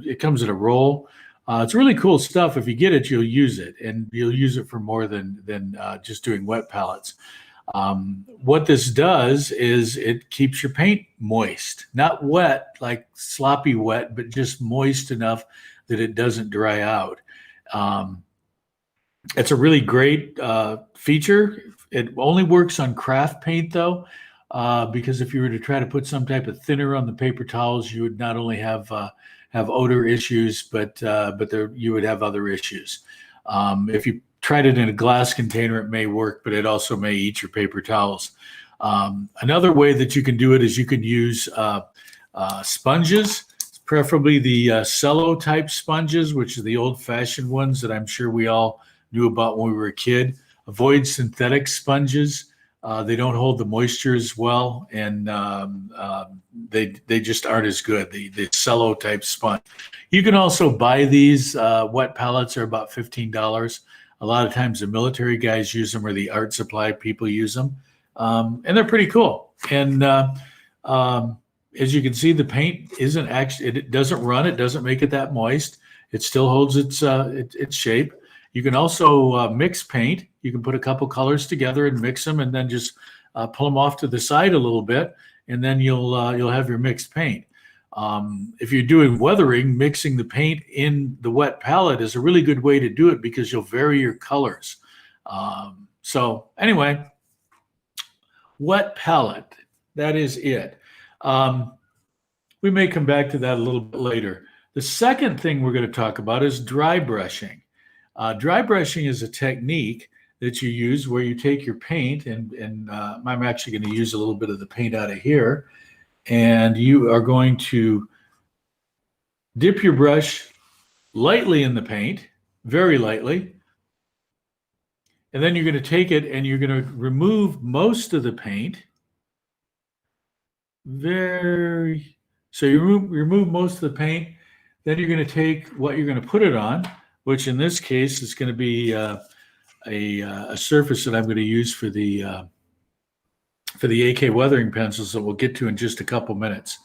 it comes in a roll. It's really cool stuff. If you get it, you'll use it, and you'll use it for more than just doing wet palettes. What this does is it keeps your paint moist, not wet, like sloppy wet, but just moist enough that it doesn't dry out. It's a really great feature. It only works on craft paint though, because if you were to try to put some type of thinner on the paper towels, you would not only have odor issues, but you would have other issues. If you tried it in a glass container, it may work, but it also may eat your paper towels. Another way that you can do it is you can use sponges, preferably the cello type sponges, which are the old-fashioned ones that I'm sure we all knew about when we were a kid. Avoid synthetic sponges. They don't hold the moisture as well, and they just aren't as good, the cello type sponge. You can also buy these. Wet palettes are about $15. A lot of times the military guys use them, or the art supply people use them, and they're pretty cool. And as you can see, the paint isn't actually, it doesn't run. It doesn't make it that moist. It still holds its shape. You can also mix paint. You can put a couple colors together and mix them, and then just pull them off to the side a little bit, and then you'll have your mixed paint. If you're doing weathering, mixing the paint in the wet palette is a really good way to do it because you'll vary your colors. So anyway, wet palette, that is it. We may come back to that a little bit later. The second thing we're going to talk about is dry brushing. Dry brushing is a technique that you use where you take your paint, and I'm actually going to use a little bit of the paint out of here, and you are going to dip your brush lightly in the paint, very lightly, and then you're going to take it and you're going to remove most of the paint. So you remove most of the paint, then you're going to take what you're going to put it on, which in this case is going to be a surface that I'm going to use for the AK weathering pencils that we'll get to in just a couple minutes.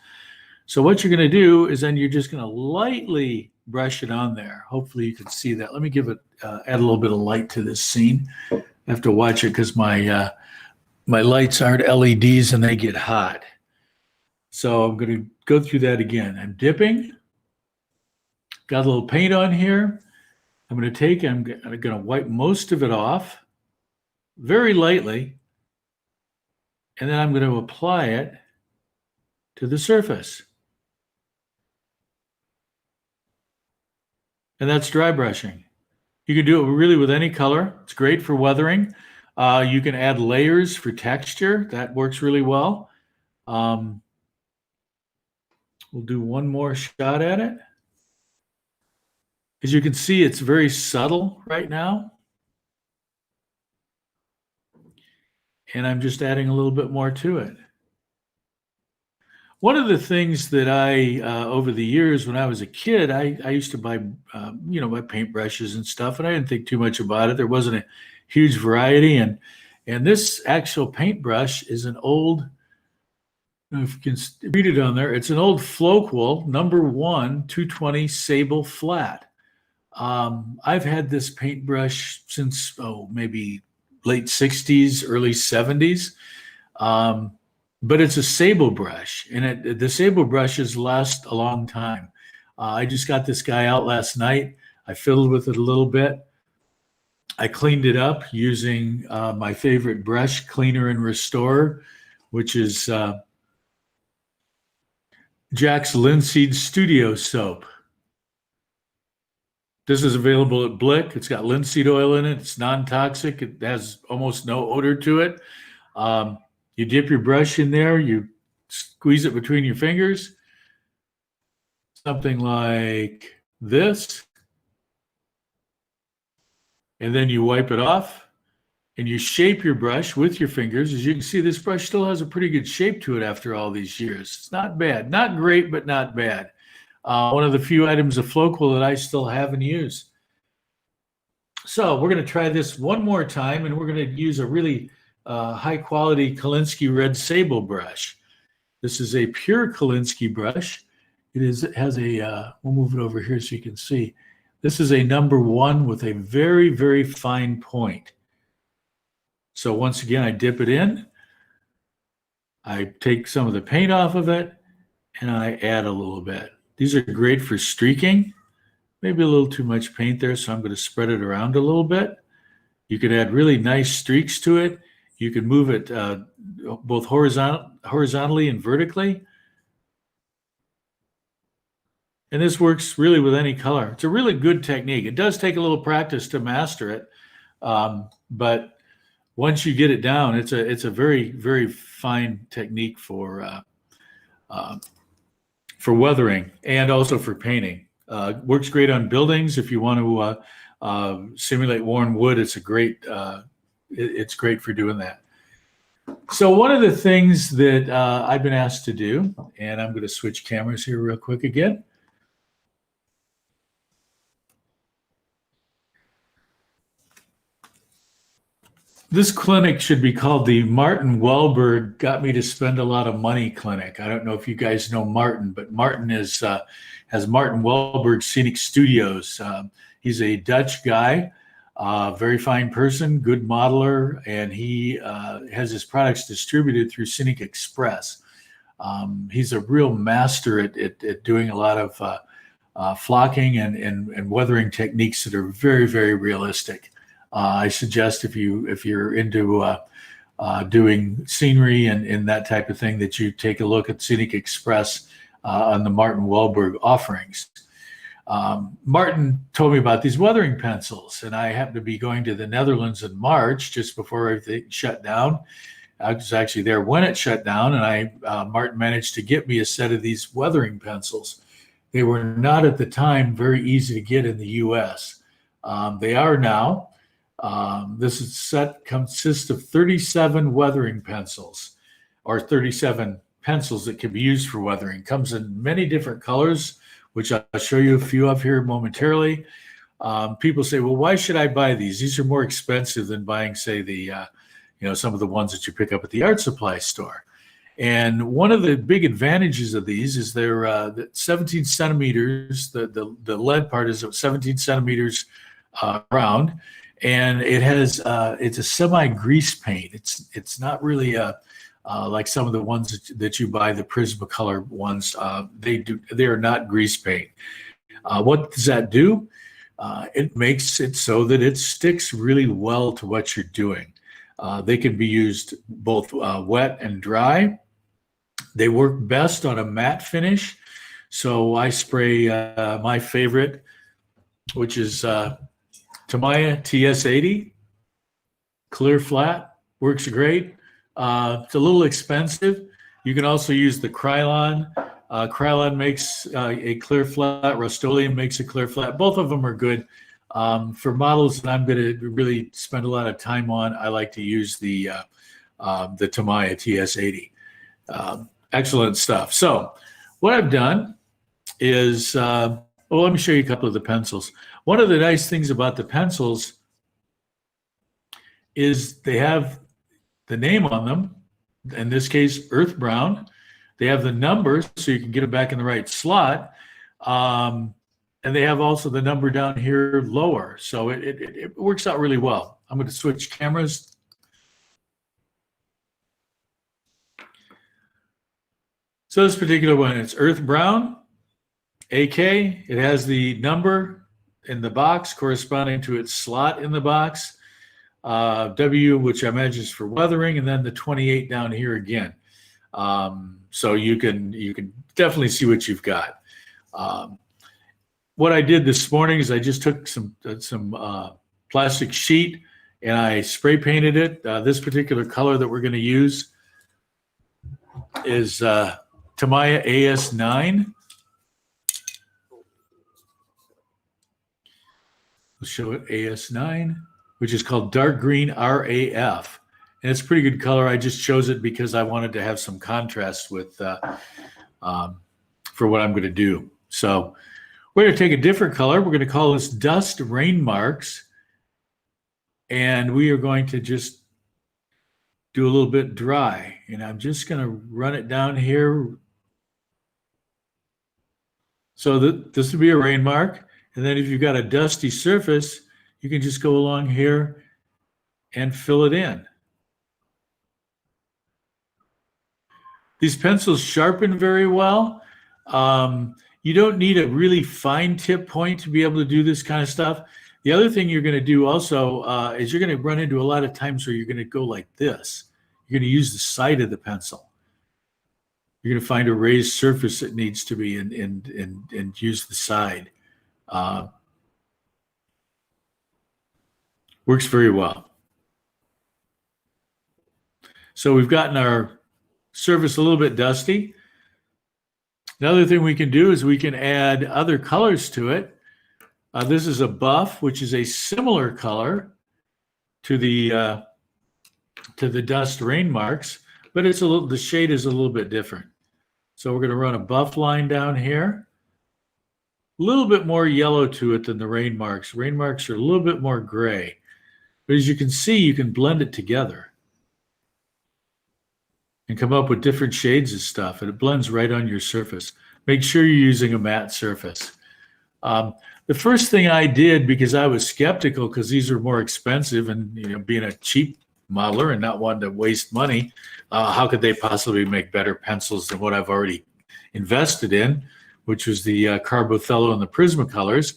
So what you're going to do is then you're just going to lightly brush it on there. Hopefully you can see that. Let me give it add a little bit of light to this scene. I have to watch it because my lights aren't LEDs and they get hot. So I'm going to go through that again. I'm dipping. Got a little paint on here. I'm going to wipe most of it off very lightly, and then I'm going to apply it to the surface. And that's dry brushing. You can do it really with any color. It's great for weathering. You can add layers for texture. That works really well. We'll do one more shot at it. As you can see, it's very subtle right now. And I'm just adding a little bit more to it. One of the things that over the years when I was a kid, I used to buy, my paintbrushes and stuff, and I didn't think too much about it. There wasn't a huge variety. And this actual paintbrush is an old, I don't know if you can read it on there. It's an old Floqual #1 220 Sable Flat. I've had this paintbrush since, maybe late 60s, early 70s. But it's a sable brush, and the sable brushes last a long time. I just got this guy out last night. I fiddled with it a little bit. I cleaned it up using my favorite brush cleaner and restorer, which is Jack's Linseed Studio Soap. This is available at Blick. It's got linseed oil in it. It's non-toxic. It has almost no odor to it. You dip your brush in there. You squeeze it between your fingers. Something like this. And then you wipe it off. And you shape your brush with your fingers. As you can see, this brush still has a pretty good shape to it after all these years. It's not bad. Not great, but not bad. One of the few items of Floqual that I still have and use. So we're going to try this one more time, and we're going to use a really high-quality Kolinsky Red Sable brush. This is a pure Kolinsky brush. It has a, we'll move it over here so you can see. This is a #1 with a very, very fine point. So once again, I dip it in. I take some of the paint off of it, and I add a little bit. These are great for streaking. Maybe a little too much paint there, so I'm going to spread it around a little bit. You can add really nice streaks to it. You can move it both horizontally and vertically. And this works really with any color. It's a really good technique. It does take a little practice to master it, but once you get it down, it's a very, very fine technique for weathering and also for painting. Works great on buildings. If you want to simulate worn wood, it's it's great for doing that. So one of the things that I've been asked to do, and I'm going to switch cameras here real quick again. This clinic should be called the Martin Wahlberg Got Me to Spend a Lot of Money Clinic. I don't know if you guys know Martin, but Martin has Martin Wahlberg Scenic Studios. He's a Dutch guy, very fine person, good modeler, and he has his products distributed through Scenic Express. He's a real master at doing a lot of flocking and weathering techniques that are very, very realistic. I suggest if you're into doing scenery and that type of thing, that you take a look at Scenic Express on the Martin Wahlberg offerings. Martin told me about these weathering pencils, and I happened to be going to the Netherlands in March, just before everything shut down. I was actually there when it shut down, and Martin managed to get me a set of these weathering pencils. They were not at the time very easy to get in the U.S. They are now. This set consists of 37 weathering pencils, or 37 pencils that can be used for weathering. Comes in many different colors, which I'll show you a few of here momentarily. People say, well, why should I buy these? These are more expensive than buying, say, some of the ones that you pick up at the art supply store. And one of the big advantages of these is they're 17 centimeters. The lead part is 17 centimeters round. And it has it's a semi-grease paint. It's not really like some of the ones that you buy, the Prismacolor ones. They are not grease paint. What does that do? It makes it so that it sticks really well to what you're doing. They can be used both wet and dry. They work best on a matte finish. So I spray my favorite, which is Tamiya TS80, clear flat, works great. It's a little expensive. You can also use the Krylon. Krylon makes a clear flat. Rust-Oleum makes a clear flat. Both of them are good. For models that I'm going to really spend a lot of time on, I like to use the Tamiya TS80. Excellent stuff. So what I've done is, let me show you a couple of the pencils. One of the nice things about the pencils is they have the name on them, in this case, Earth Brown. They have the numbers so you can get it back in the right slot. And they have also the number down here lower. So it works out really well. I'm going to switch cameras. So this particular one, it's Earth Brown, AK. It has the number in the box corresponding to its slot in the box. W, which I imagine is for weathering, and then the 28 down here again. So you can definitely see what you've got. What I did this morning is I just took some plastic sheet and I spray painted it. This particular color that we're going to use is Tamiya AS9. We'll show it AS9, which is called dark green RAF. And it's a pretty good color. I just chose it because I wanted to have some contrast with for what I'm going to do. So we're going to take a different color. We're going to call this Dust Rain Marks. And we are going to just do a little bit dry. And I'm just going to run it down here. So this would be a rain mark. And then if you've got a dusty surface, you can just go along here and fill it in. These pencils sharpen very well. You don't need a really fine tip point to be able to do this kind of stuff. The other thing you're going to do also is you're going to run into a lot of times where you're going to go like this. You're going to use the side of the pencil. You're going to find a raised surface that needs to be and use the side. Works very well. So we've gotten our surface a little bit dusty. Another thing we can do is we can add other colors to it. This is a buff, which is a similar color to the dust rain marks, but the shade is a little bit different. So we're going to run a buff line down here. A little bit more yellow to it than the rain marks. Rain marks are a little bit more gray. But as you can see, you can blend it together and come up with different shades of stuff, and it blends right on your surface. Make sure you're using a matte surface. The first thing I did, because I was skeptical, because these are more expensive, and being a cheap modeler and not wanting to waste money, how could they possibly make better pencils than what I've already invested in, which was the Carbothello and the Prismacolors.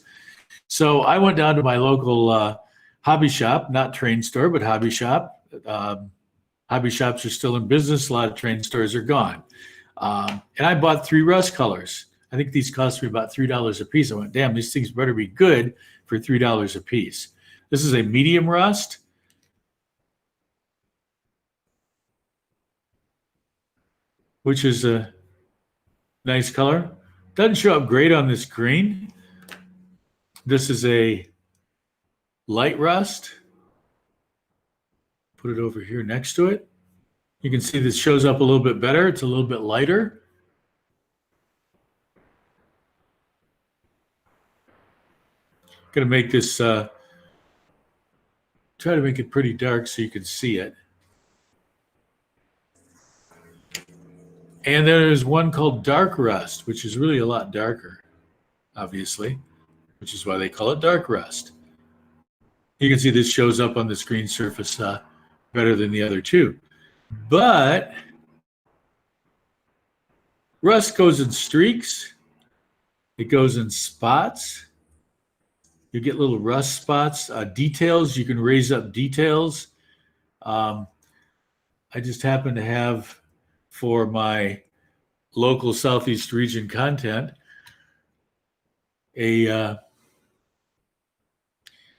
So I went down to my local hobby shop, not train store, but hobby shop. Hobby shops are still in business. A lot of train stores are gone. And I bought 3 rust colors. I think these cost me about $3 a piece. I went, damn, these things better be good for $3 a piece. This is a medium rust. Which is a nice color. Doesn't show up great on this green. This is a light rust. Put it over here next to it. You can see this shows up a little bit better. It's a little bit lighter. Gonna make this, try to make it pretty dark so you can see it. And there's one called dark rust, which is really a lot darker, obviously, which is why they call it dark rust. You can see this shows up on the screen surface better than the other two. But rust goes in streaks. It goes in spots. You get little rust spots. Details, you can raise up details. I just happen to have, for my local Southeast region content, a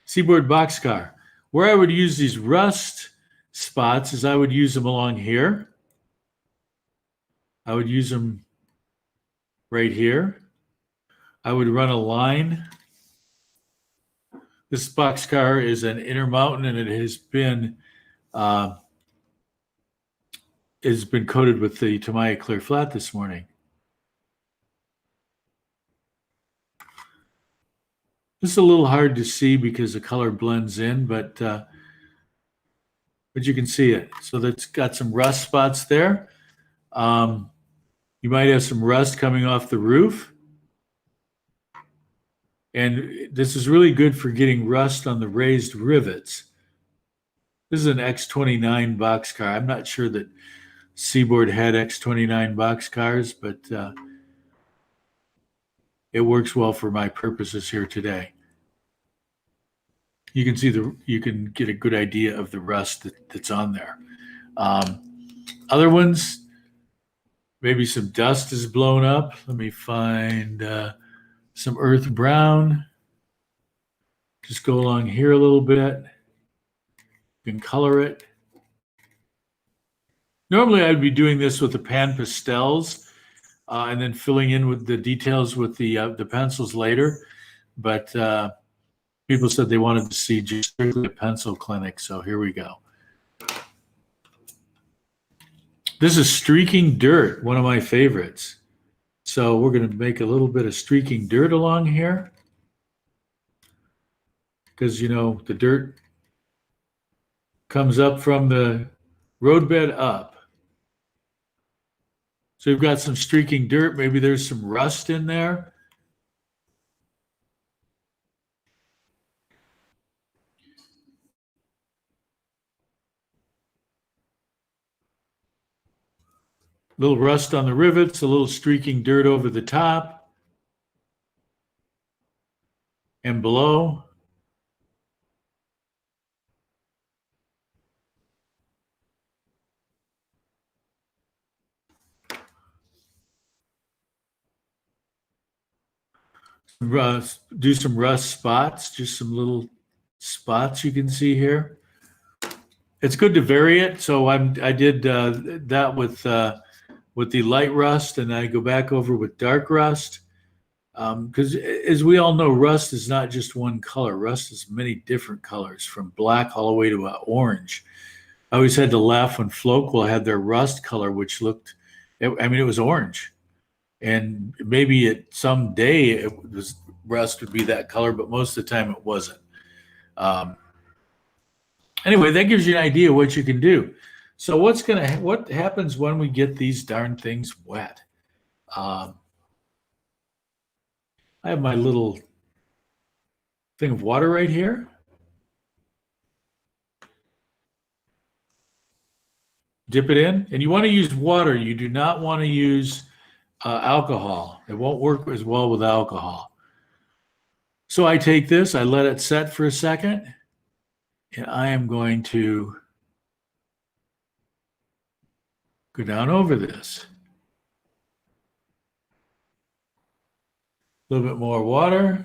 Seaboard Boxcar. Where I would use these rust spots is I would use them along here. I would use them right here. I would run a line. This Boxcar is an Intermountain, and it has been coated with the Tamiya Clear Flat this morning. This is a little hard to see because the color blends in, but you can see it. So that's got some rust spots there. You might have some rust coming off the roof. And this is really good for getting rust on the raised rivets. This is an X29 boxcar. I'm not sure that Seaboard had X29 boxcars, but it works well for my purposes here today. You can see you can get a good idea of the rust that's on there. Other ones, maybe some dust is blown up. Let me find some earth brown. Just go along here a little bit. You can color it. Normally I'd be doing this with the pan pastels and then filling in with the details with the pencils later. But people said they wanted to see just strictly a pencil clinic, so here we go. This is streaking dirt, one of my favorites. So we're going to make a little bit of streaking dirt along here. Because, the dirt comes up from the roadbed up. So you've got some streaking dirt. Maybe there's some rust in there. A little rust on the rivets, a little streaking dirt over the top and below. Do some rust spots, just some little spots you can see here. It's good to vary it. So I did that with the light rust, and I go back over with dark rust. Because as we all know, rust is not just one color. Rust is many different colors, from black all the way to orange. I always had to laugh when Floqual had their rust color, which looked, it was orange. And maybe at some day rust would be that color, but most of the time it wasn't. Anyway, that gives you an idea what you can do. So what happens when we get these darn things wet? I have my little thing of water right here. Dip it in, and you want to use water. You do not want to use alcohol. It won't work as well with alcohol. So I take this, I let it set for a second, and I am going to go down over this. A little bit more water.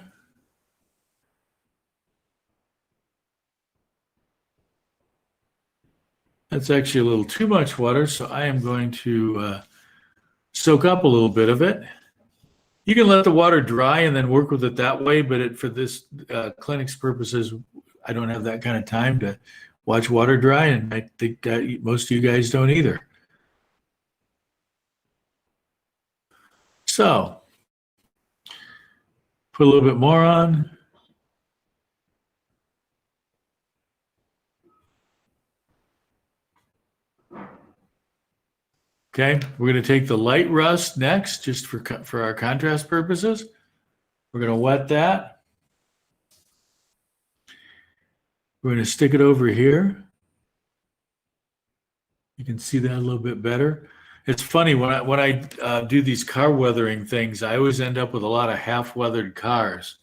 That's actually a little too much water, so I am going to soak up a little bit of it. You can let the water dry and then work with it that way, but for this clinic's purposes, I don't have that kind of time to watch water dry, and I think most of you guys don't either. So, put a little bit more on. Okay, we're going to take the light rust next, just for our contrast purposes. We're going to wet that. We're going to stick it over here. You can see that a little bit better. It's funny, when I do these car weathering things, I always end up with a lot of half-weathered cars,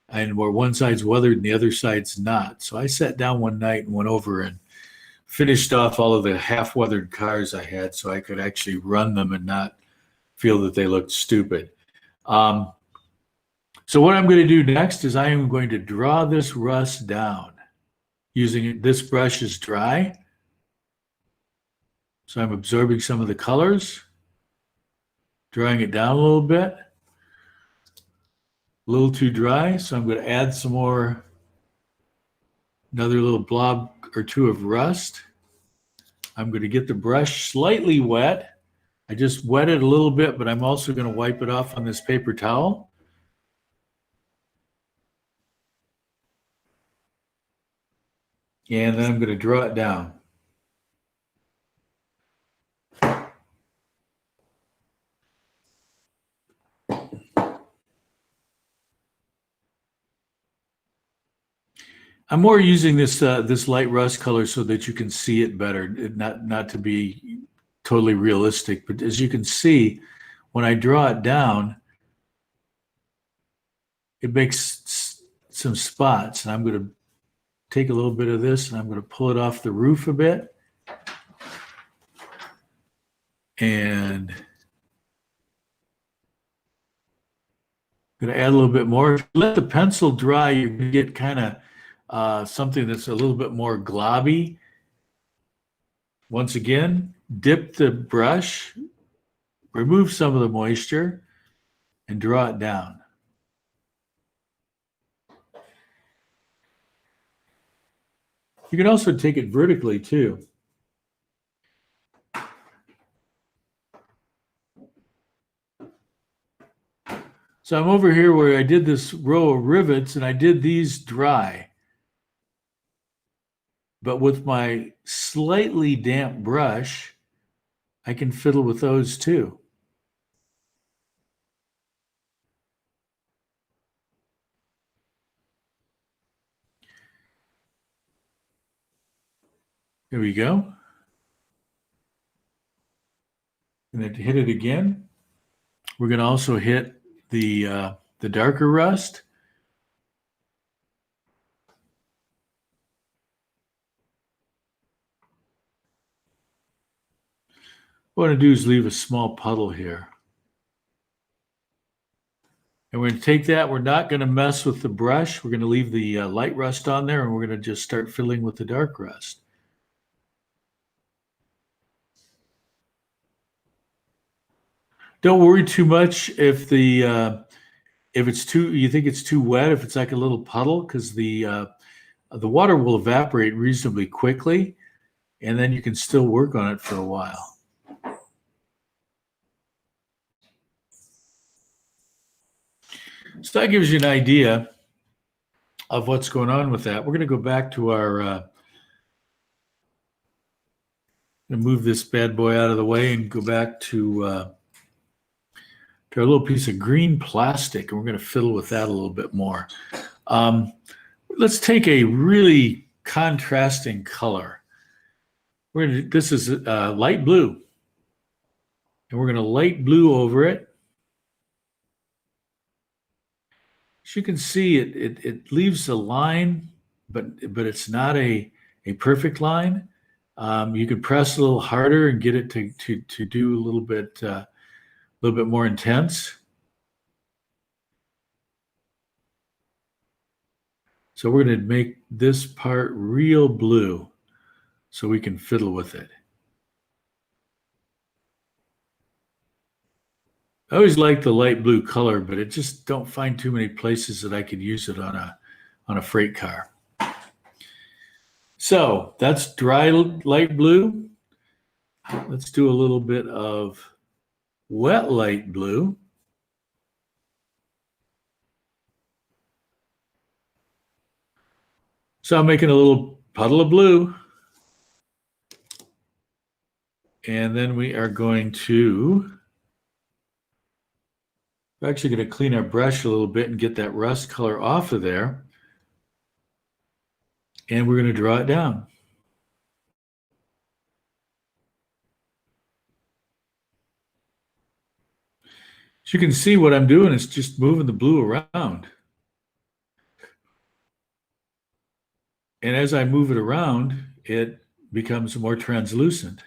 and where one side's weathered and the other side's not. So I sat down one night and went over and finished off all of the half-weathered cars I had so I could actually run them and not feel that they looked stupid. So what I'm going to do next is I am going to draw this rust down using this brush is dry. So I'm absorbing some of the colors, drawing it down a little bit. A little too dry, so I'm going to add some more, another little blob or two of rust. I'm going to get the brush slightly wet. I just wet it a little bit, but I'm also going to wipe it off on this paper towel. And then I'm going to draw it down. I'm more using this this light rust color so that you can see it better, not to be totally realistic. But as you can see, when I draw it down, it makes some spots. And I'm going to take a little bit of this and I'm going to pull it off the roof a bit. And I'm going to add a little bit more. If you let the pencil dry, you're going to get kind of something that's a little bit more globby. Once again, dip the brush, remove some of the moisture, and draw it down. You can also take it vertically too. So I'm over here where I did this row of rivets and I did these dry. But with my slightly damp brush, I can fiddle with those too. There we go. And then to hit it again, we're going to also hit the darker rust. What I'm going to do is leave a small puddle here. And we're going to take that. We're not going to mess with the brush. We're going to leave the light rust on there, and we're going to just start filling with the dark rust. Don't worry too much if it's you think it's too wet, if it's like a little puddle, because the water will evaporate reasonably quickly, and then you can still work on it for a while. So that gives you an idea of what's going on with that. We're going to go back to our going to move this bad boy out of the way and go back to our little piece of green plastic, and we're going to fiddle with that a little bit more. Let's take a really contrasting color. This is light blue, and we're going to light blue over it. As you can see, it leaves a line, but it's not a perfect line. You can press a little harder and get it to do a little bit more intense. So we're going to make this part real blue so we can fiddle with it. I always like the light blue color, but I just don't find too many places that I could use it on a freight car. So that's dry light blue. Let's do a little bit of wet light blue. So I'm making a little puddle of blue. And then we are going to, we're actually going to clean our brush a little bit and get that rust color off of there. And we're going to draw it down. As you can see, what I'm doing is just moving the blue around. And as I move it around, it becomes more translucent.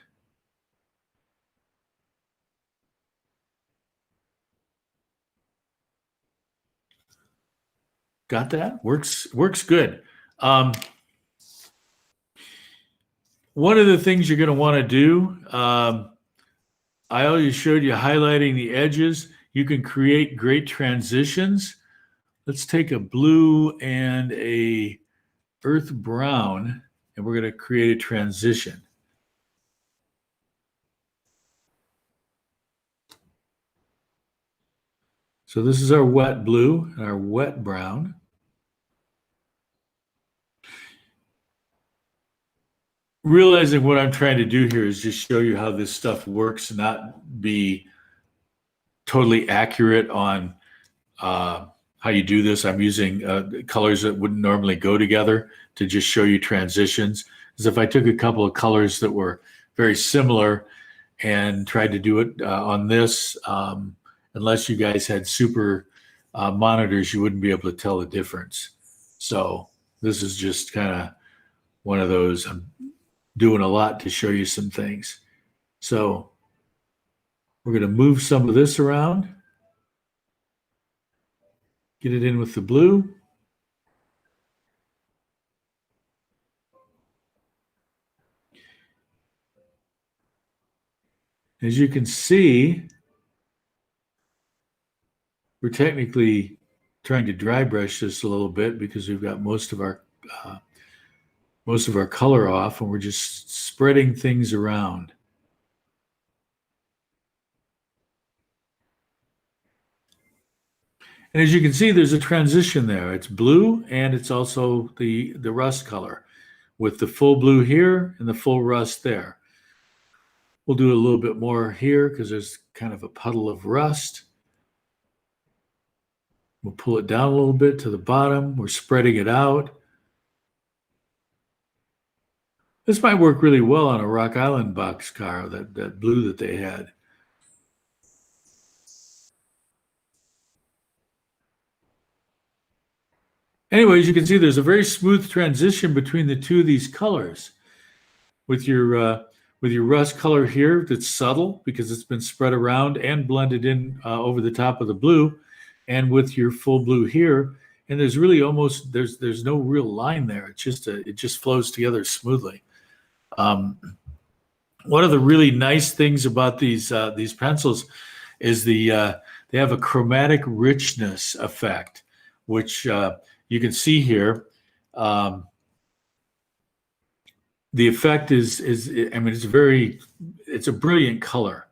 Got that? Works good. One of the things you're going to want to do, I already showed you highlighting the edges. You can create great transitions. Let's take a blue and a earth brown, and we're going to create a transition. So this is our wet blue and our wet brown. Realizing what I'm trying to do here is just show you how this stuff works, not be totally accurate on how you do this. I'm using colors that wouldn't normally go together to just show you transitions. Because if I took a couple of colors that were very similar and tried to do it on this, unless you guys had super monitors, you wouldn't be able to tell the difference. So this is just kind of one of those. I'm doing a lot to show you some things. So we're going to move some of this around. Get it in with the blue. As you can see, we're technically trying to dry brush this a little bit because we've got most of our color off, and we're just spreading things around. And as you can see, there's a transition there. It's blue, and it's also the rust color with the full blue here and the full rust there. We'll do a little bit more here because there's kind of a puddle of rust. We'll pull it down a little bit to the bottom. We're spreading it out. This might work really well on a Rock Island boxcar, that blue that they had. Anyways, you can see there's a very smooth transition between the two of these colors. With your rust color here, that's subtle because it's been spread around and blended in over the top of the blue, and with your full blue here, and there's really almost there's no real line there. It's just it just flows together smoothly. One of the really nice things about these pencils is they have a chromatic richness effect, which you can see here. The effect is I mean, it's a brilliant color,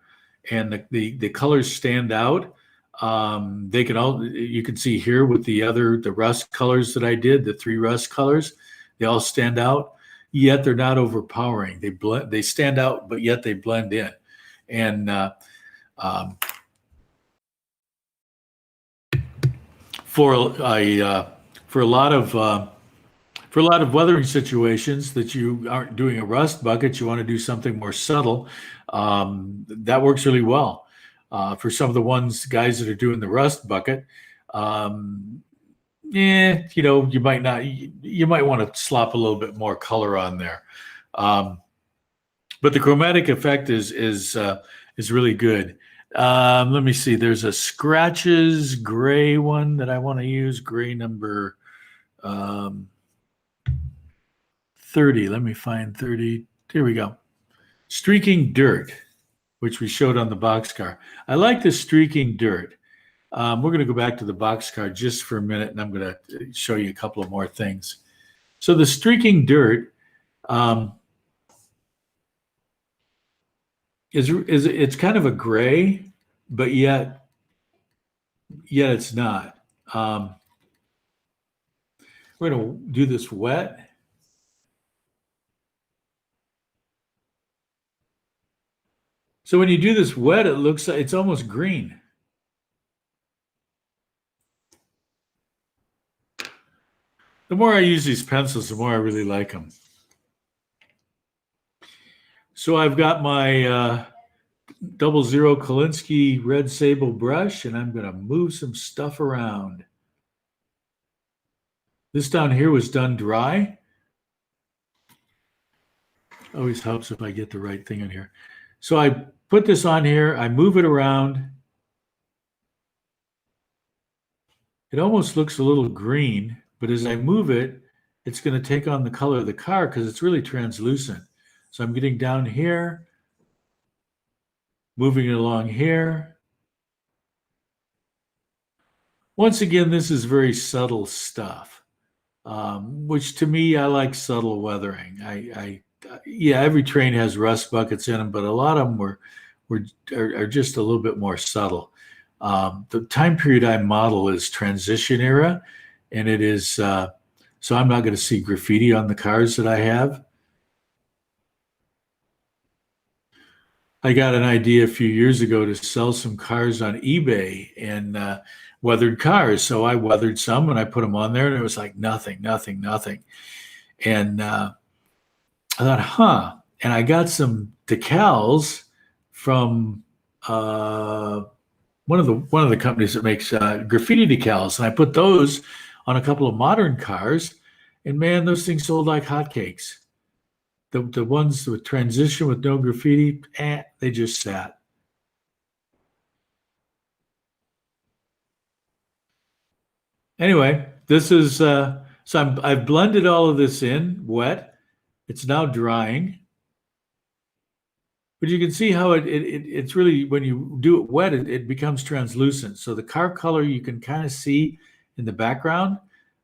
and the colors stand out. You can see here with the rust colors that I did, the 3 rust colors, they all stand out. yet they're not overpowering. They stand out, but yet they blend in. And for a lot of weathering situations that you aren't doing a rust bucket, you want to do something more subtle. That works really well. For some of the guys that are doing the rust bucket, you might want to slop a little bit more color on there. But the chromatic effect is really good. Let me see. There's a scratches gray one that I want to use. Gray number 30. Let me find 30. Here we go. Streaking dirt, which we showed on the Boxcar. I like the streaking dirt. We're going to go back to the Boxcar just for a minute, and I'm going to show you a couple of more things. So the streaking dirt it's kind of a gray, but yet it's not. We're going to do this wet. So when you do this wet, it looks like it's almost green. The more I use these pencils, the more I really like them. So I've got my 00 Kolinsky red sable brush, and I'm going to move some stuff around. This down here was done dry. Always helps if I get the right thing in here. So I put this on here, I move it around. It almost looks a little green, but as I move it, it's going to take on the color of the car because it's really translucent. So I'm getting down here, moving it along here. Once again, this is very subtle stuff, which to me, I like subtle weathering. Yeah, every train has rust buckets in them, but a lot of them are just a little bit more subtle. The time period I model is transition era, and it is, so I'm not going to see graffiti on the cars that I have. I got an idea a few years ago to sell some cars on eBay and weathered cars. So I weathered some and I put them on there, and it was like nothing. And I thought, and I got some decals from one of the companies that makes graffiti decals, and I put those on a couple of modern cars, and man, those things sold like hotcakes. The ones with transition with no graffiti, they just sat. Anyway, this is so I've blended all of this in wet. It's now drying. But you can see how it's really, when you do it wet, it becomes translucent. So the car color you can kind of see in the background,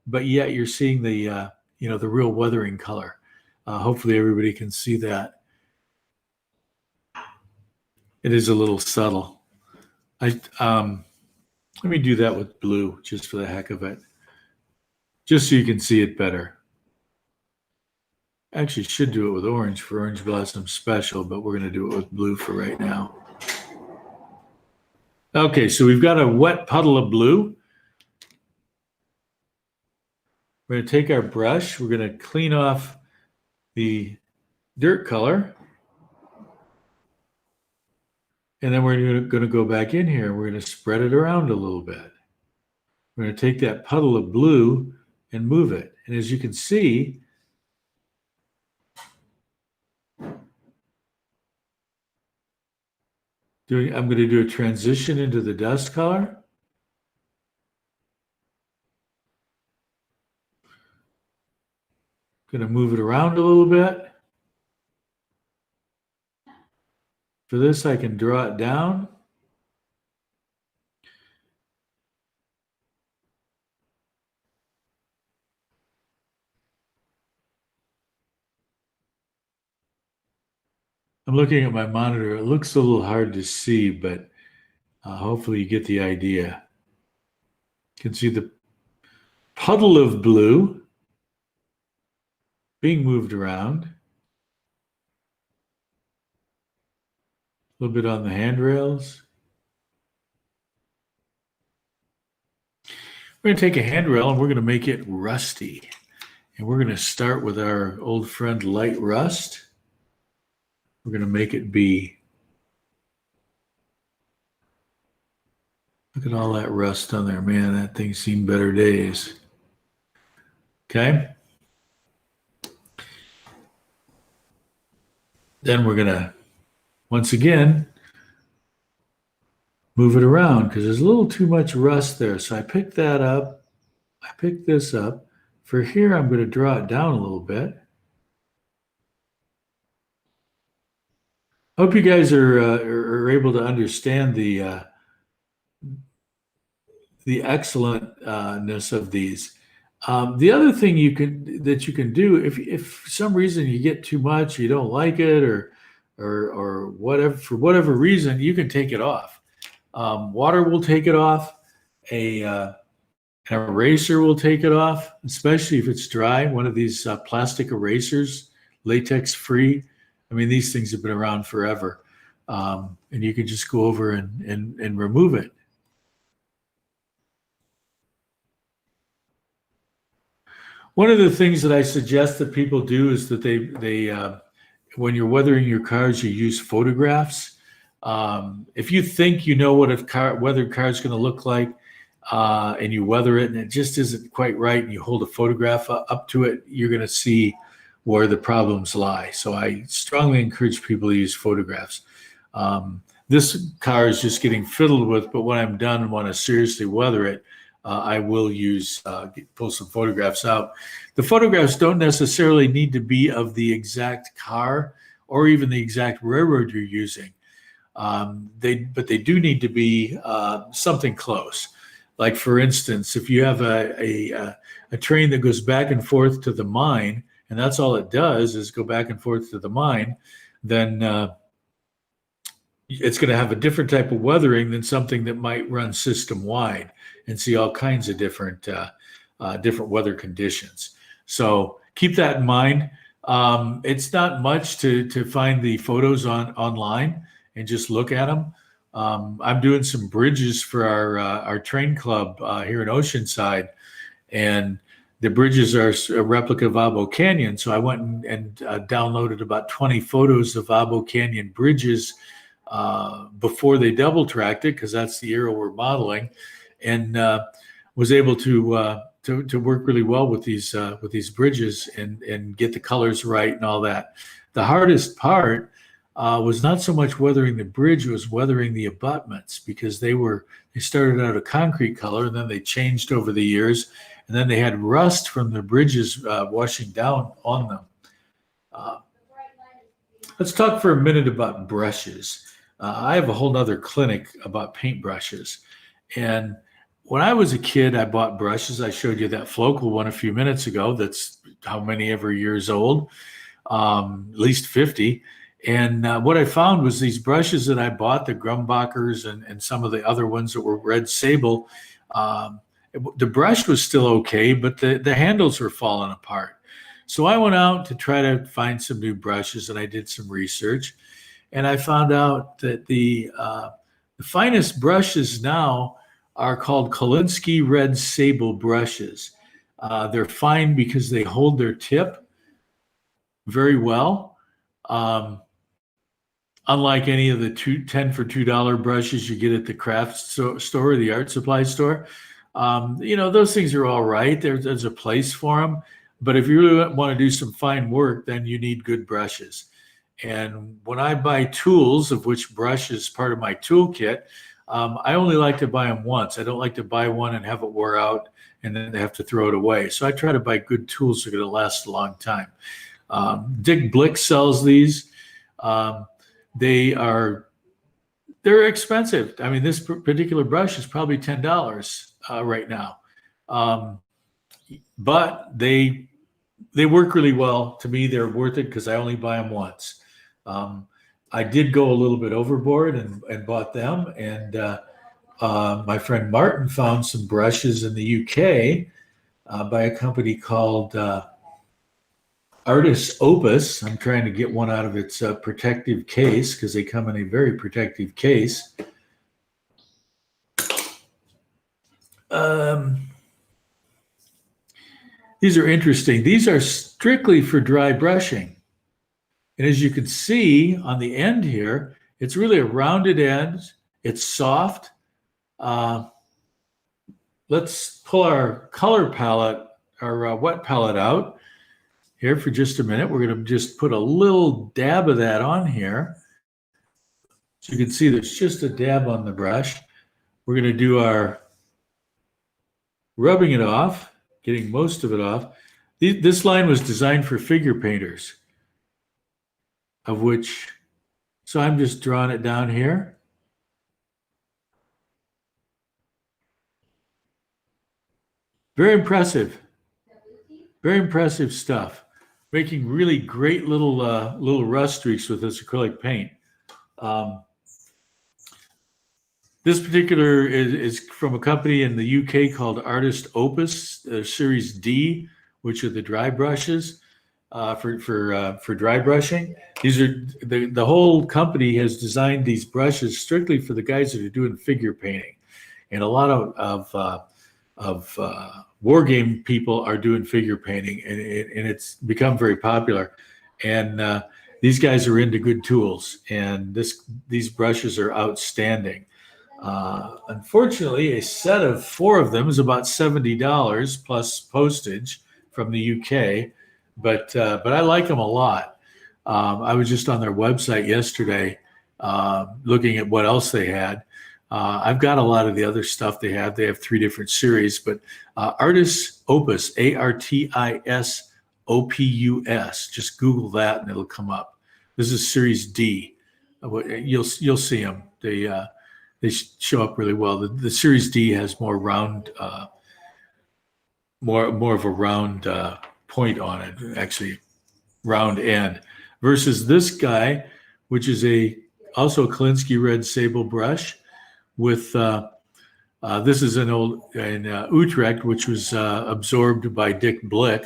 but yet you're seeing the the real weathering color. Hopefully everybody can see that. It is a little subtle. Let me do that with blue just for the heck of it, just so you can see it better. Actually, should do it with orange for Orange Blossom Special, but we're going to do it with blue for right now. Okay, so we've got a wet puddle of blue. We're going to take our brush. We're going to clean off the dirt color. And then we're going to go back in here. We're going to spread it around a little bit. We're going to take that puddle of blue and move it. And as you can see, I'm going to do a transition into the dust color. Going to move it around a little bit. For this, I can draw it down. I'm looking at my monitor. It looks a little hard to see, but hopefully you get the idea. You can see the puddle of blue. being moved around. A little bit on the handrails. We're going to take a handrail and we're going to make it rusty. And we're going to start with our old friend light rust. We're going to make it be. Look at all that rust on there. Man, that thing's seen better days. Okay. Then we're going to, once again, move it around because there's a little too much rust there. So I picked that up. I picked this up. For here, I'm going to draw it down a little bit. Hope you guys are able to understand the excellentness of these. The other thing you can do, if for some reason you get too much, you don't like it, or whatever, for whatever reason, you can take it off. Water will take it off. An eraser will take it off, especially if it's dry. One of these plastic erasers, latex free. I mean, these things have been around forever, and you can just go over and remove it. One of the things that I suggest that people do is that they when you're weathering your cars, you use photographs. If you think you know what a weathered car is going to look like, and you weather it and it just isn't quite right, and you hold a photograph up to it, you're going to see where the problems lie. So I strongly encourage people to use photographs. This car is just getting fiddled with, but when I'm done and want to seriously weather it, I will pull some photographs out. The photographs don't necessarily need to be of the exact car or even the exact railroad you're using. But they do need to be something close. Like for instance, if you have a train that goes back and forth to the mine, and that's all it does is go back and forth to the mine, then it's going to have a different type of weathering than something that might run system wide and see all kinds of different weather conditions. So keep that in mind. It's not much to find the photos online and just look at them. I'm doing some bridges for our train club here in Oceanside, and the bridges are a replica of Abo Canyon. So I went and downloaded about 20 photos of Abo Canyon bridges before they double tracked it, because that's the era we're modeling, and was able to work really well with these bridges and get the colors right and all that. The hardest part was not so much weathering the bridge, it was weathering the abutments, because they started out a concrete color and then they changed over the years, and then they had rust from the bridges washing down on them. Let's talk for a minute about brushes. I have a whole nother clinic about paintbrushes. And when I was a kid, I bought brushes. I showed you that Flocal one a few minutes ago. That's how many ever years old, at least 50. And what I found was these brushes that I bought, the Grumbachers and some of the other ones that were red sable, the brush was still okay, but the handles were falling apart. So I went out to try to find some new brushes, and I did some research. And I found out that the finest brushes now are called Kolinsky Red Sable brushes. They're fine because they hold their tip very well. Unlike any of the 10 for $2 brushes you get at the craft store or the art supply store. Those things are all right. There's a place for them. But if you really want to do some fine work, then you need good brushes. And when I buy tools, of which brush is part of my toolkit, I only like to buy them once. I don't like to buy one and have it wear out and then have to throw it away. So I try to buy good tools that are going to last a long time. Dick Blick sells these. They're expensive. I mean, this particular brush is probably $10 right now. But they work really well. To me, they're worth it because I only buy them once. I did go a little bit overboard and bought them. And my friend Martin found some brushes in the UK by a company called Artist Opus. I'm trying to get one out of its protective case because they come in a very protective case. These are interesting. These are strictly for dry brushing. And as you can see on the end here, it's really a rounded end. It's soft. Let's pull our color palette, our wet palette out here for just a minute. We're going to just put a little dab of that on here. So you can see there's just a dab on the brush. We're going to do our rubbing it off, getting most of it off. This line was designed for figure painters, of which, so I'm just drawing it down here. Very impressive stuff. Making really great little rust streaks with this acrylic paint. This particular is from a company in the UK called Artist Opus, Series D, which are the dry brushes for dry brushing. These are the whole company has designed these brushes strictly for the guys that are doing figure painting, and a lot of war game people are doing figure painting, and it's become very popular. And these guys are into good tools, and these brushes are outstanding. Unfortunately, a set of 4 of them is about $70 plus postage from the UK, but I like them a lot. I was just on their website yesterday looking at what else they had. I've got a lot of the other stuff they have. They have 3 different series, but Artist Opus, ARTIS Just Google that and it'll come up. This is Series D. You'll see them. They show up really well. The Series D has more round, more of a round point on it, actually round end, versus this guy, which is also a Kolinsky red sable brush with this is in Utrecht, which was absorbed by Dick Blick,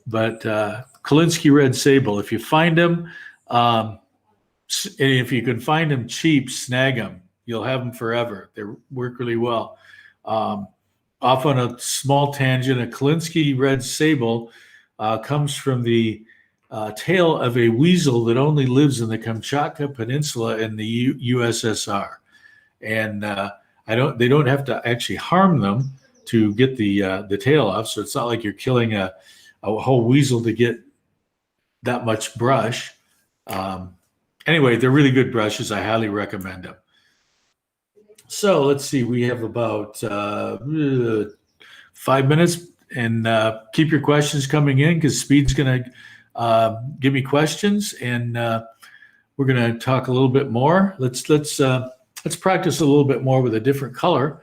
but Kolinsky red sable. If you find them, and if you can find them cheap, snag them. You'll have them forever. They work really well. Off on a small tangent, a Kolinsky red sable comes from the tail of a weasel that only lives in the Kamchatka Peninsula in the USSR, and they don't have to actually harm them to get the tail off. So it's not like you're killing a whole weasel to get that much brush. Anyway, they're really good brushes. I highly recommend them. So let's see, we have about 5 minutes, and keep your questions coming in because Speed's going to give me questions, and we're going to talk a little bit more. Let's practice a little bit more with a different color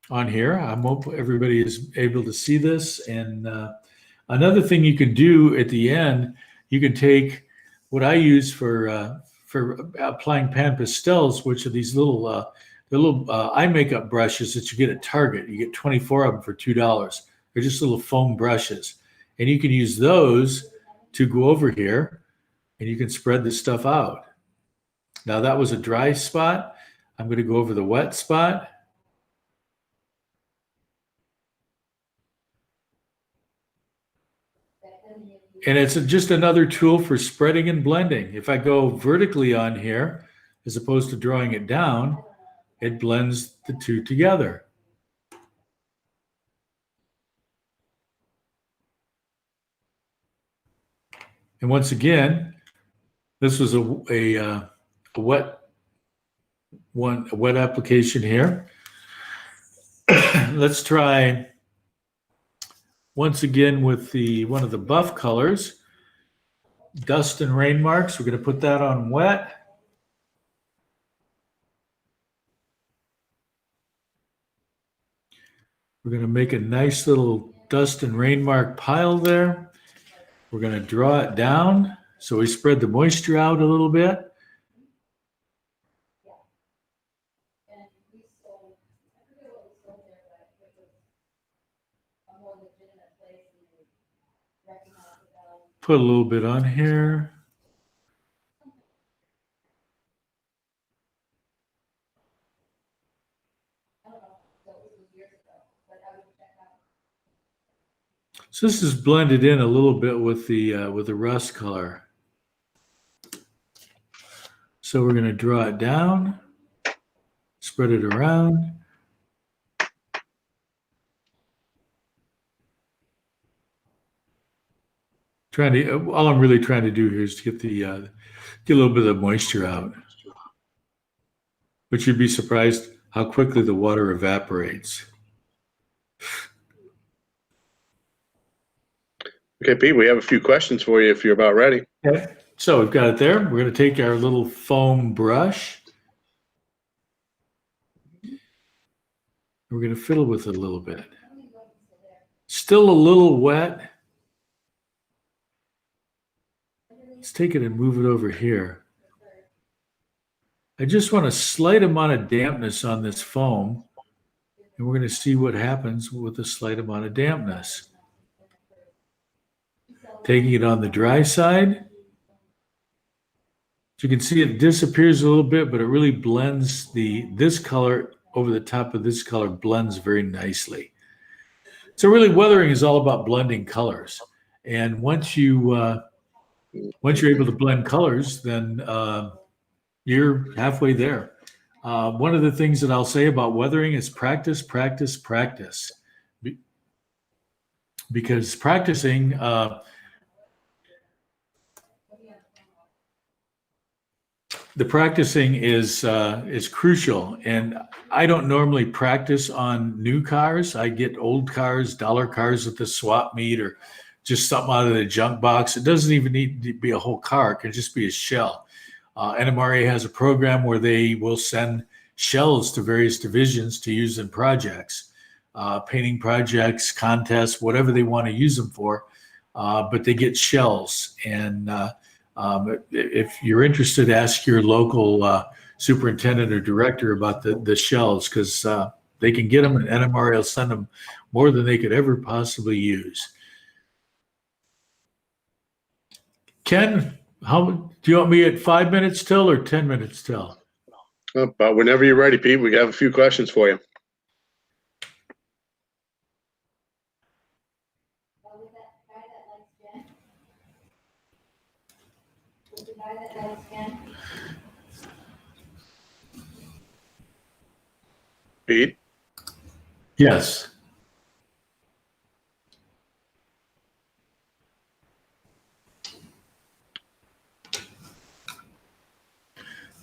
on here. I hope everybody is able to see this. And another thing you can do at the end, you can take what I use for applying pan pastels, which are these little eye makeup brushes that you get at Target. You get 24 of them for $2. They're just little foam brushes, and you can use those to go over here, and you can spread this stuff out. Now that was a dry spot. I'm going to go over the wet spot. And it's just another tool for spreading and blending. If I go vertically on here, as opposed to drawing it down, it blends the two together. And once again, this was a wet application here. Let's try once again with one of the buff colors, dust and rain marks. We're going to put that on wet. We're going to make a nice little dust and rain mark pile there. We're going to draw it down so we spread the moisture out a little bit. put a little bit on here. So this is blended in a little bit with the rust color. So we're going to draw it down, spread it around. All I'm really trying to do here is to get a little bit of moisture out. But you'd be surprised how quickly the water evaporates. Okay, Pete, we have a few questions for you if you're about ready. Okay, so we've got it there. We're going to take our little foam brush. We're going to fiddle with it a little bit. Still a little wet. Let's take it and move it over here. I just want a slight amount of dampness on this foam, and we're going to see what happens with a slight amount of dampness. Taking it on the dry side. As you can see, it disappears a little bit, but it really blends this color over the top of this color blends very nicely. So really weathering is all about blending colors. And once you're able to blend colors, then you're halfway there. One of the things that I'll say about weathering is practice, practice, practice. Because practicing, the practicing is crucial. And I don't normally practice on new cars. I get old cars, dollar cars at the swap meet, or just something out of the junk box. It doesn't even need to be a whole car. It can just be a shell. NMRA has a program where they will send shells to various divisions to use in projects, painting projects, contests, whatever they want to use them for. But they get shells. And if you're interested, ask your local superintendent or director about the shells, because they can get them and NMRA will send them more than they could ever possibly use. Ken, do you want me at 5 minutes till or 10 minutes till? But whenever you're ready, Pete, we have a few questions for you. Pete? Yes.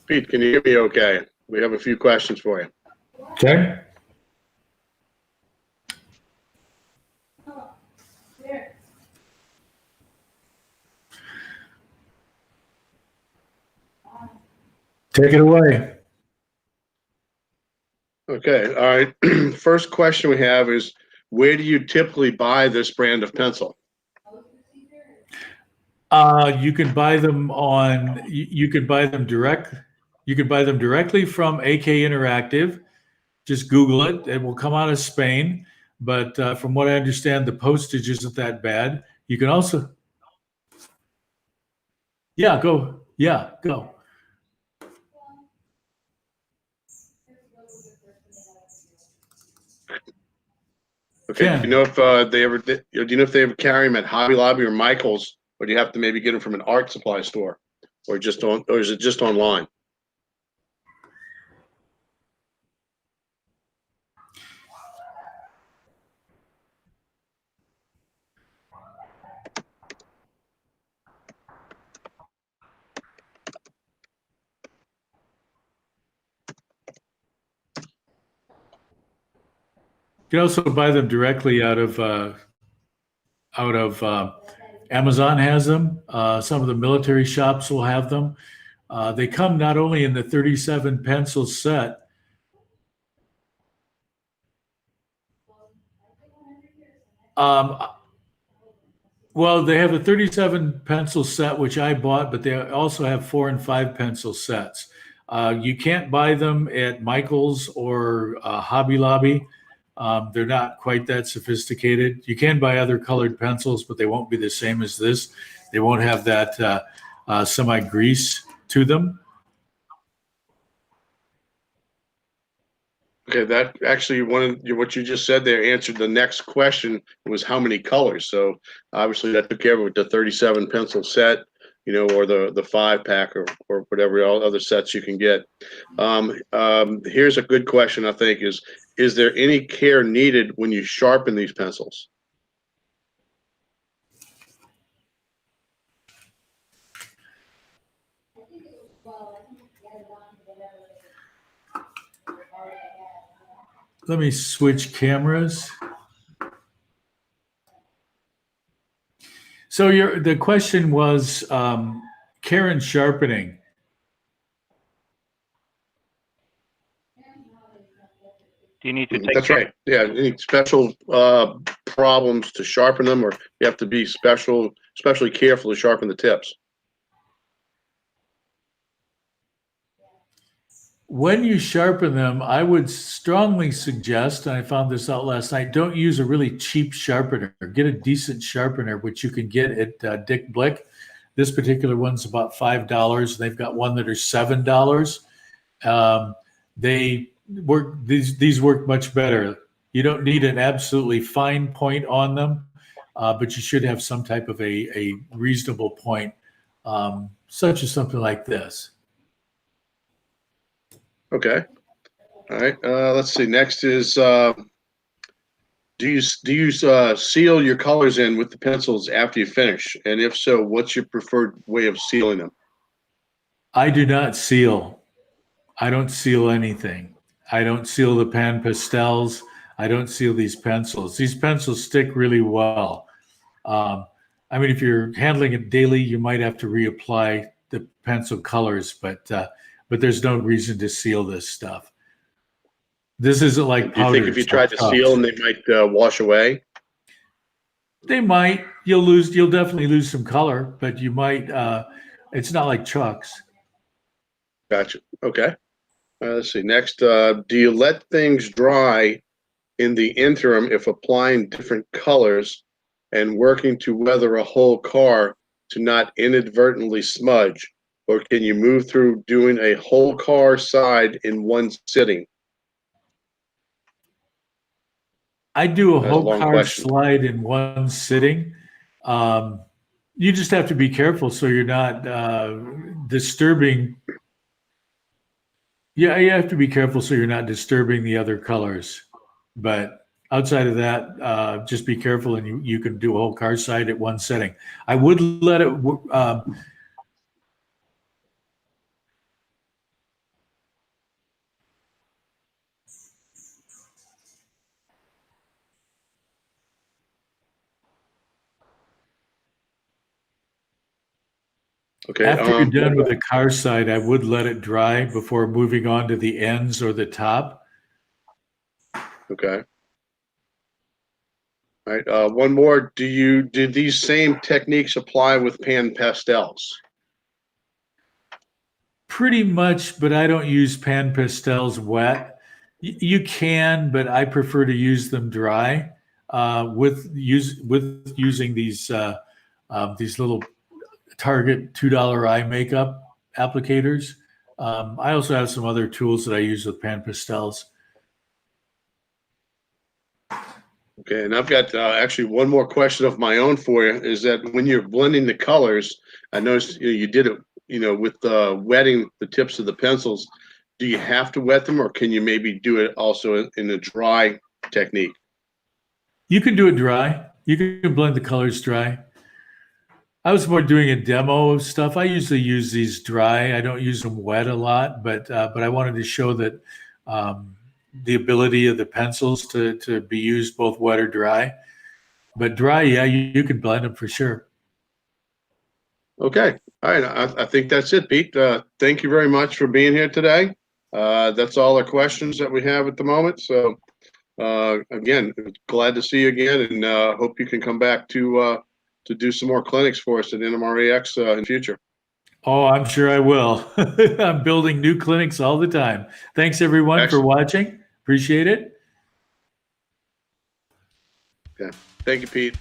Pete, can you hear me okay? We have a few questions for you. Okay. Take it away. Okay, all right. First question we have is, where do you typically buy this brand of pencil? You can buy them you can buy them directly from AK Interactive. Just Google it. It will come out of Spain. But from what I understand, the postage isn't that bad. You can also, go. Okay, Ken. do you know if they ever carry them at Hobby Lobby or Michael's, or do you have to maybe get them from an art supply store, or is it just online? You can also buy them directly out of Amazon has them. Some of the military shops will have them. They come not only in the 37 pencil set. Well, they have a 37 pencil set, which I bought, but they also have 4 and 5 pencil sets. You can't buy them at Michael's or Hobby Lobby. They're not quite that sophisticated. You can buy other colored pencils, but they won't be the same as this. They won't have that semi-grease to them. Okay, that actually what you just said there answered the next question. Was how many colors? So obviously that took care of it with the 37 pencil set, or the 5-pack or whatever all other sets you can get. Here's a good question. I think is there any care needed when you sharpen these pencils? Let me switch cameras. So the question was care and sharpening. Do you need to take That's care? right. Yeah. Any special problems to sharpen them, or you have to be especially careful to sharpen the tips? When you sharpen them, I would strongly suggest, and I found this out last night, don't use a really cheap sharpener. Get a decent sharpener, which you can get at Dick Blick. This particular one's about $5. They've got one that are $7. They work, these work much better. You don't need an absolutely fine point on them, but you should have some type of a reasonable point, such as something like this. Okay. All right. Let's see. Next is do you seal your colors in with the pencils after you finish? And if so, what's your preferred way of sealing them? I do not seal. I don't seal anything. I don't seal the pan pastels. I don't seal these pencils. These pencils stick really well. I mean, if you're handling it daily, you might have to reapply the pencil colors, but there's no reason to seal this stuff. This isn't like Do you powder. think if you tried to seal them, they might wash away? They might. You'll definitely lose some color, but you might. It's not like chucks. Gotcha. Okay. Let's see. Next, do you let things dry in the interim if applying different colors and working to weather a whole car to not inadvertently smudge? Or can you move through doing a whole car side in one sitting? I do a That's a whole long car question. slide in one sitting. You just have to be careful so you're not disturbing. Yeah, you have to be careful so you're not disturbing the other colors. But outside of that, just be careful, and you can do a whole car side at one setting. I would let it. Okay. After you're done with the car side, I would let it dry before moving on to the ends or the top. Okay. All right. One more. Did these same techniques apply with pan pastels? Pretty much, but I don't use pan pastels wet. You can, but I prefer to use them dry. With using these little Target $2 eye makeup applicators. I also have some other tools that I use with pan pastels. Okay, and I've got actually one more question of my own for you. Is that when you're blending the colors, I noticed you did it, with wetting the tips of the pencils. Do you have to wet them, or can you maybe do it also in a dry technique? You can do it dry. You can blend the colors dry. I was more doing a demo of stuff. I usually use these dry. I don't use them wet a lot, but I wanted to show that the ability of the pencils to be used both wet or dry. But dry, yeah, you can blend them for sure. Okay, all right. I think that's it, Pete. Thank you very much for being here today. That's all the questions that we have at the moment. So again, glad to see you again, and hope you can come back to do some more clinics for us at NMRAX in the future. Oh, I'm sure I will. I'm building new clinics all the time. Thanks everyone for watching. Appreciate it. Thank you, Pete.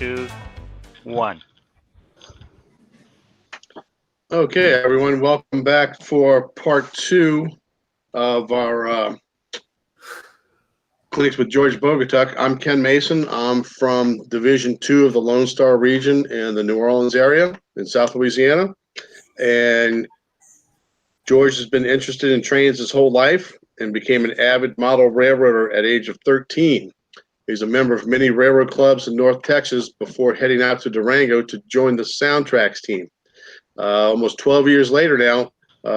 2, 1. Okay, everyone, welcome back for part 2 of our Clinics with George Bogatuk. I'm Ken Mason. I'm from Division 2 of the Lone Star region in the New Orleans area in South Louisiana. And George has been interested in trains his whole life and became an avid model railroader at age of 13. He's a member of many railroad clubs in North Texas before heading out to Durango to join the Soundtracks team. Almost 12 years later now,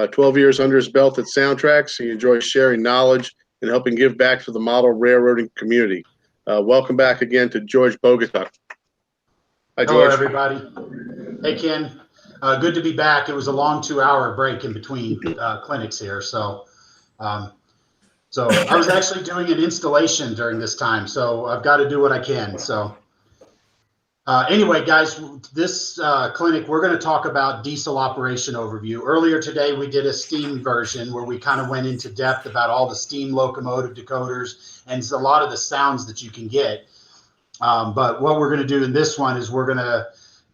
12 years under his belt at Soundtracks, he enjoys sharing knowledge and helping give back to the model railroading community. Welcome back again to George Bogatuk. Hi, Hello, George. everybody. Hey, Ken. Good to be back. It was a long 2-hour break in between clinics here. So I was actually doing an installation during this time. So I've got to do what I can. So anyway, guys, this clinic, we're going to talk about diesel operation overview. Earlier today, we did a steam version where we kind of went into depth about all the steam locomotive decoders and a lot of the sounds that you can get. But what we're going to do in this one is we're going to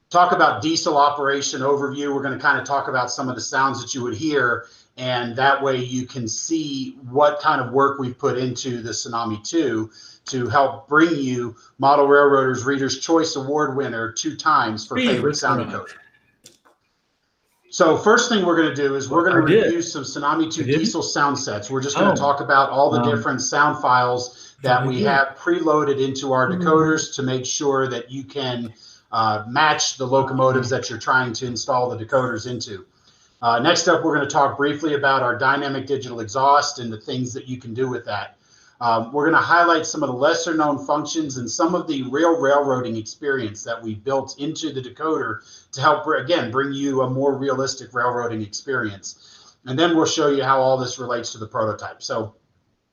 talk about diesel operation overview. We're going to kind of talk about some of the sounds that you would hear, and that way you can see what kind of work we've put into the Tsunami 2 to help bring you Model Railroaders Reader's Choice Award winner 2 times for favorite sound decoder. So first thing we're going to do is we're going to review some Tsunami 2 diesel sound sets. We're just going to talk about all the different sound files that we have preloaded into our decoders to make sure that you can match the locomotives that you're trying to install the decoders into. Next up, we're going to talk briefly about our dynamic digital exhaust and the things that you can do with that. We're going to highlight some of the lesser known functions and some of the real railroading experience that we built into the decoder to help, again, bring you a more realistic railroading experience. And then we'll show you how all this relates to the prototype. So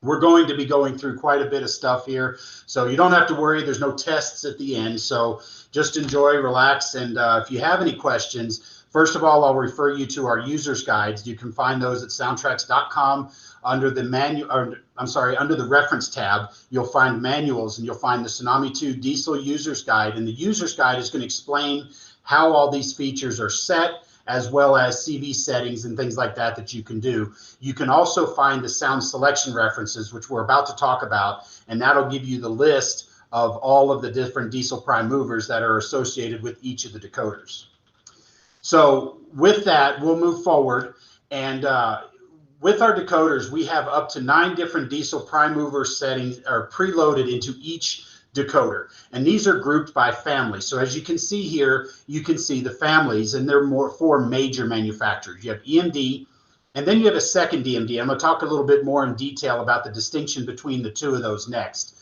we're going to be going through quite a bit of stuff here. So you don't have to worry. There's no tests at the end. So just enjoy, relax. And if you have any questions, first of all, I'll refer you to our user's guides. You can find those at soundtracks.com under the under the reference tab. You'll find manuals and you'll find the Tsunami 2 diesel user's guide. And the user's guide is going to explain how all these features are set, as well as CV settings and things like that that you can do. You can also find the sound selection references, which we're about to talk about, and that'll give you the list of all of the different diesel prime movers that are associated with each of the decoders. So with that, we'll move forward. And with our decoders, we have up to 9 different diesel prime mover settings are preloaded into each decoder, and these are grouped by family. So as you can see here, you can see the families, and they're 4 major manufacturers. You have EMD, and then you have a second DMD. I'm going to talk a little bit more in detail about the distinction between the 2 of those next.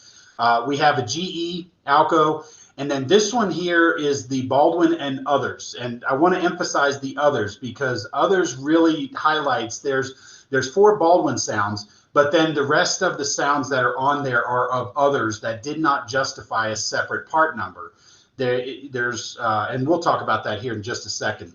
We have a GE, Alco, and then this one here is the Baldwin and others. And I want to emphasize the others because others really highlights there's 4 Baldwin sounds, but then the rest of the sounds that are on there are of others that did not justify a separate part number. And we'll talk about that here in just a second.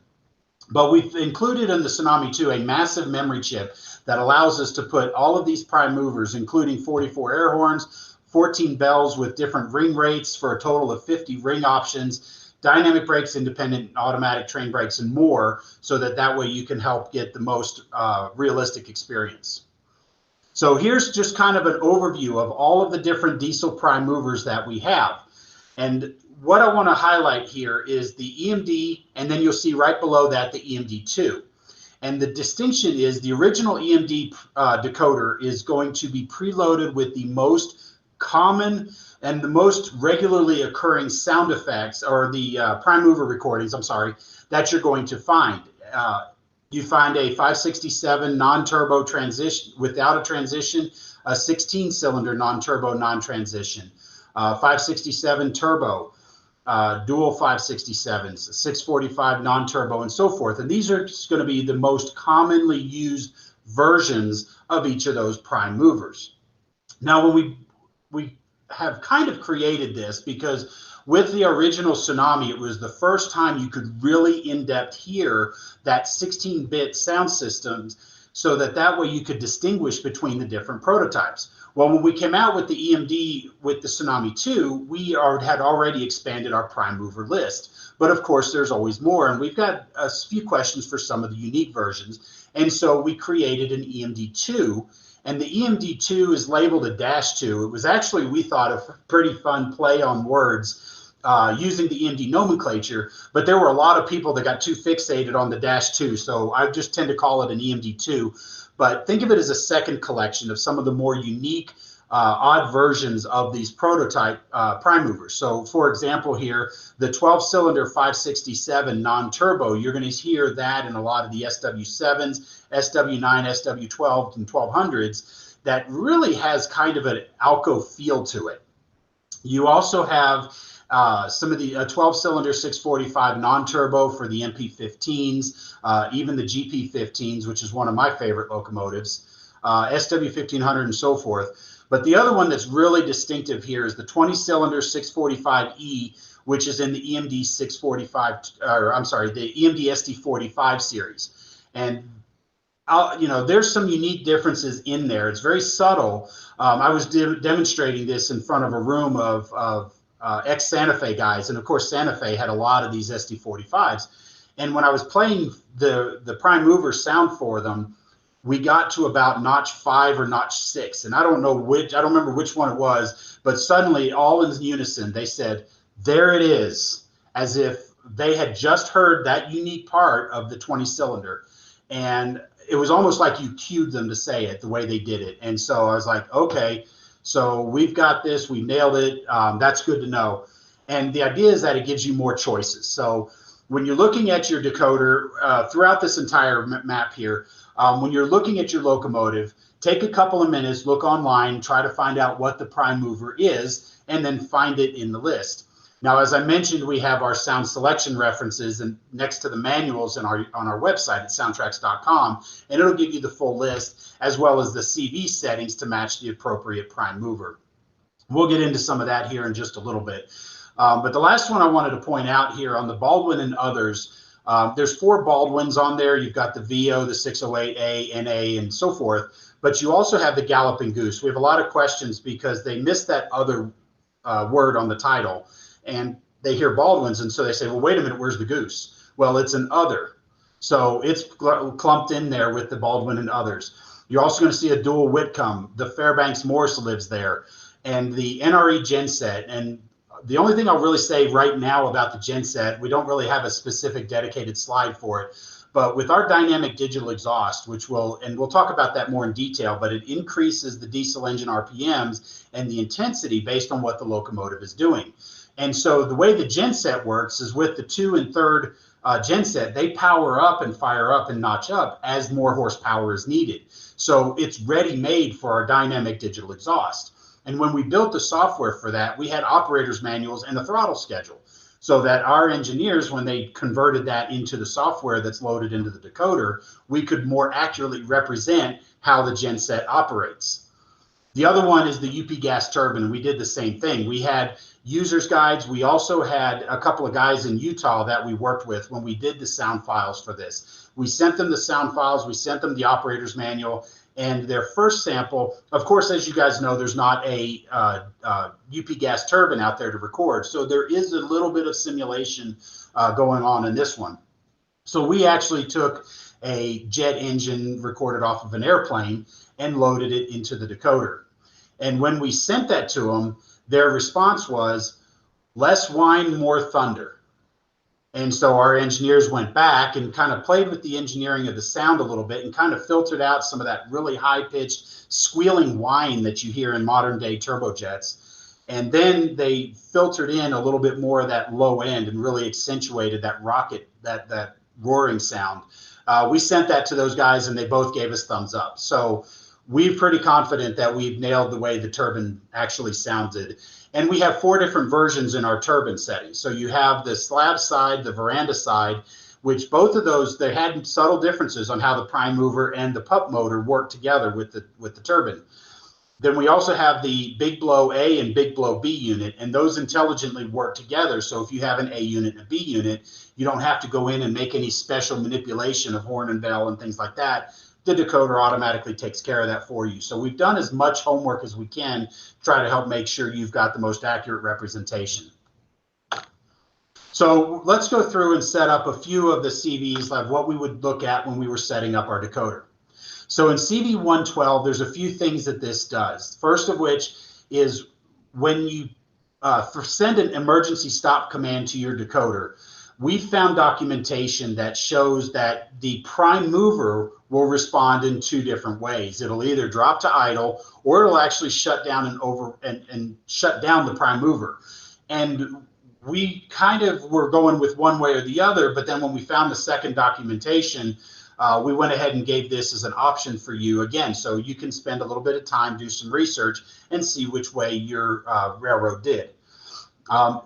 But we've included in the Tsunami 2 a massive memory chip that allows us to put all of these prime movers, including 44 air horns, 14 bells with different ring rates for a total of 50 ring options, dynamic brakes, independent automatic train brakes, and more, so that way you can help get the most realistic experience. So here's just kind of an overview of all of the different diesel prime movers that we have. And what I want to highlight here is the EMD, and then you'll see right below that the EMD2. And the distinction is the original EMD decoder is going to be preloaded with the most common and the most regularly occurring sound effects, or the prime mover recordings, I'm sorry, that you're going to find. You find a 567 non-turbo transition without a transition, a 16-cylinder non-turbo non-transition, 567 turbo, dual 567s, 645 non-turbo, and so forth. And these are just going to be the most commonly used versions of each of those prime movers. Now, when we have kind of created this because with the original Tsunami, it was the first time you could really in-depth hear that 16-bit sound systems, so that way you could distinguish between the different prototypes. Well, when we came out with the EMD with the Tsunami 2, had already expanded our prime mover list. But of course, there's always more. And we've got a few questions for some of the unique versions. And so we created an EMD2. And the EMD2 is labeled a -2. It was actually, we thought, a pretty fun play on words using the EMD nomenclature. But there were a lot of people that got too fixated on the -2. So I just tend to call it an EMD2. But think of it as a second collection of some of the more unique, odd versions of these prototype prime movers. So, for example, here, the 12-cylinder 567 non-turbo, you're going to hear that in a lot of the SW7s, SW9, SW12, and 1200s. That really has kind of an Alco feel to it. You also have some of the 12-cylinder 645 non-turbo for the MP15s, even the GP15s, which is one of my favorite locomotives, SW1500 and so forth. But the other one that's really distinctive here is the 20-cylinder 645E, which is in the EMD 645, or I'm sorry, the EMD SD45 series. And there's some unique differences in there. It's very subtle. I was demonstrating this in front of a room of ex-Santa Fe guys, and of course Santa Fe had a lot of these SD45s. And when I was playing the prime mover sound for them, we got to about notch 5 or notch 6, and I don't remember which one it was, but suddenly all in unison they said, "There it is," as if they had just heard that unique part of the 20-cylinder. And it was almost like you cued them to say it the way they did it. And so I was like, okay, so we've got this, we nailed it. That's good to know. And the idea is that it gives you more choices. So when you're looking at your decoder throughout this entire map here, when you're looking at your locomotive, take a couple of minutes, look online, try to find out what the prime mover is, and then find it in the list. Now, as I mentioned, we have our sound selection references and next to the manuals on our website at soundtracks.com, and it'll give you the full list as well as the CV settings to match the appropriate prime mover. We'll get into some of that here in just a little bit. But the last one I wanted to point out here on the Baldwin and others, there's 4 Baldwins on there. You've got the VO, the 608A, NA, and so forth. But you also have the Galloping Goose. We have a lot of questions because they missed that other word on the title. And they hear Baldwins, and so they say, well, wait a minute, where's the goose? Well, it's an other. So it's clumped in there with the Baldwin and others. You're also going to see a dual Whitcomb. The Fairbanks Morse lives there. And the NRE genset. And the only thing I'll really say right now about the genset, we don't really have a specific dedicated slide for it. But with our dynamic digital exhaust, we'll talk about that more in detail, but it increases the diesel engine RPMs and the intensity based on what the locomotive is doing. And so the way the genset works is with the 2 and 3rd genset, they power up and fire up and notch up as more horsepower is needed. So it's ready-made for our dynamic digital exhaust. And when we built the software for that, we had operators manuals and a throttle schedule so that our engineers, when they converted that into the software that's loaded into the decoder, we could more accurately represent how the genset operates. The other one is the UP gas turbine. We did the same thing. We had users guides. We also had a couple of guys in Utah that we worked with when we did the sound files for this. We sent them the sound files. We sent them the operator's manual. And their first sample, of course, as you guys know, there's not a UP gas turbine out there to record. So there is a little bit of simulation going on in this one. So we actually took a jet engine recorded off of an airplane and loaded it into the decoder. And when we sent that to them, their response was, less whine, more thunder. And so our engineers went back and kind of played with the engineering of the sound a little bit and kind of filtered out some of that really high-pitched squealing whine that you hear in modern-day turbojets. And then they filtered in a little bit more of that low end and really accentuated that rocket, that roaring sound. We sent that to those guys, and they both gave us thumbs up. So we're pretty confident that we've nailed the way the turbine actually sounded. And we have 4 different versions in our turbine settings. So you have the slab side, the veranda side, which both of those, they had subtle differences on how the prime mover and the pup motor work together with the turbine. Then we also have the big blow A and big blow B unit, and those intelligently work together. So if you have an A unit and a B unit, you don't have to go in and make any special manipulation of horn and bell and things like that. the decoder automatically takes care of that for you. So we've done as much homework as we can to try to help make sure you've got the most accurate representation. So let's go through and set up a few of the CVs, like what we would look at when we were setting up our decoder. So in CV112, there's a few things that this does. First of which is when you send an emergency stop command to your decoder, we found documentation that shows that the prime mover will respond in two different ways. It'll either drop to idle, or it'll actually shut down and shut down the prime mover. And we kind of were going with one way or the other, but then when we found the second documentation, we went ahead and gave this as an option for you again, so you can spend a little bit of time, do some research, and see which way your railroad did.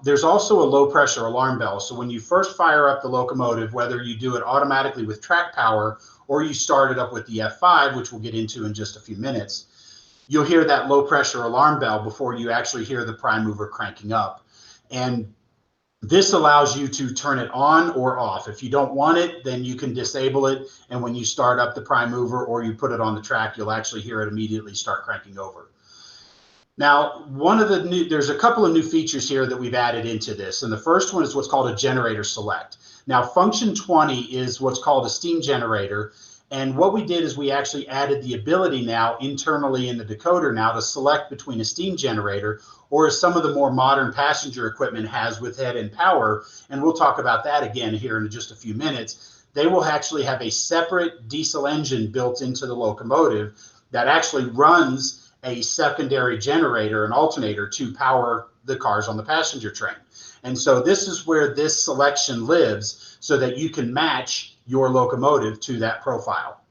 There's also a low pressure alarm bell. So when you first fire up the locomotive, whether you do it automatically with track power or you start it up with the F5, which we'll get into in just a few minutes, you'll hear that low pressure alarm bell before you actually hear the prime mover cranking up. And this allows you to turn it on or off. If you don't want it, then you can disable it. And when you start up the prime mover or you put it on the track, you'll actually hear it immediately start cranking over. Now, there's a couple of new features here that we've added into this. And the first one is what's called a generator select. Now, function 20 is what's called a steam generator. And what we did is we actually added the ability now internally in the decoder now to select between a steam generator or as some of the more modern passenger equipment has with head and power. And we'll talk about that again here in just a few minutes. They will actually have a separate diesel engine built into the locomotive that actually runs a secondary generator, an alternator, to power the cars on the passenger train. And so this is where this selection lives so that you can match your locomotive to that profile.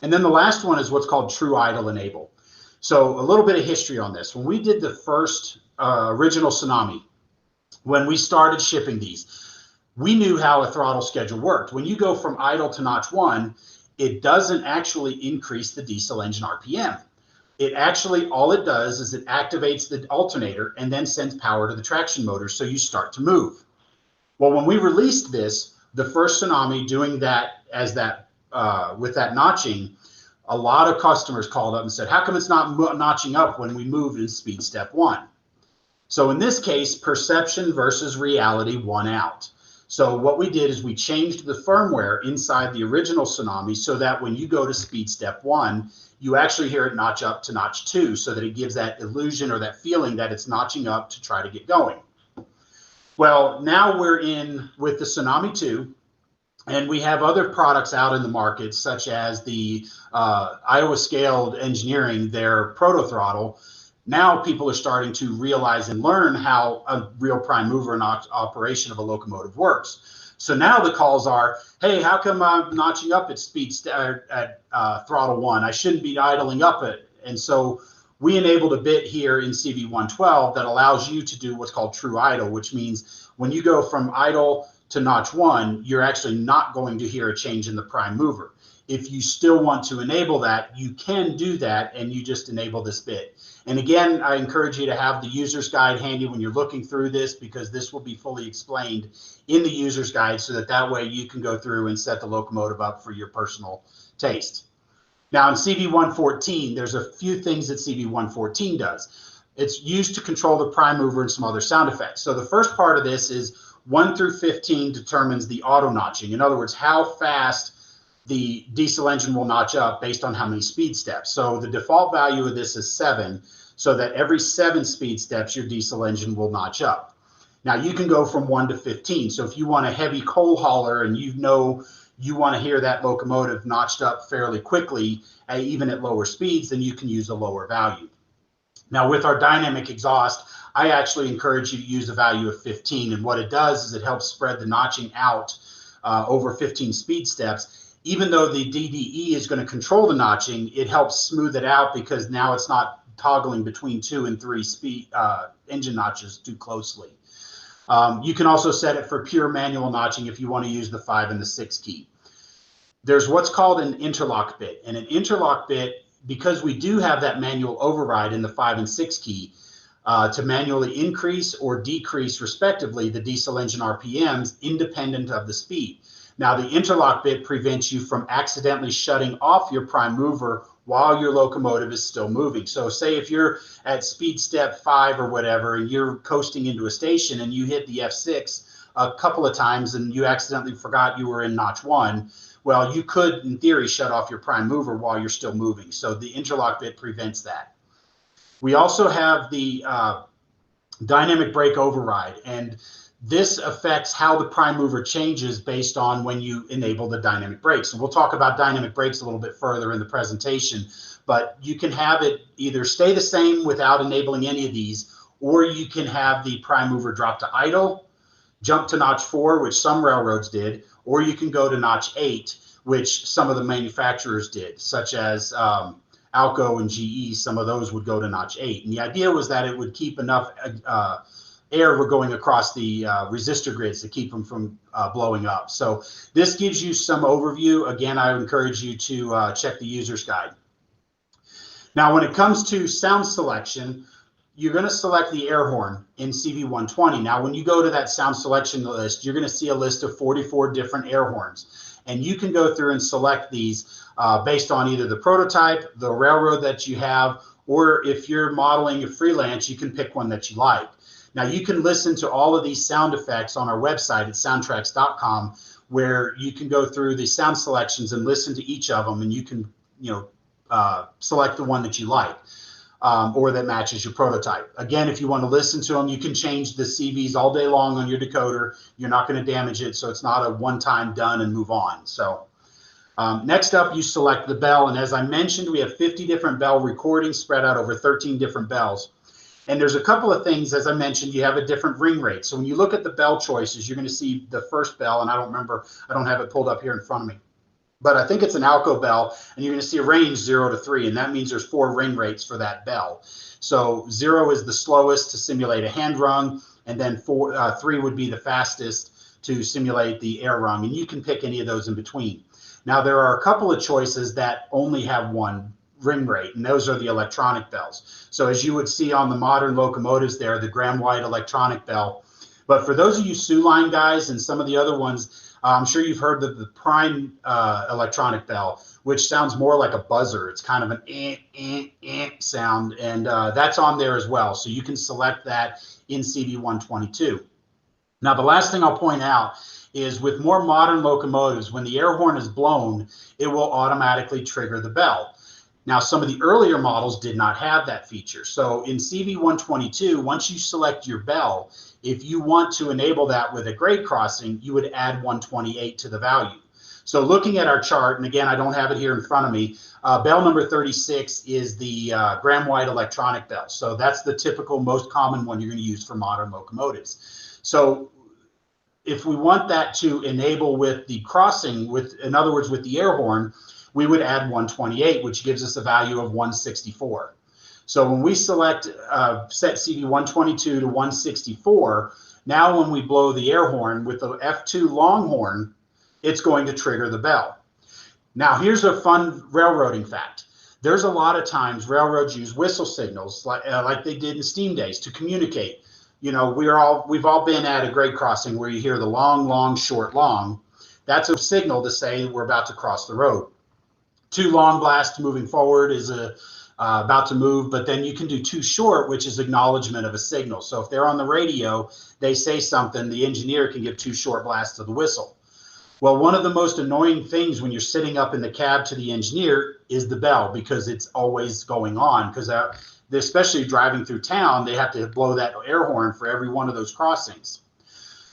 And then the last one is what's called true idle enable. So a little bit of history on this. When we did the first original Tsunami, when we started shipping these, we knew how a throttle schedule worked. When you go from idle to notch 1, it doesn't actually increase the diesel engine RPM. It actually, all it does is it activates the alternator and then sends power to the traction motor so you start to move. Well, when we released this, the first Tsunami doing that as that with that notching, a lot of customers called up and said, how come it's not notching up when we move in speed step 1? So in this case, perception versus reality won out. So what we did is we changed the firmware inside the original Tsunami so that when you go to speed step 1, you actually hear it notch up to notch 2 so that it gives that illusion or that feeling that it's notching up to try to get going. Well, now we're in with the Tsunami 2, and we have other products out in the market, such as the Iowa Scaled Engineering, their proto throttle. Now people are starting to realize and learn how a real prime mover and operation of a locomotive works. So now the calls are, hey, how come I'm notching up at throttle 1? I shouldn't be idling up it. And so we enabled a bit here in CV112 that allows you to do what's called true idle, which means when you go from idle to notch 1, you're actually not going to hear a change in the prime mover. If you still want to enable that, you can do that, and you just enable this bit. And again, I encourage you to have the user's guide handy when you're looking through this, because this will be fully explained in the user's guide so that way you can go through and set the locomotive up for your personal taste. Now in CV114, there's a few things that CV114 does. It's used to control the prime mover and some other sound effects. So the first part of this is 1 through 15 determines the auto notching. In other words, how fast the diesel engine will notch up based on how many speed steps. So the default value of this is 7, so that every 7 speed steps, your diesel engine will notch up. Now you can go from 1 to 15. So if you want a heavy coal hauler and you know you want to hear that locomotive notched up fairly quickly, even at lower speeds, then you can use a lower value. Now with our dynamic exhaust, I actually encourage you to use a value of 15. And what it does is it helps spread the notching out over 15 speed steps. Even though the DDE is going to control the notching, it helps smooth it out because now it's not toggling between 2 and 3 speed engine notches too closely. You can also set it for pure manual notching if you want to use the 5 and the 6 key. There's what's called an interlock bit, and an interlock bit, because we do have that manual override in the 5 and 6 key to manually increase or decrease respectively the diesel engine RPMs independent of the speed. Now, the interlock bit prevents you from accidentally shutting off your prime mover while your locomotive is still moving. So say if you're at speed step 5 or whatever, and you're coasting into a station and you hit the F6 a couple of times and you accidentally forgot you were in notch 1, well, you could, in theory, shut off your prime mover while you're still moving. So the interlock bit prevents that. We also have the dynamic brake override, and this affects how the prime mover changes based on when you enable the dynamic brakes. And we'll talk about dynamic brakes a little bit further in the presentation, but you can have it either stay the same without enabling any of these, or you can have the prime mover drop to idle, jump to notch 4, which some railroads did, or you can go to notch 8, which some of the manufacturers did, such as Alco and GE. Some of those would go to notch 8. And the idea was that it would keep enough air going across the resistor grids to keep them from blowing up. So this gives you some overview. Again, I encourage you to check the user's guide. Now, when it comes to sound selection, you're going to select the air horn in CV120. Now, when you go to that sound selection list, you're going to see a list of 44 different air horns. And you can go through and select these based on either the prototype, the railroad that you have, or if you're modeling a freelance, you can pick one that you like. Now, you can listen to all of these sound effects on our website at soundtracks.com, where you can go through the sound selections and listen to each of them, and you can, select the one that you like or that matches your prototype. Again, if you want to listen to them, you can change the CVs all day long on your decoder. You're not going to damage it, so it's not a one-time done and move on. So next up, you select the bell, and as I mentioned, we have 50 different bell recordings spread out over 13 different bells. And there's a couple of things, as I mentioned, you have a different ring rate. So when you look at the bell choices, you're going to see the first bell, and I don't have it pulled up here in front of me, but I think it's an Alco bell, and you're going to see a range 0 to 3, and that means there's 4 ring rates for that bell. So 0 is the slowest to simulate a hand rung, and then 3 would be the fastest to simulate the air rung, and you can pick any of those in between. Now, there are a couple of choices that only have 1 ring rate, and those are the electronic bells. So as you would see on the modern locomotives there, the Graham-White electronic bell. But for those of you Sioux Line guys and some of the other ones, I'm sure you've heard of the prime electronic bell, which sounds more like a buzzer. It's kind of an sound, and that's on there as well. So you can select that in CV122. Now, the last thing I'll point out is with more modern locomotives, when the air horn is blown, it will automatically trigger the bell. Now, some of the earlier models did not have that feature. So in CV122, once you select your bell, if you want to enable that with a grade crossing, you would add 128 to the value. So looking at our chart, and again, I don't have it here in front of me, bell number 36 is the Graham-White electronic bell. So that's the typical, most common one you're going to use for modern locomotives. So if we want that to enable with the crossing, in other words, with the air horn, we would add 128, which gives us a value of 164. So when we select set CV122 to 164, now when we blow the air horn with the F2 long horn, it's going to trigger the bell. Now, here's a fun railroading fact. There's a lot of times railroads use whistle signals like they did in steam days to communicate. You know, we've all been at a grade crossing where you hear the long, long, short, long. That's a signal to say we're about to cross the road. 2 long blast moving forward is about to move, but then you can do 2 short, which is acknowledgement of a signal. So if they're on the radio, they say something, the engineer can give 2 short blasts of the whistle. Well, one of the most annoying things when you're sitting up in the cab to the engineer is the bell, because it's always going on, because especially driving through town, they have to blow that air horn for every one of those crossings.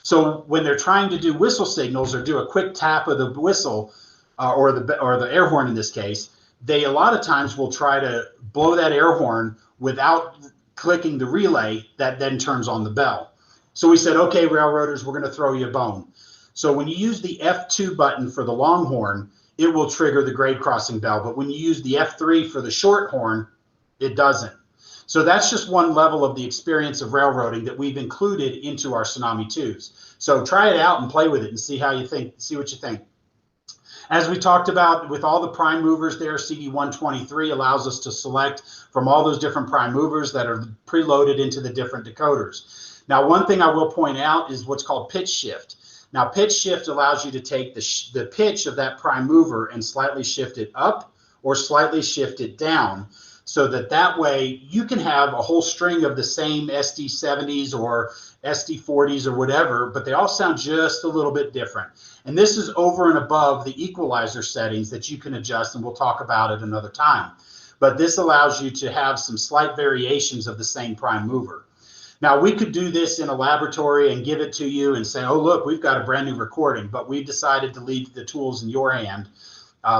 So when they're trying to do whistle signals or do a quick tap of the whistle, or the air horn in this case, they a lot of times will try to blow that air horn without clicking the relay that then turns on the bell. So we said, okay, railroaders, we're going to throw you a bone. So when you use the F2 button for the long horn, it will trigger the grade crossing bell. But when you use the F3 for the short horn, it doesn't. So that's just one level of the experience of railroading that we've included into our Tsunami 2s. So try it out and play with it and see what you think. As we talked about with all the prime movers there, CV123 allows us to select from all those different prime movers that are preloaded into the different decoders. Now, one thing I will point out is what's called pitch shift. Now, pitch shift allows you to take the pitch of that prime mover and slightly shift it up or slightly shift it down, so that way you can have a whole string of the same SD70s or SD40s or whatever, but they all sound just a little bit different. And this is over and above the equalizer settings that you can adjust, and we'll talk about it another time. But this allows you to have some slight variations of the same prime mover. Now, we could do this in a laboratory and give it to you and say, oh, look, we've got a brand new recording, but we've decided to leave the tools in your hand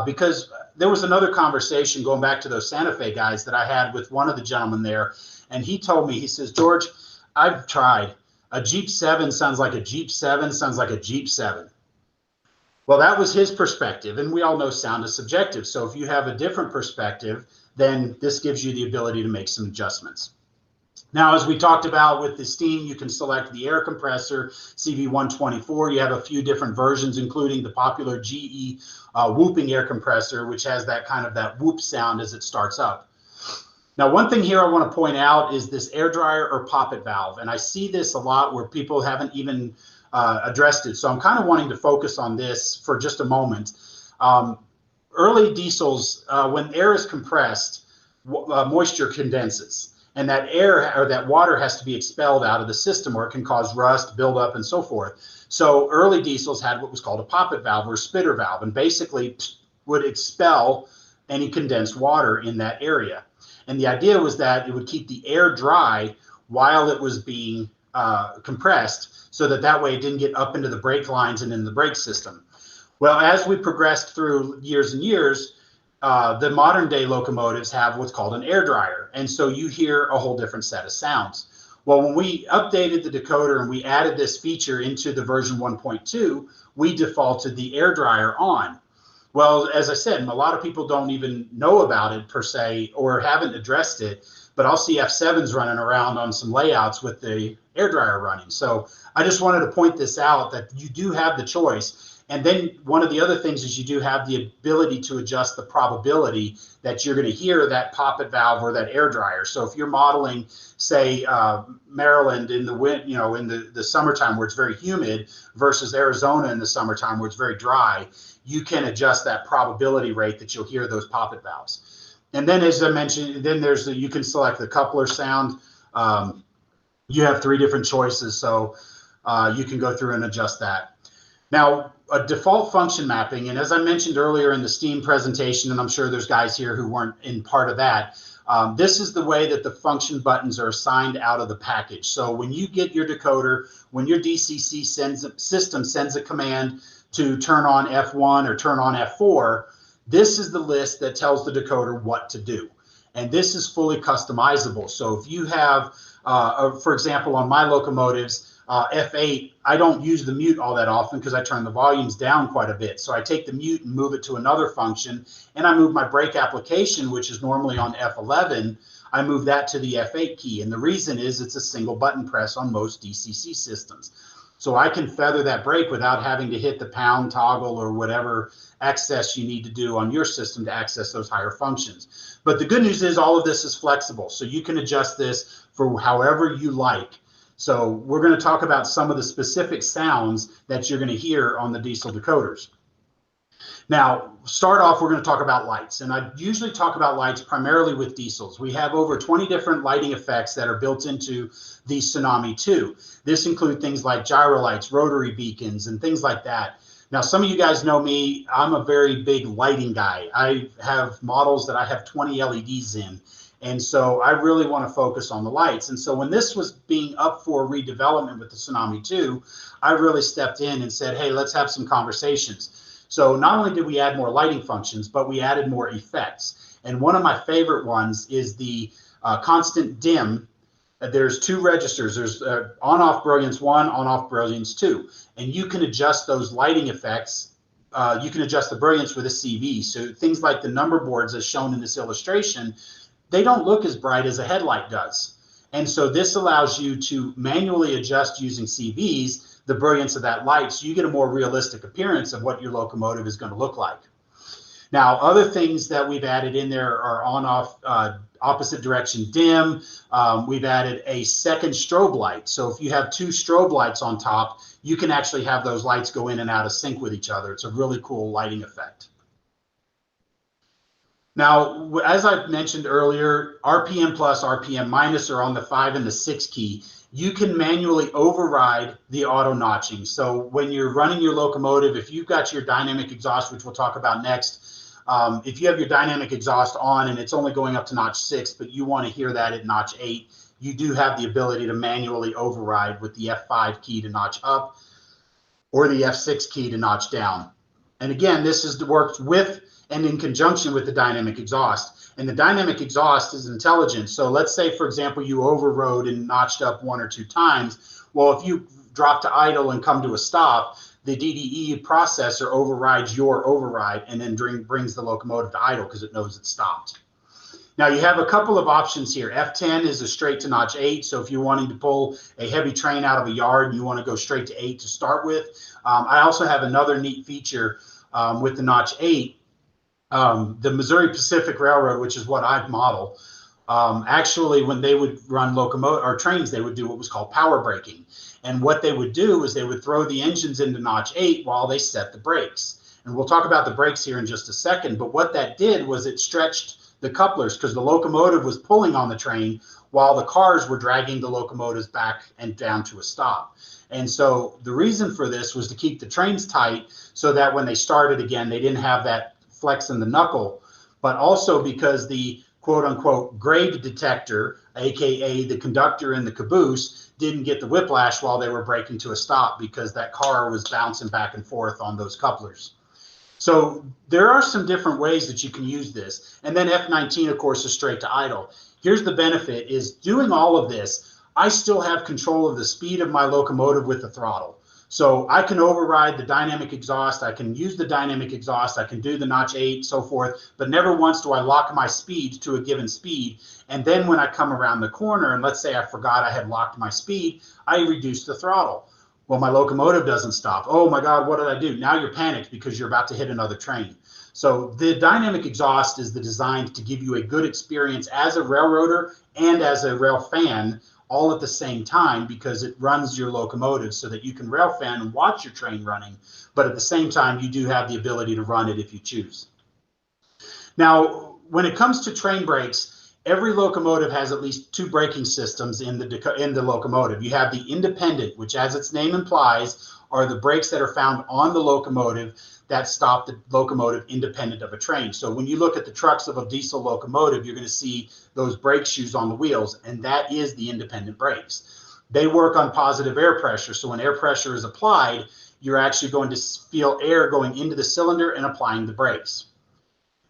because there was another conversation going back to those Santa Fe guys that I had with one of the gentlemen there. And he told me, he says, George, I've tried. A Jeep 7 sounds like a Jeep 7 sounds like a Jeep 7. Well, that was his perspective, and we all know sound is subjective. So if you have a different perspective, then this gives you the ability to make some adjustments. Now, as we talked about with the steam, you can select the air compressor, CV124. You have a few different versions, including the popular GE whooping air compressor, which has that kind of that whoop sound as it starts up. Now, one thing here I want to point out is this air dryer or poppet valve. And I see this a lot where people haven't even addressed it. So I'm kind of wanting to focus on this for just a moment. Early diesels, when air is compressed, moisture condenses. And that air or that water has to be expelled out of the system, or it can cause rust, buildup, and so forth. So early diesels had what was called a poppet valve or a spitter valve, and basically would expel any condensed water in that area. And the idea was that it would keep the air dry while it was being compressed, so that way it didn't get up into the brake lines and in the brake system. Well, as we progressed through years and years, the modern day locomotives have what's called an air dryer. And so you hear a whole different set of sounds. Well, when we updated the decoder and we added this feature into the version 1.2, we defaulted the air dryer on. Well, as I said, a lot of people don't even know about it per se or haven't addressed it, but I'll see F7s running around on some layouts with the air dryer running. So I just wanted to point this out, that you do have the choice. And then one of the other things is you do have the ability to adjust the probability that you're going to hear that poppet valve or that air dryer. So if you're modeling, say, Maryland in the in the summertime where it's very humid versus Arizona in the summertime where it's very dry, you can adjust that probability rate that you'll hear those poppet valves. And then, as I mentioned, then you can select the coupler sound. You have 3 different choices, so you can go through and adjust that. Now, a default function mapping, and as I mentioned earlier in the Steam presentation, and I'm sure there's guys here who weren't in part of that, this is the way that the function buttons are assigned out of the package. So when you get your decoder, when your DCC system sends a command to turn on F1 or turn on F4, this is the list that tells the decoder what to do. And this is fully customizable. So if you have, for example, on my locomotives, F8, I don't use the mute all that often because I turn the volumes down quite a bit. So I take the mute and move it to another function, and I move my brake application, which is normally on F11, I move that to the F8 key. And the reason is it's a single button press on most DCC systems. So I can feather that brake without having to hit the pound toggle or whatever access you need to do on your system to access those higher functions. But the good news is all of this is flexible. So you can adjust this for however you like. So we're going to talk about some of the specific sounds that you're going to hear on the diesel decoders. Now, start off, we're going to talk about lights. And I usually talk about lights primarily with diesels. We have over 20 different lighting effects that are built into the Tsunami 2. This includes things like gyro lights, rotary beacons, and things like that. Now, some of you guys know me. I'm a very big lighting guy. I have models that I have 20 LEDs in. And so I really want to focus on the lights. And so when this was being up for redevelopment with the Tsunami 2, I really stepped in and said, hey, let's have some conversations. So not only did we add more lighting functions, but we added more effects. And one of my favorite ones is the constant dim. There's 2 registers. There's on-off brilliance 1, on-off brilliance 2. And you can adjust those lighting effects. You can adjust the brilliance with a CV. So things like the number boards as shown in this illustration, they don't look as bright as a headlight does. And so this allows you to manually adjust using CVs the brilliance of that light, so you get a more realistic appearance of what your locomotive is going to look like. Now, other things that we've added in there are on-off opposite direction dim. We've added a second strobe light. So if you have two strobe lights on top, you can actually have those lights go in and out of sync with each other. It's a really cool lighting effect. Now, as I mentioned earlier, RPM plus, RPM minus are on the 5 and the 6 key. You can manually override the auto notching. So when you're running your locomotive, if you've got your dynamic exhaust, which we'll talk about next, if you have your dynamic exhaust on and it's only going up to notch 6, but you want to hear that at notch 8, you do have the ability to manually override with the F5 key to notch up or the F6 key to notch down. And again, this is works with and in conjunction with the dynamic exhaust. And the dynamic exhaust is intelligent. So let's say, for example, you overrode and notched up 1 or 2 times. Well, if you drop to idle and come to a stop, the DDE processor overrides your override and then brings the locomotive to idle because it knows it's stopped. Now you have a couple of options here. F10 is a straight to notch 8. So if you're wanting to pull a heavy train out of a yard and you want to go straight to 8 to start with. I also have another neat feature with the notch 8. The Missouri Pacific Railroad, which is what I've modeled, actually when they would run locomotive or trains, they would do what was called power braking. And what they would do is they would throw the engines into notch 8 while they set the brakes. And we'll talk about the brakes here in just a second. But what that did was it stretched the couplers because the locomotive was pulling on the train while the cars were dragging the locomotives back and down to a stop. And so the reason for this was to keep the trains tight so that when they started again, they didn't have that flex in the knuckle, but also because the quote unquote grade detector, aka the conductor in the caboose, didn't get the whiplash while they were braking to a stop because that car was bouncing back and forth on those couplers. So there are some different ways that you can use this. And then F19, of course, is straight to idle. Here's the benefit is doing all of this, I still have control of the speed of my locomotive with the throttle. So I can override the dynamic exhaust. I can use the dynamic exhaust. I can do the notch 8, so forth, but never once do I lock my speed to a given speed. And then when I come around the corner, and let's say I forgot I had locked my speed, I reduce the throttle. Well, my locomotive doesn't stop. Oh my God, what did I do? Now you're panicked because you're about to hit another train. So the dynamic exhaust is designed to give you a good experience as a railroader and as a rail fan all at the same time because it runs your locomotive so that you can rail fan and watch your train running, but at the same time, you do have the ability to run it if you choose. Now, when it comes to train brakes, every locomotive has at least 2 braking systems in the locomotive. You have the independent, which as its name implies, are the brakes that are found on the locomotive that stop the locomotive independent of a train. So when you look at the trucks of a diesel locomotive, you're going to see those brake shoes on the wheels, and that is the independent brakes. They work on positive air pressure. So when air pressure is applied, you're actually going to feel air going into the cylinder and applying the brakes.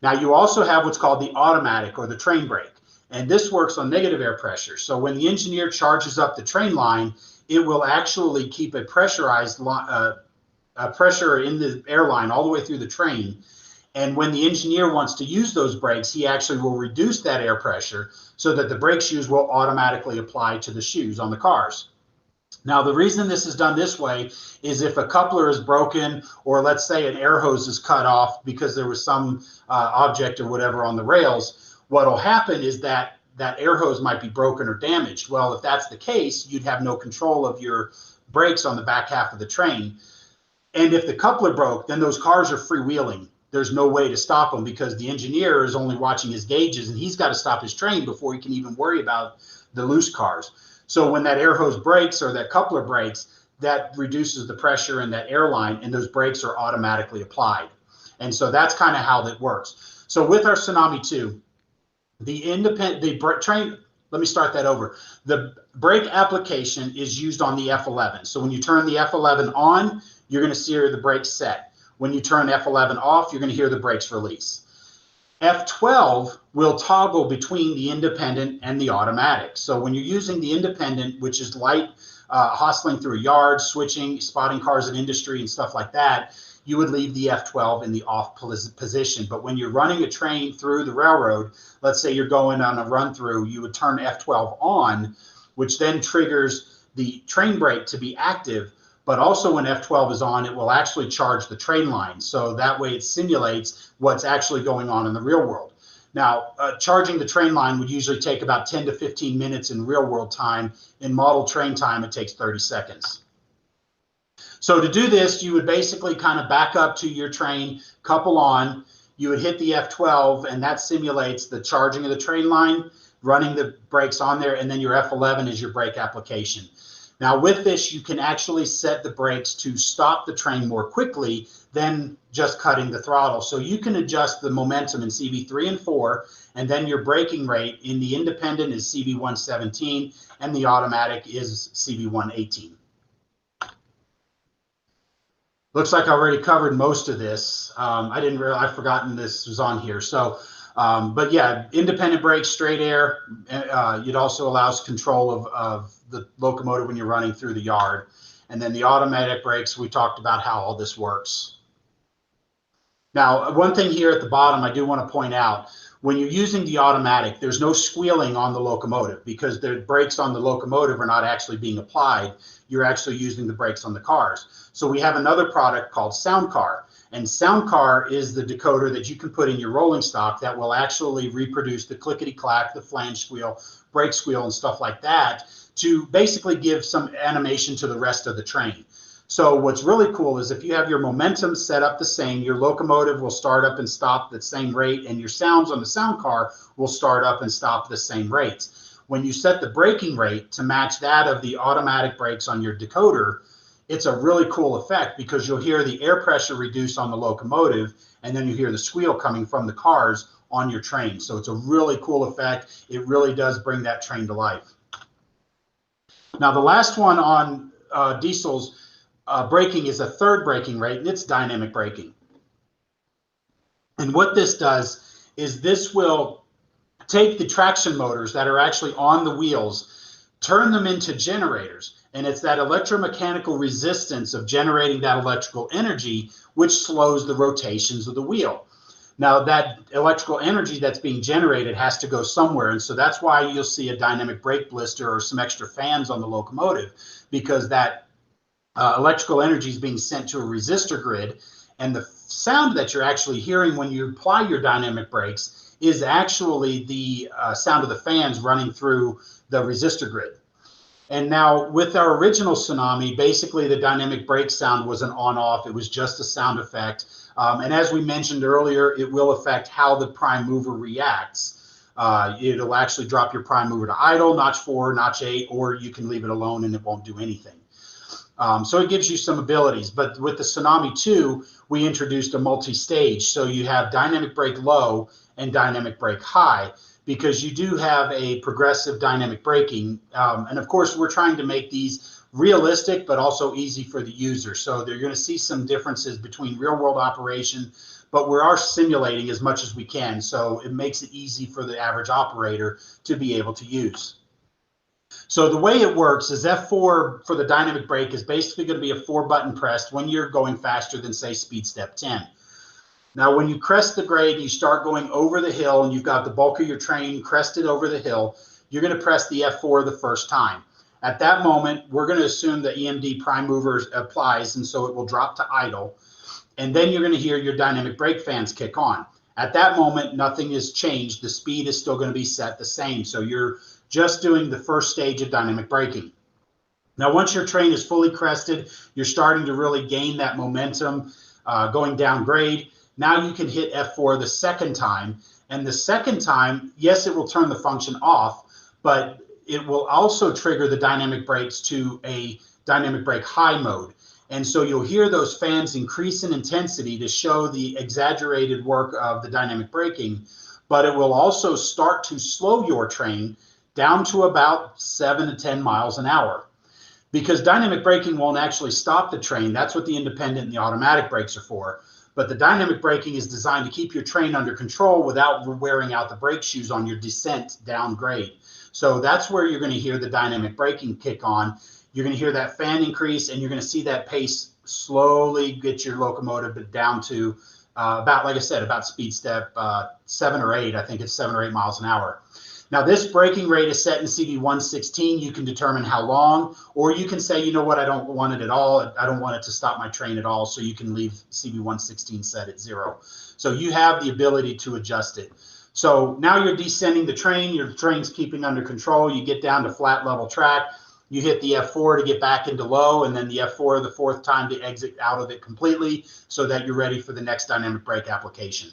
Now you also have what's called the automatic or the train brake, and this works on negative air pressure. So when the engineer charges up the train line, it will actually keep a pressurized pressure in the airline all the way through the train. And when the engineer wants to use those brakes, he actually will reduce that air pressure so that the brake shoes will automatically apply to the shoes on the cars. Now, the reason this is done this way is if a coupler is broken, or let's say an air hose is cut off because there was some object or whatever on the rails, what will happen is that air hose might be broken or damaged. Well, if that's the case, you'd have no control of your brakes on the back half of the train. And if the coupler broke, then those cars are freewheeling. There's no way to stop them because the engineer is only watching his gauges and he's got to stop his train before he can even worry about the loose cars. So when that air hose breaks or that coupler breaks, that reduces the pressure in that airline and those brakes are automatically applied. And so that's kind of how that works. So with our Tsunami 2, let me start that over. The brake application is used on the F11. So when you turn the F11 on, you're going to hear the brakes set. When you turn F11 off, you're going to hear the brakes release. F12 will toggle between the independent and the automatic. So when you're using the independent, which is light hustling through a yard, switching, spotting cars in industry and stuff like that, you would leave the F12 in the off position. But when you're running a train through the railroad, let's say you're going on a run through, you would turn F12 on, which then triggers the train brake to be active. But also when F12 is on, it will actually charge the train line. So that way it simulates what's actually going on in the real world. Now, charging the train line would usually take about 10 to 15 minutes in real world time. In model train time, it takes 30 seconds. So to do this, you would basically kind of back up to your train, couple on, you would hit the F12, and that simulates the charging of the train line, running the brakes on there, and then your F11 is your brake application. Now with this, you can actually set the brakes to stop the train more quickly than just cutting the throttle. So you can adjust the momentum in CV3 and 4, and then your braking rate in the independent is CV117, and the automatic is CV118. Looks like I already covered most of this. I didn't realize, I've forgotten this was on here. So, but yeah, independent brakes, straight air. It also allows control of the locomotive when you're running through the yard. And then the automatic brakes, we talked about how all this works. Now, one thing here at the bottom, I do want to point out, when you're using the automatic, there's no squealing on the locomotive because the brakes on the locomotive are not actually being applied. You're actually using the brakes on the cars. So we have another product called SoundCar, and SoundCar is the decoder that you can put in your rolling stock that will actually reproduce the clickety-clack, the flange squeal, brake squeal, and stuff like that to basically give some animation to the rest of the train. So what's really cool is if you have your momentum set up the same, your locomotive will start up and stop at the same rate, and your sounds on the SoundCar will start up and stop at the same rates. When you set the braking rate to match that of the automatic brakes on your decoder, it's a really cool effect because you'll hear the air pressure reduce on the locomotive, and then you hear the squeal coming from the cars on your train. So it's a really cool effect. It really does bring that train to life. Now the last one on diesels, braking is a third braking rate, and it's dynamic braking. And what this does is this will take the traction motors that are actually on the wheels, turn them into generators. And it's that electromechanical resistance of generating that electrical energy which slows the rotations of the wheel. Now that electrical energy that's being generated has to go somewhere, and so that's why you'll see a dynamic brake blister or some extra fans on the locomotive, because that electrical energy is being sent to a resistor grid, and the sound that you're actually hearing when you apply your dynamic brakes is actually the sound of the fans running through the resistor grid. And now with our original Tsunami, basically the dynamic brake sound was an on-off. It was just a sound effect. And as we mentioned earlier, it will affect how the prime mover reacts. It'll actually drop your prime mover to idle, notch 4, notch 8, or you can leave it alone and it won't do anything. So it gives you some abilities. But with the Tsunami 2, we introduced a multi-stage. So you have dynamic brake low and dynamic brake high, because you do have a progressive dynamic braking. And of course, we're trying to make these realistic, but also easy for the user. So they're going to see some differences between real world operation, but we are simulating as much as we can. So it makes it easy for the average operator to be able to use. So the way it works is F4 for the dynamic brake is basically going to be a 4-button press when you're going faster than, say, speed step 10. Now, when you crest the grade and you start going over the hill and you've got the bulk of your train crested over the hill, you're going to press the F4 the first time. At that moment, we're going to assume the EMD prime mover applies, and so it will drop to idle. And then you're going to hear your dynamic brake fans kick on. At that moment, nothing has changed. The speed is still going to be set the same. So you're just doing the first stage of dynamic braking. Now, once your train is fully crested, you're starting to really gain that momentum going down grade. Now you can hit F4 the second time, and the second time, yes, it will turn the function off, but it will also trigger the dynamic brakes to a dynamic brake high mode. And so you'll hear those fans increase in intensity to show the exaggerated work of the dynamic braking, but it will also start to slow your train down to about 7 to 10 miles an hour. Because dynamic braking won't actually stop the train. That's what the independent and the automatic brakes are for. But the dynamic braking is designed to keep your train under control without wearing out the brake shoes on your descent down grade. So that's where you're going to hear the dynamic braking kick on. You're going to hear that fan increase, and you're going to see that pace slowly get your locomotive down to about, like I said, about speed step 7 or 8. I think it's 7 or 8 miles an hour. Now, this braking rate is set in CV116. You can determine how long, or you can say, you know what, I don't want it at all. I don't want it to stop my train at all. So you can leave CV116 set at 0. So you have the ability to adjust it. So now you're descending the train, your train's keeping under control, you get down to flat level track, you hit the F4 to get back into low, and then the F4 the fourth time to exit out of it completely so that you're ready for the next dynamic brake application.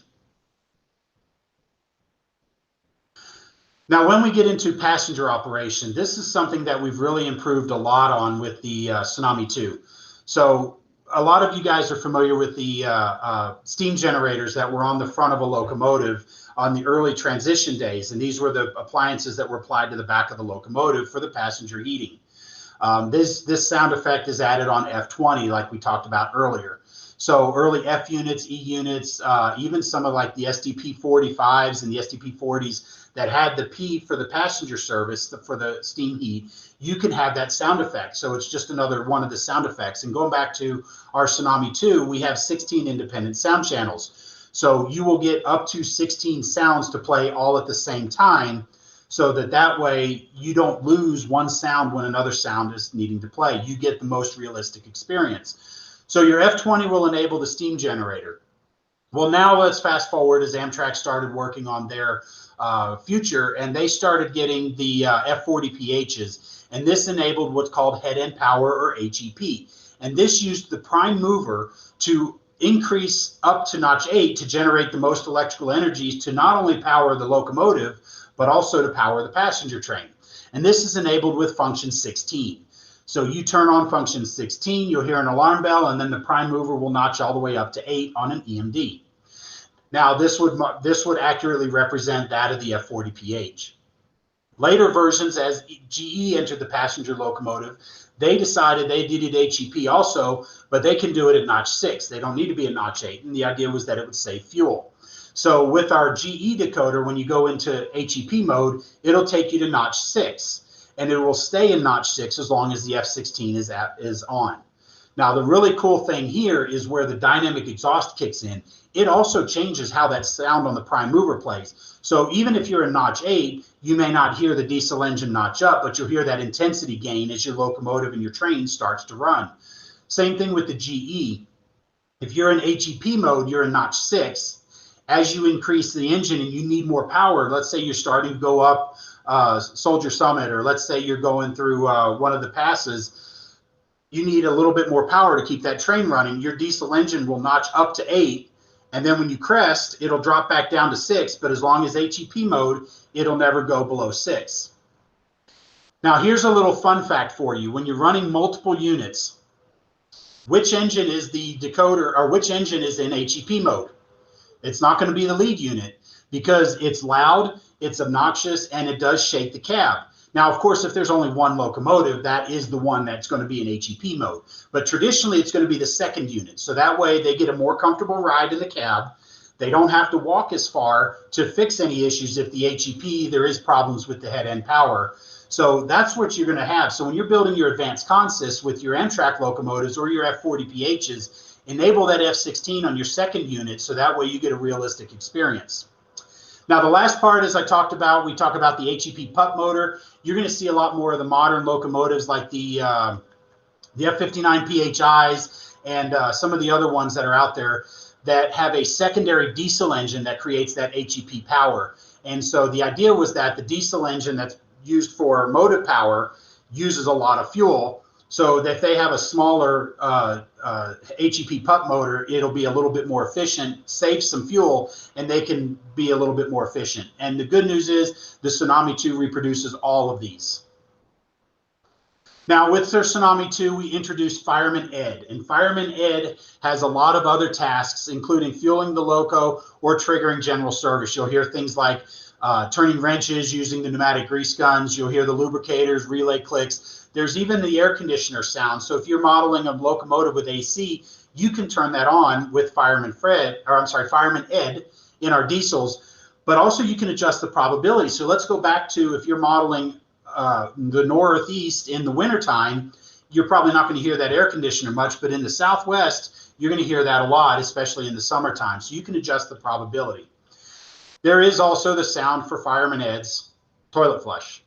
Now, when we get into passenger operation, this is something that we've really improved a lot on with the Tsunami 2. So a lot of you guys are familiar with the steam generators that were on the front of a locomotive on the early transition days. And these were the appliances that were applied to the back of the locomotive for the passenger heating. This sound effect is added on F20, like we talked about earlier. So early F units, E units, even some of like the SDP 45s and the SDP 40s that had the P for the passenger service, for the steam heat, you can have that sound effect. So it's just another one of the sound effects. And going back to our Tsunami 2, we have 16 independent sound channels. So you will get up to 16 sounds to play all at the same time, so that way you don't lose one sound when another sound is needing to play. You get the most realistic experience. So your F20 will enable the steam generator. Well, now let's fast forward as Amtrak started working on their future, and they started getting the F40PHs, and this enabled what's called head-end power, or HEP. And this used the prime mover to increase up to notch 8 to generate the most electrical energies to not only power the locomotive, but also to power the passenger train. And this is enabled with function 16. So you turn on function 16, you'll hear an alarm bell, and then the prime mover will notch all the way up to 8 on an EMD. Now, this would accurately represent that of the F40PH. Later versions, as GE entered the passenger locomotive, they decided they needed HEP also, but they can do it at notch 6. They don't need to be at notch 8, and the idea was that it would save fuel. So with our GE decoder, when you go into HEP mode, it'll take you to notch 6, and it will stay in notch 6 as long as the F16 is on. Now, the really cool thing here is where the dynamic exhaust kicks in. It also changes how that sound on the prime mover plays. So even if you're in notch 8, you may not hear the diesel engine notch up, but you'll hear that intensity gain as your locomotive and your train starts to run. Same thing with the GE. If you're in HEP mode, you're in notch 6. As you increase the engine and you need more power, let's say you're starting to go up Soldier Summit, or let's say you're going through one of the passes, you need a little bit more power to keep that train running. Your diesel engine will notch up to 8, and then when you crest, it'll drop back down to 6, but as long as HEP mode, it'll never go below 6. Now, here's a little fun fact for you. When you're running multiple units, which engine is the decoder, or which engine is in HEP mode? It's not going to be the lead unit, because it's loud, it's obnoxious, and it does shake the cab. Now, of course, if there's only one locomotive, that is the one that's going to be in HEP mode. But traditionally, it's going to be the second unit. So that way they get a more comfortable ride in the cab. They don't have to walk as far to fix any issues if the HEP, there is problems with the head-end power. So that's what you're going to have. So when you're building your advanced consist with your Amtrak locomotives or your F40PHs, enable that F16 on your second unit so that way you get a realistic experience. Now, the last part, as I talked about, we talk about the HEP pup motor. You're going to see a lot more of the modern locomotives like the F59 PHIs and some of the other ones that are out there that have a secondary diesel engine that creates that HEP power. And so the idea was that the diesel engine that's used for motive power uses a lot of fuel. So that if they have a smaller HEP pup motor, it'll be a little bit more efficient, save some fuel, and they can be a little bit more efficient. And the good news is the Tsunami 2 reproduces all of these. Now, with their Tsunami 2, we introduced Fireman Ed. And Fireman Ed has a lot of other tasks, including fueling the loco or triggering general service. You'll hear things like turning wrenches using the pneumatic grease guns. You'll hear the lubricators, relay clicks. There's even the air conditioner sound. So if you're modeling a locomotive with AC, you can turn that on with Fireman Ed in our diesels, but also you can adjust the probability. So let's go back to if you're modeling the Northeast in the wintertime, you're probably not going to hear that air conditioner much, but in the Southwest, you're going to hear that a lot, especially in the summertime. So you can adjust the probability. There is also the sound for Fireman Ed's toilet flush.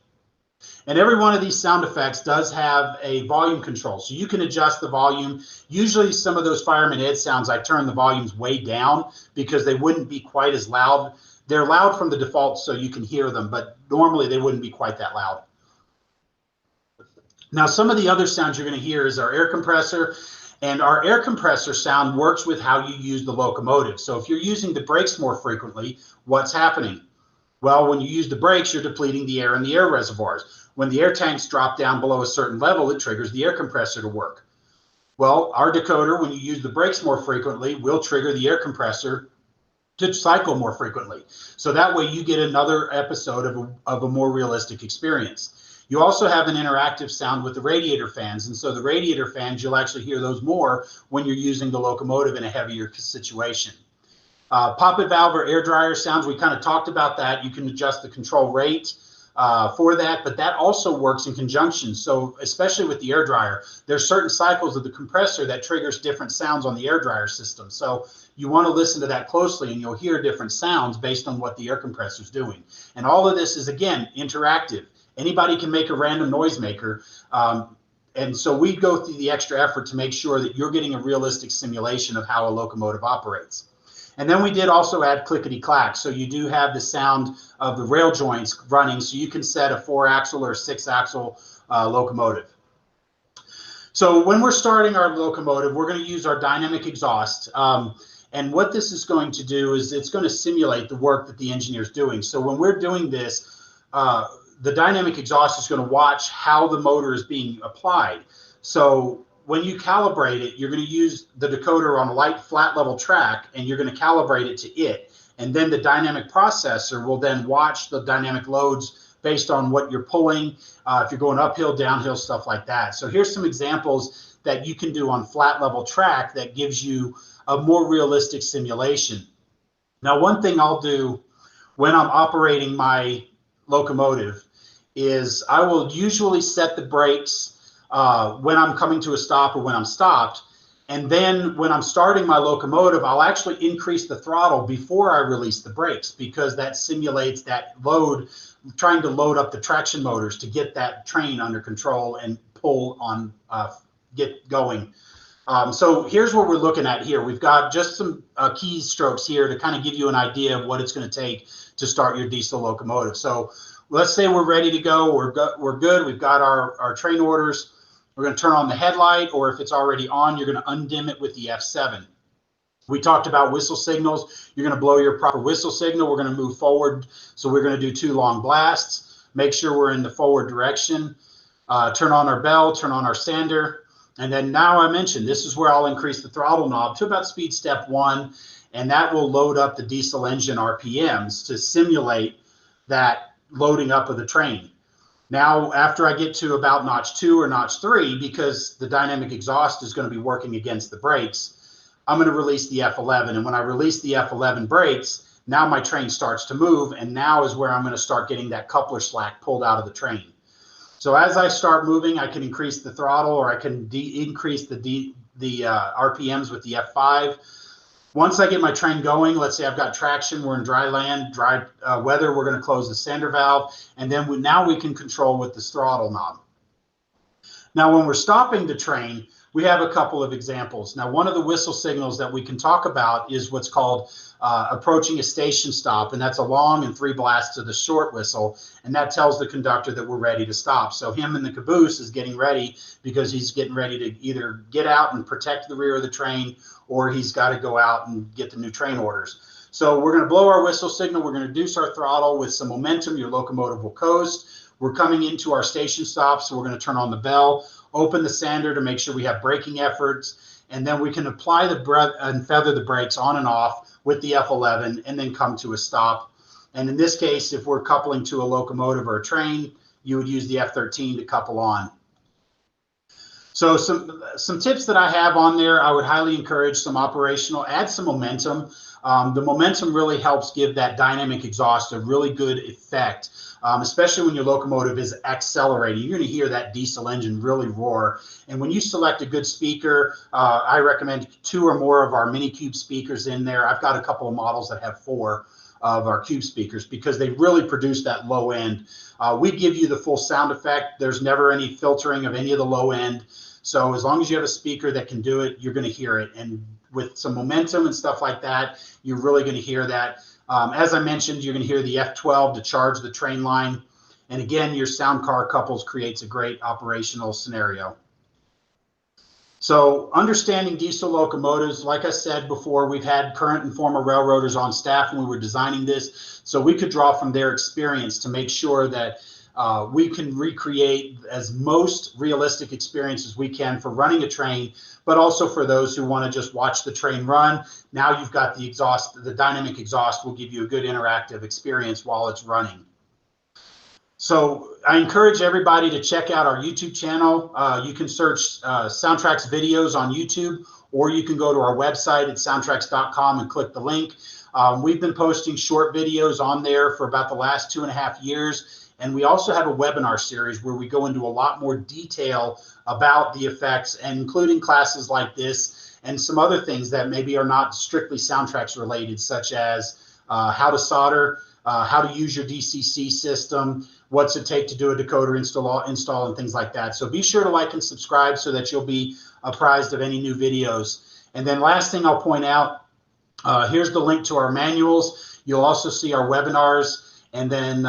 And every one of these sound effects does have a volume control. So you can adjust the volume. Usually some of those Fireman Ed sounds, I turn the volumes way down because they wouldn't be quite as loud They're loud from the default so you can hear them, but normally they wouldn't be quite that loud. Now, some of the other sounds you're going to hear is our air compressor, and our air compressor sound works with how you use the locomotive. So if you're using the brakes more frequently, what's happening? Well, when you use the brakes, you're depleting the air in the air reservoirs. When the air tanks drop down below a certain level, it triggers the air compressor to work. Well, our decoder, when you use the brakes more frequently, will trigger the air compressor to cycle more frequently. So that way you get another episode of a more realistic experience. You also have an interactive sound with the radiator fans. And so the radiator fans, you'll actually hear those more when you're using the locomotive in a heavier situation. Poppet valve or air dryer sounds, we kind of talked about that. You can adjust the control rate for that, but that also works in conjunction. So especially with the air dryer, there's certain cycles of the compressor that triggers different sounds on the air dryer system. So you want to listen to that closely, and you'll hear different sounds based on what the air compressor is doing. And all of this is, again, interactive. Anybody can make a random noisemaker. And so we go through the extra effort to make sure that you're getting a realistic simulation of how a locomotive operates. And then we did also add clickety-clack. So you do have the sound of the rail joints running, so you can set a 4-axle or 6-axle locomotive. So when we're starting our locomotive, we're going to use our dynamic exhaust. And what this is going to do is it's going to simulate the work that the engineer's doing. So when we're doing this, the dynamic exhaust is going to watch how the motor is being applied. So when you calibrate it, you're going to use the decoder on a light flat level track, and you're going to calibrate it to it. And then the dynamic processor will then watch the dynamic loads based on what you're pulling, if you're going uphill, downhill, stuff like that. So here's some examples that you can do on flat level track that gives you a more realistic simulation. Now, one thing I'll do when I'm operating my locomotive is I will usually set the brakes when I'm coming to a stop or when I'm stopped. And then when I'm starting my locomotive, I'll actually increase the throttle before I release the brakes, because that simulates that load, trying to load up the traction motors to get that train under control and pull on, get going. So here's what we're looking at here. We've got just some key strokes here to kind of give you an idea of what it's going to take to start your diesel locomotive. So let's say we're ready to go. We're good. We've got our train orders. We're going to turn on the headlight, or if it's already on, you're going to undim it with the F7. We talked about whistle signals. You're going to blow your proper whistle signal. We're going to move forward. So we're going to do 2 long blasts. Make sure we're in the forward direction. Turn on our bell, turn on our sander. And then now I mentioned, this is where I'll increase the throttle knob to about speed step 1, and that will load up the diesel engine RPMs to simulate that loading up of the train. Now, after I get to about notch 2 or notch 3, because the dynamic exhaust is going to be working against the brakes, I'm going to release the F11. And when I release the F11 brakes, now my train starts to move, and now is where I'm going to start getting that coupler slack pulled out of the train. So as I start moving, I can increase the throttle, or I can increase the RPMs with the F5. Once I get my train going, let's say I've got traction, we're in dry land, dry weather, we're going to close the sander valve, and then now we can control with the throttle knob. Now, when we're stopping the train, we have a couple of examples. Now, one of the whistle signals that we can talk about is what's called approaching a station stop, and that's a long and 3 blasts to the short whistle, and that tells the conductor that we're ready to stop. So him in the caboose is getting ready because he's getting ready to either get out and protect the rear of the train, or he's got to go out and get the new train orders. So we're going to blow our whistle signal. We're going to reduce our throttle with some momentum. Your locomotive will coast. We're coming into our station stop, so we're going to turn on the bell, open the sander to make sure we have braking efforts, and then we can apply the breath and feather the brakes on and off with the F11, and then come to a stop. And in this case, if we're coupling to a locomotive or a train, you would use the F13 to couple on. So some tips that I have on there, I would highly encourage some operational, add some momentum. The momentum really helps give that dynamic exhaust a really good effect, especially when your locomotive is accelerating. You're going to hear that diesel engine really roar. And when you select a good speaker, I recommend 2 or more of our mini cube speakers in there. I've got a couple of models that have 4 of our cube speakers because they really produce that low end. We give you the full sound effect. There's never any filtering of any of the low end. So as long as you have a speaker that can do it, you're going to hear it. And with some momentum and stuff like that, you're really going to hear that. As I mentioned, you're going to hear the F12 to charge the train line. And again, your sound car couples creates a great operational scenario. So understanding diesel locomotives, like I said before, we've had current and former railroaders on staff when we were designing this, so we could draw from their experience to make sure that we can recreate as most realistic experience as we can for running a train, but also for those who want to just watch the train run. Now you've got the exhaust, the dynamic exhaust will give you a good interactive experience while it's running. So I encourage everybody to check out our YouTube channel. You can search Soundtrax videos on YouTube, or you can go to our website at soundtrax.com and click the link. We've been posting short videos on there for about the last 2.5 years. And we also have a webinar series where we go into a lot more detail about the effects, and including classes like this and some other things that maybe are not strictly Soundtrax related, such as how to solder, how to use your DCC system, what's it take to do a decoder install and things like that. So be sure to like and subscribe so that you'll be apprised of any new videos. And then last thing I'll point out, here's the link to our manuals. You'll also see our webinars. And then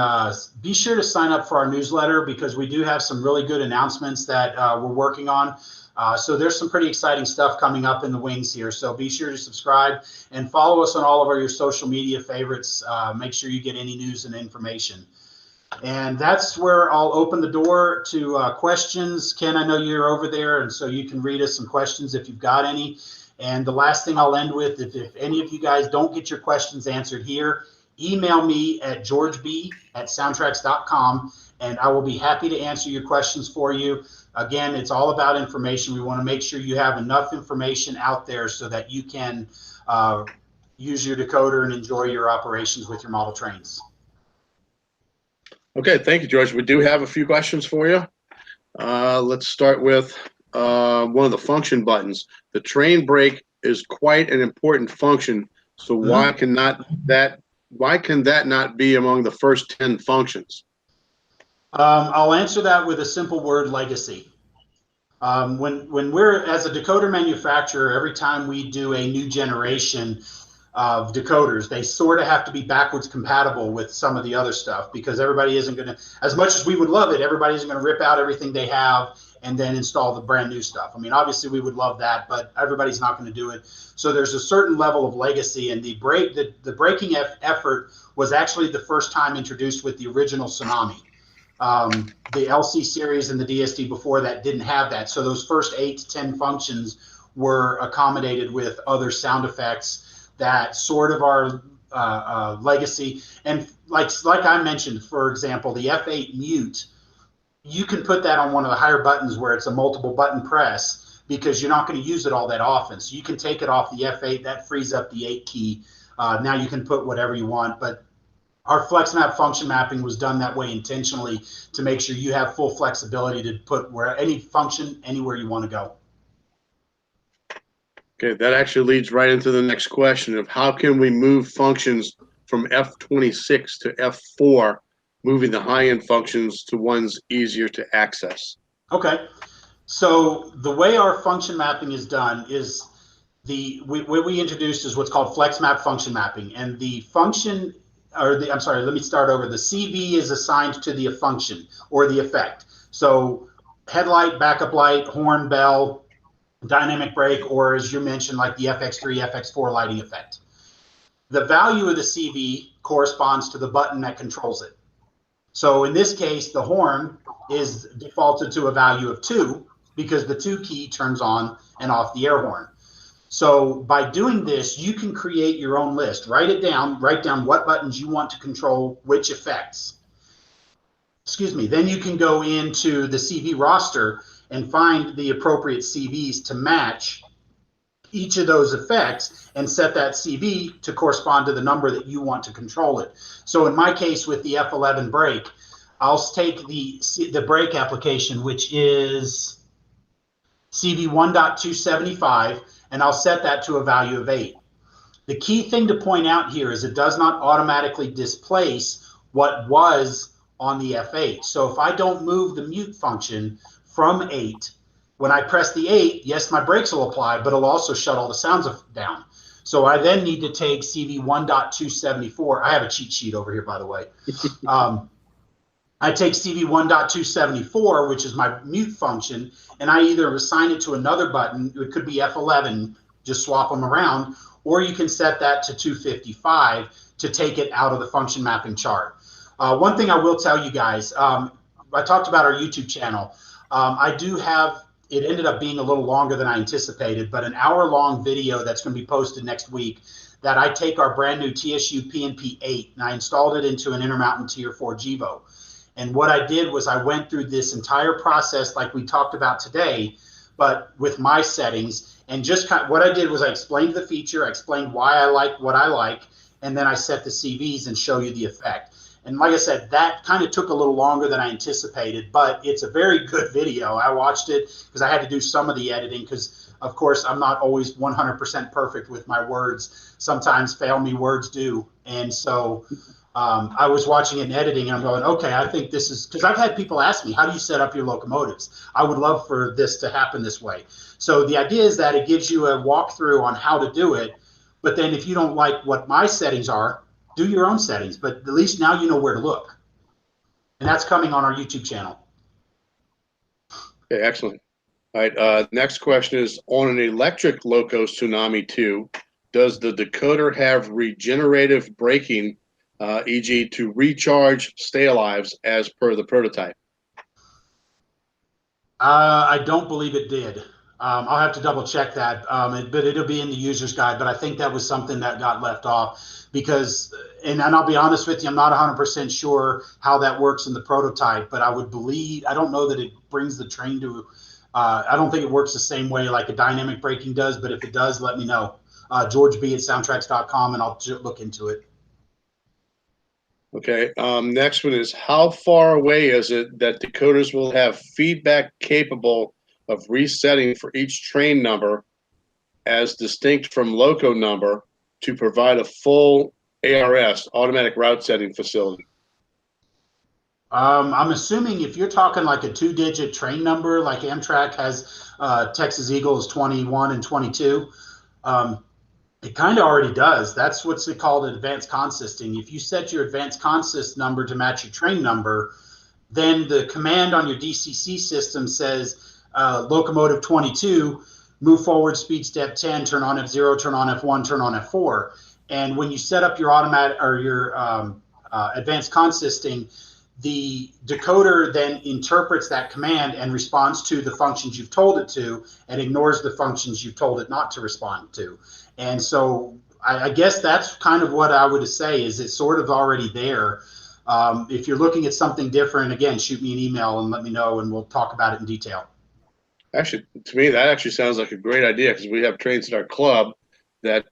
be sure to sign up for our newsletter, because we do have some really good announcements that we're working on. So there's some pretty exciting stuff coming up in the wings here. So be sure to subscribe and follow us on all of your social media favorites. Make sure you get any news and information. And that's where I'll open the door to questions. Ken, I know you're over there, and so you can read us some questions if you've got any. And the last thing I'll end with, if any of you guys don't get your questions answered here, email me at georgeb@soundtrax.com, and I will be happy to answer your questions for you. Again, it's all about information. We want to make sure you have enough information out there so that you can use your decoder and enjoy your operations with your model trains. Okay, thank you, George. We do have a few questions for you. Let's start with one of the function buttons. The train brake is quite an important function, so why can that not be among the first 10 functions? I'll answer that with a simple word: legacy. When we're, as a decoder manufacturer, every time we do a new generation of decoders, they sort of have to be backwards compatible with some of the other stuff, because everybody isn't going to, as much as we would love it, everybody isn't going to rip out everything they have and then install the brand new stuff. I mean, obviously we would love that, but everybody's not going to do it. So there's a certain level of legacy, and the braking effort was actually the first time introduced with the original Tsunami. The LC series and the DSD before that didn't have that. So those first 8 to 10 functions were accommodated with other sound effects that sort of are legacy. And like I mentioned, for example, the F8 mute, you can put that on one of the higher buttons where it's a multiple button press, because you're not going to use it all that often. So you can take it off the F8, that frees up the 8 key. Now you can put whatever you want, but our FlexMap function mapping was done that way intentionally to make sure you have full flexibility to put any function anywhere you want to go. Okay, that actually leads right into the next question of how can we move functions from F26 to F4, moving the high-end functions to ones easier to access? Okay. So the way our function mapping is done is what we introduced is what's called FlexMap function mapping, and the function, I'm sorry, let me start over. The CV is assigned to the function or the effect. So headlight, backup light, horn, bell, dynamic brake, or as you mentioned, like the FX3, FX4 lighting effect. The value of the CV corresponds to the button that controls it. So in this case, the horn is defaulted to a value of 2 because the 2 key turns on and off the air horn. So by doing this, you can create your own list. Write down what buttons you want to control which effects. Excuse me. Then you can go into the CV roster and find the appropriate CVs to match each of those effects and set that CV to correspond to the number that you want to control it. So in my case with the F11 brake, I'll take the brake application, which is CV 1.275, and I'll set that to a value of 8. The key thing to point out here is it does not automatically displace what was on the F8. So if I don't move the mute function from 8 When I press the 8, yes, my brakes will apply, but it'll also shut all the sounds down. So I then need to take CV 1.274. I have a cheat sheet over here, by the way. I take CV 1.274, which is my mute function, and I either assign it to another button. It could be F11, just swap them around, or you can set that to 255 to take it out of the function mapping chart. One thing I will tell you guys, I talked about our YouTube channel. I do have, it ended up being a little longer than I anticipated, but an hour-long video that's going to be posted next week that I take our brand new TSU PNP8 and I installed it into an Intermountain Tier 4 GEVO. And what I did was I went through this entire process like we talked about today, but with my settings. And just what I did was I explained the feature, I explained why I like what I like, and then I set the CVs and show you the effect. And like I said, that kind of took a little longer than I anticipated, but it's a very good video. I watched it because I had to do some of the editing because, of course, I'm not always 100% perfect with my words. Sometimes fail me words do. And so I was watching it and editing, and I'm going, okay, I think this is, because I've had people ask me, how do you set up your locomotives? I would love for this to happen this way. So the idea is that it gives you a walkthrough on how to do it, but then if you don't like what my settings are, do your own settings, but at least now you know where to look. And that's coming on our YouTube channel. Okay, excellent. All right, next question is, on an electric loco Tsunami 2, does the decoder have regenerative braking, e.g. to recharge stay alives as per the prototype? I don't believe it did. I'll have to double check that, but it'll be in the user's guide. But I think that was something that got left off because, and I'll be honest with you, I'm not 100% sure how that works in the prototype, but I would believe, I don't know that it brings the train to, I don't think it works the same way like a dynamic braking does, but if it does, let me know. George B at soundtracks.com, and I'll look into it. Okay, next one is, how far away is it that decoders will have feedback capable of resetting for each train number as distinct from loco number to provide a full ARS, automatic route setting facility? I'm assuming if you're talking like a 2-digit train number, like Amtrak has Texas Eagles 21 and 22, it kind of already does. That's what's called advanced consisting. If you set your advanced consist number to match your train number, then the command on your DCC system says locomotive 22, move forward, speed step 10, turn on F0, turn on F1, turn on F4. And when you set up your automatic or your advanced consisting, the decoder then interprets that command and responds to the functions you've told it to and ignores the functions you've told it not to respond to. And so I guess that's kind of what I would say is it's sort of already there. If you're looking at something different, again, shoot me an email and let me know and we'll talk about it in detail. Actually, to me, that actually sounds like a great idea because we have trains at our club that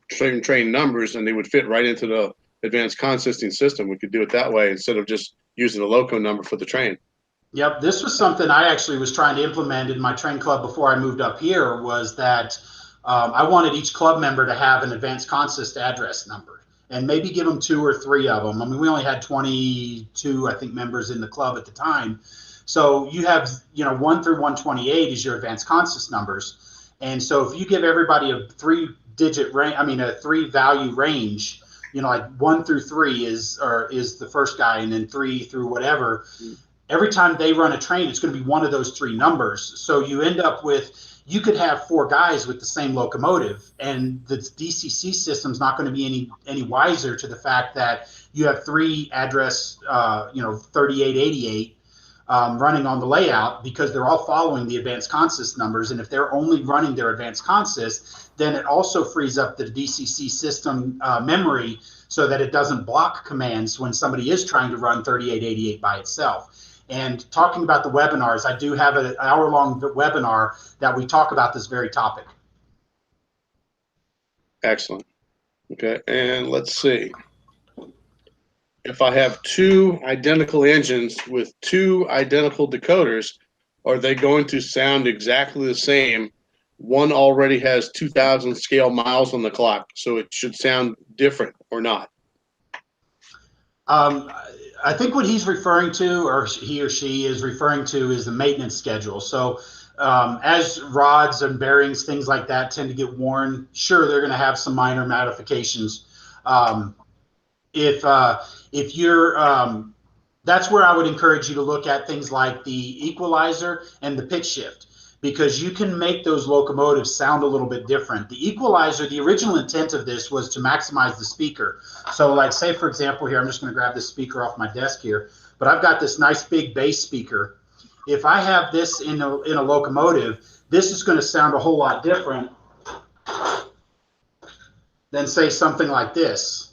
train numbers and they would fit right into the advanced consisting system. We could do it that way instead of just using the loco number for the train. Yep, this was something I actually was trying to implement in my train club before I moved up here was that I wanted each club member to have an advanced consist address number and maybe give them 2 or 3 of them. I mean, we only had 22, I think, members in the club at the time. So you have, 1 through 128 is your advanced consist numbers. And so if you give everybody a 3-digit range, a 3-value range, like 1 through 3 is the first guy, and then 3 through whatever. Every time they run a train, it's going to be one of those 3 numbers. So you end up with, you could have 4 guys with the same locomotive, and the DCC system's not going to be any wiser to the fact that you have 3 address, 3888 running on the layout because they're all following the advanced consist numbers. And if they're only running their advanced consist, then it also frees up the DCC system memory so that it doesn't block commands when somebody is trying to run 3888 by itself. And talking about the webinars, I do have an hour-long webinar that we talk about this very topic. Excellent. Okay, and let's see. If I have 2 identical engines with 2 identical decoders, are they going to sound exactly the same? One already has 2,000 scale miles on the clock, so it should sound different or not? I think what he's referring to, or he or she is referring to, is the maintenance schedule. So As rods and bearings, things like that tend to get worn, sure, they're going to have some minor modifications. If you're, that's where I would encourage you to look at things like the equalizer and the pitch shift, because you can make those locomotives sound a little bit different. The equalizer, the original intent of this was to maximize the speaker. So like say, for example, here, I'm just going to grab this speaker off my desk here, but I've got this nice big bass speaker. If I have this in a locomotive, this is going to sound a whole lot different than say something like this.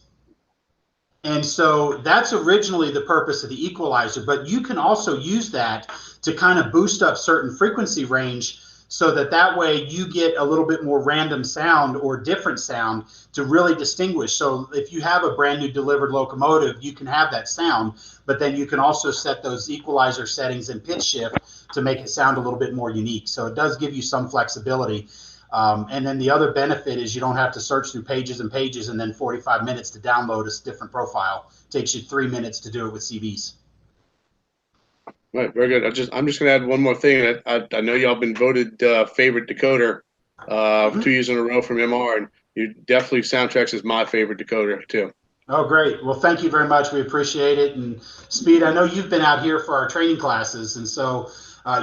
And so that's originally the purpose of the equalizer, but you can also use that to kind of boost up certain frequency range so that way you get a little bit more random sound or different sound to really distinguish. So if you have a brand new delivered locomotive, you can have that sound, but then you can also set those equalizer settings and pitch shift to make it sound a little bit more unique. So it does give you some flexibility. And then the other benefit is you don't have to search through pages and pages and then 45 minutes to download a different profile. It takes you 3 minutes to do it with CVs. Right, very good. I'm just going to add one more thing. I know y'all been voted favorite decoder 2 years in a row from MR, and you definitely Soundtracks is my favorite decoder too. Oh, great. Well, thank you very much. We appreciate it. And Speed, I know you've been out here for our training classes, and so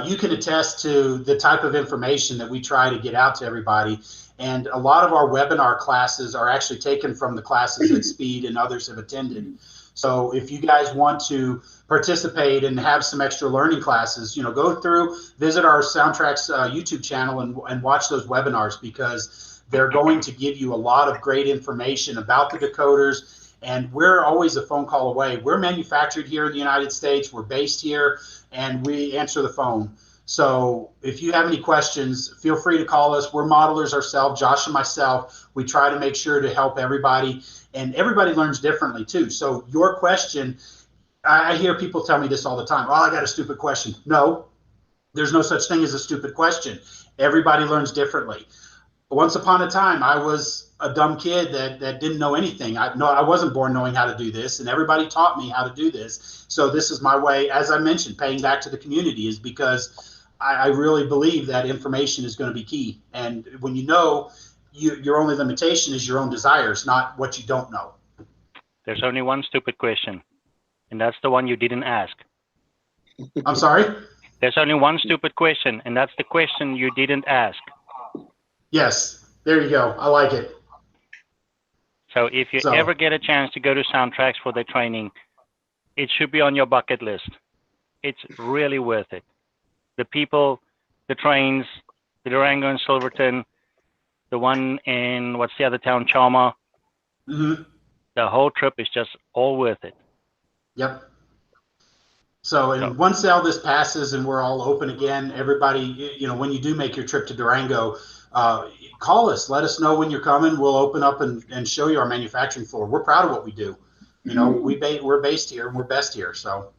you can attest to the type of information that we try to get out to everybody. And a lot of our webinar classes are actually taken from the classes that Speed and others have attended. So if you guys want to participate and have some extra learning classes, go through, visit our Soundtracks YouTube channel and watch those webinars, because they're going to give you a lot of great information about the decoders. And we're always a phone call away. We're manufactured here in the United States. We're based here, and we answer the phone. So if you have any questions, feel free to call us. We're modelers ourselves, Josh and myself. We try to make sure to help everybody, and everybody learns differently too. So your question, I hear people tell me this all the time. Oh, I got a stupid question. No, there's no such thing as a stupid question. Everybody learns differently. Once upon a time, I was a dumb kid that didn't know anything. I wasn't born knowing how to do this, and everybody taught me how to do this. So this is my way, as I mentioned, paying back to the community, is because I really believe that information is going to be key. And when you know, your only limitation is your own desires, not what you don't know. There's only one stupid question, and that's the one you didn't ask. I'm sorry? There's only one stupid question, and that's the question you didn't ask. Yes, there you go. I like it. So if you ever get a chance to go to Soundtracks for the training, it should be on your bucket list. It's really worth it. The people, the trains, the Durango and Silverton, the one in, what's the other town, Chalma. Mm-hmm. The whole trip is just all worth it. Yep. So once all this passes and we're all open again, everybody, when you do make your trip to Durango, call us. Let us know when you're coming. We'll open up and show you our manufacturing floor. We're proud of what we do. We're based here and we're best here. So.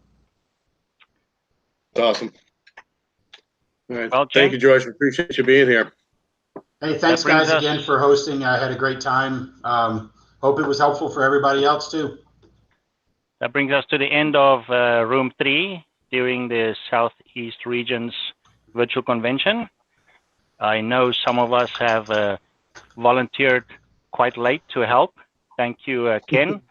Awesome. All right. Well, thank you, George. Appreciate you being here. Hey, thanks guys again for hosting. I had a great time. Hope it was helpful for everybody else too. That brings us to the end of room 3 during the Southeast Region's virtual convention. I know some of us have volunteered quite late to help. Thank you, Ken.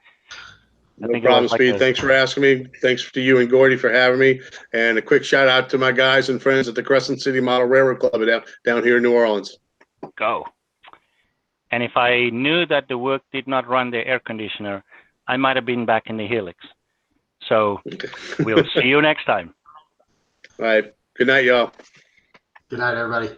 No problem, Speed. Thanks for asking me. Thanks to you and Gordy for having me. And a quick shout out to my guys and friends at the Crescent City Model Railroad Club down here in New Orleans. Go. And if I knew that the work did not run the air conditioner, I might have been back in the Helix. So we'll see you next time. All right. Good night, y'all. Good night, everybody.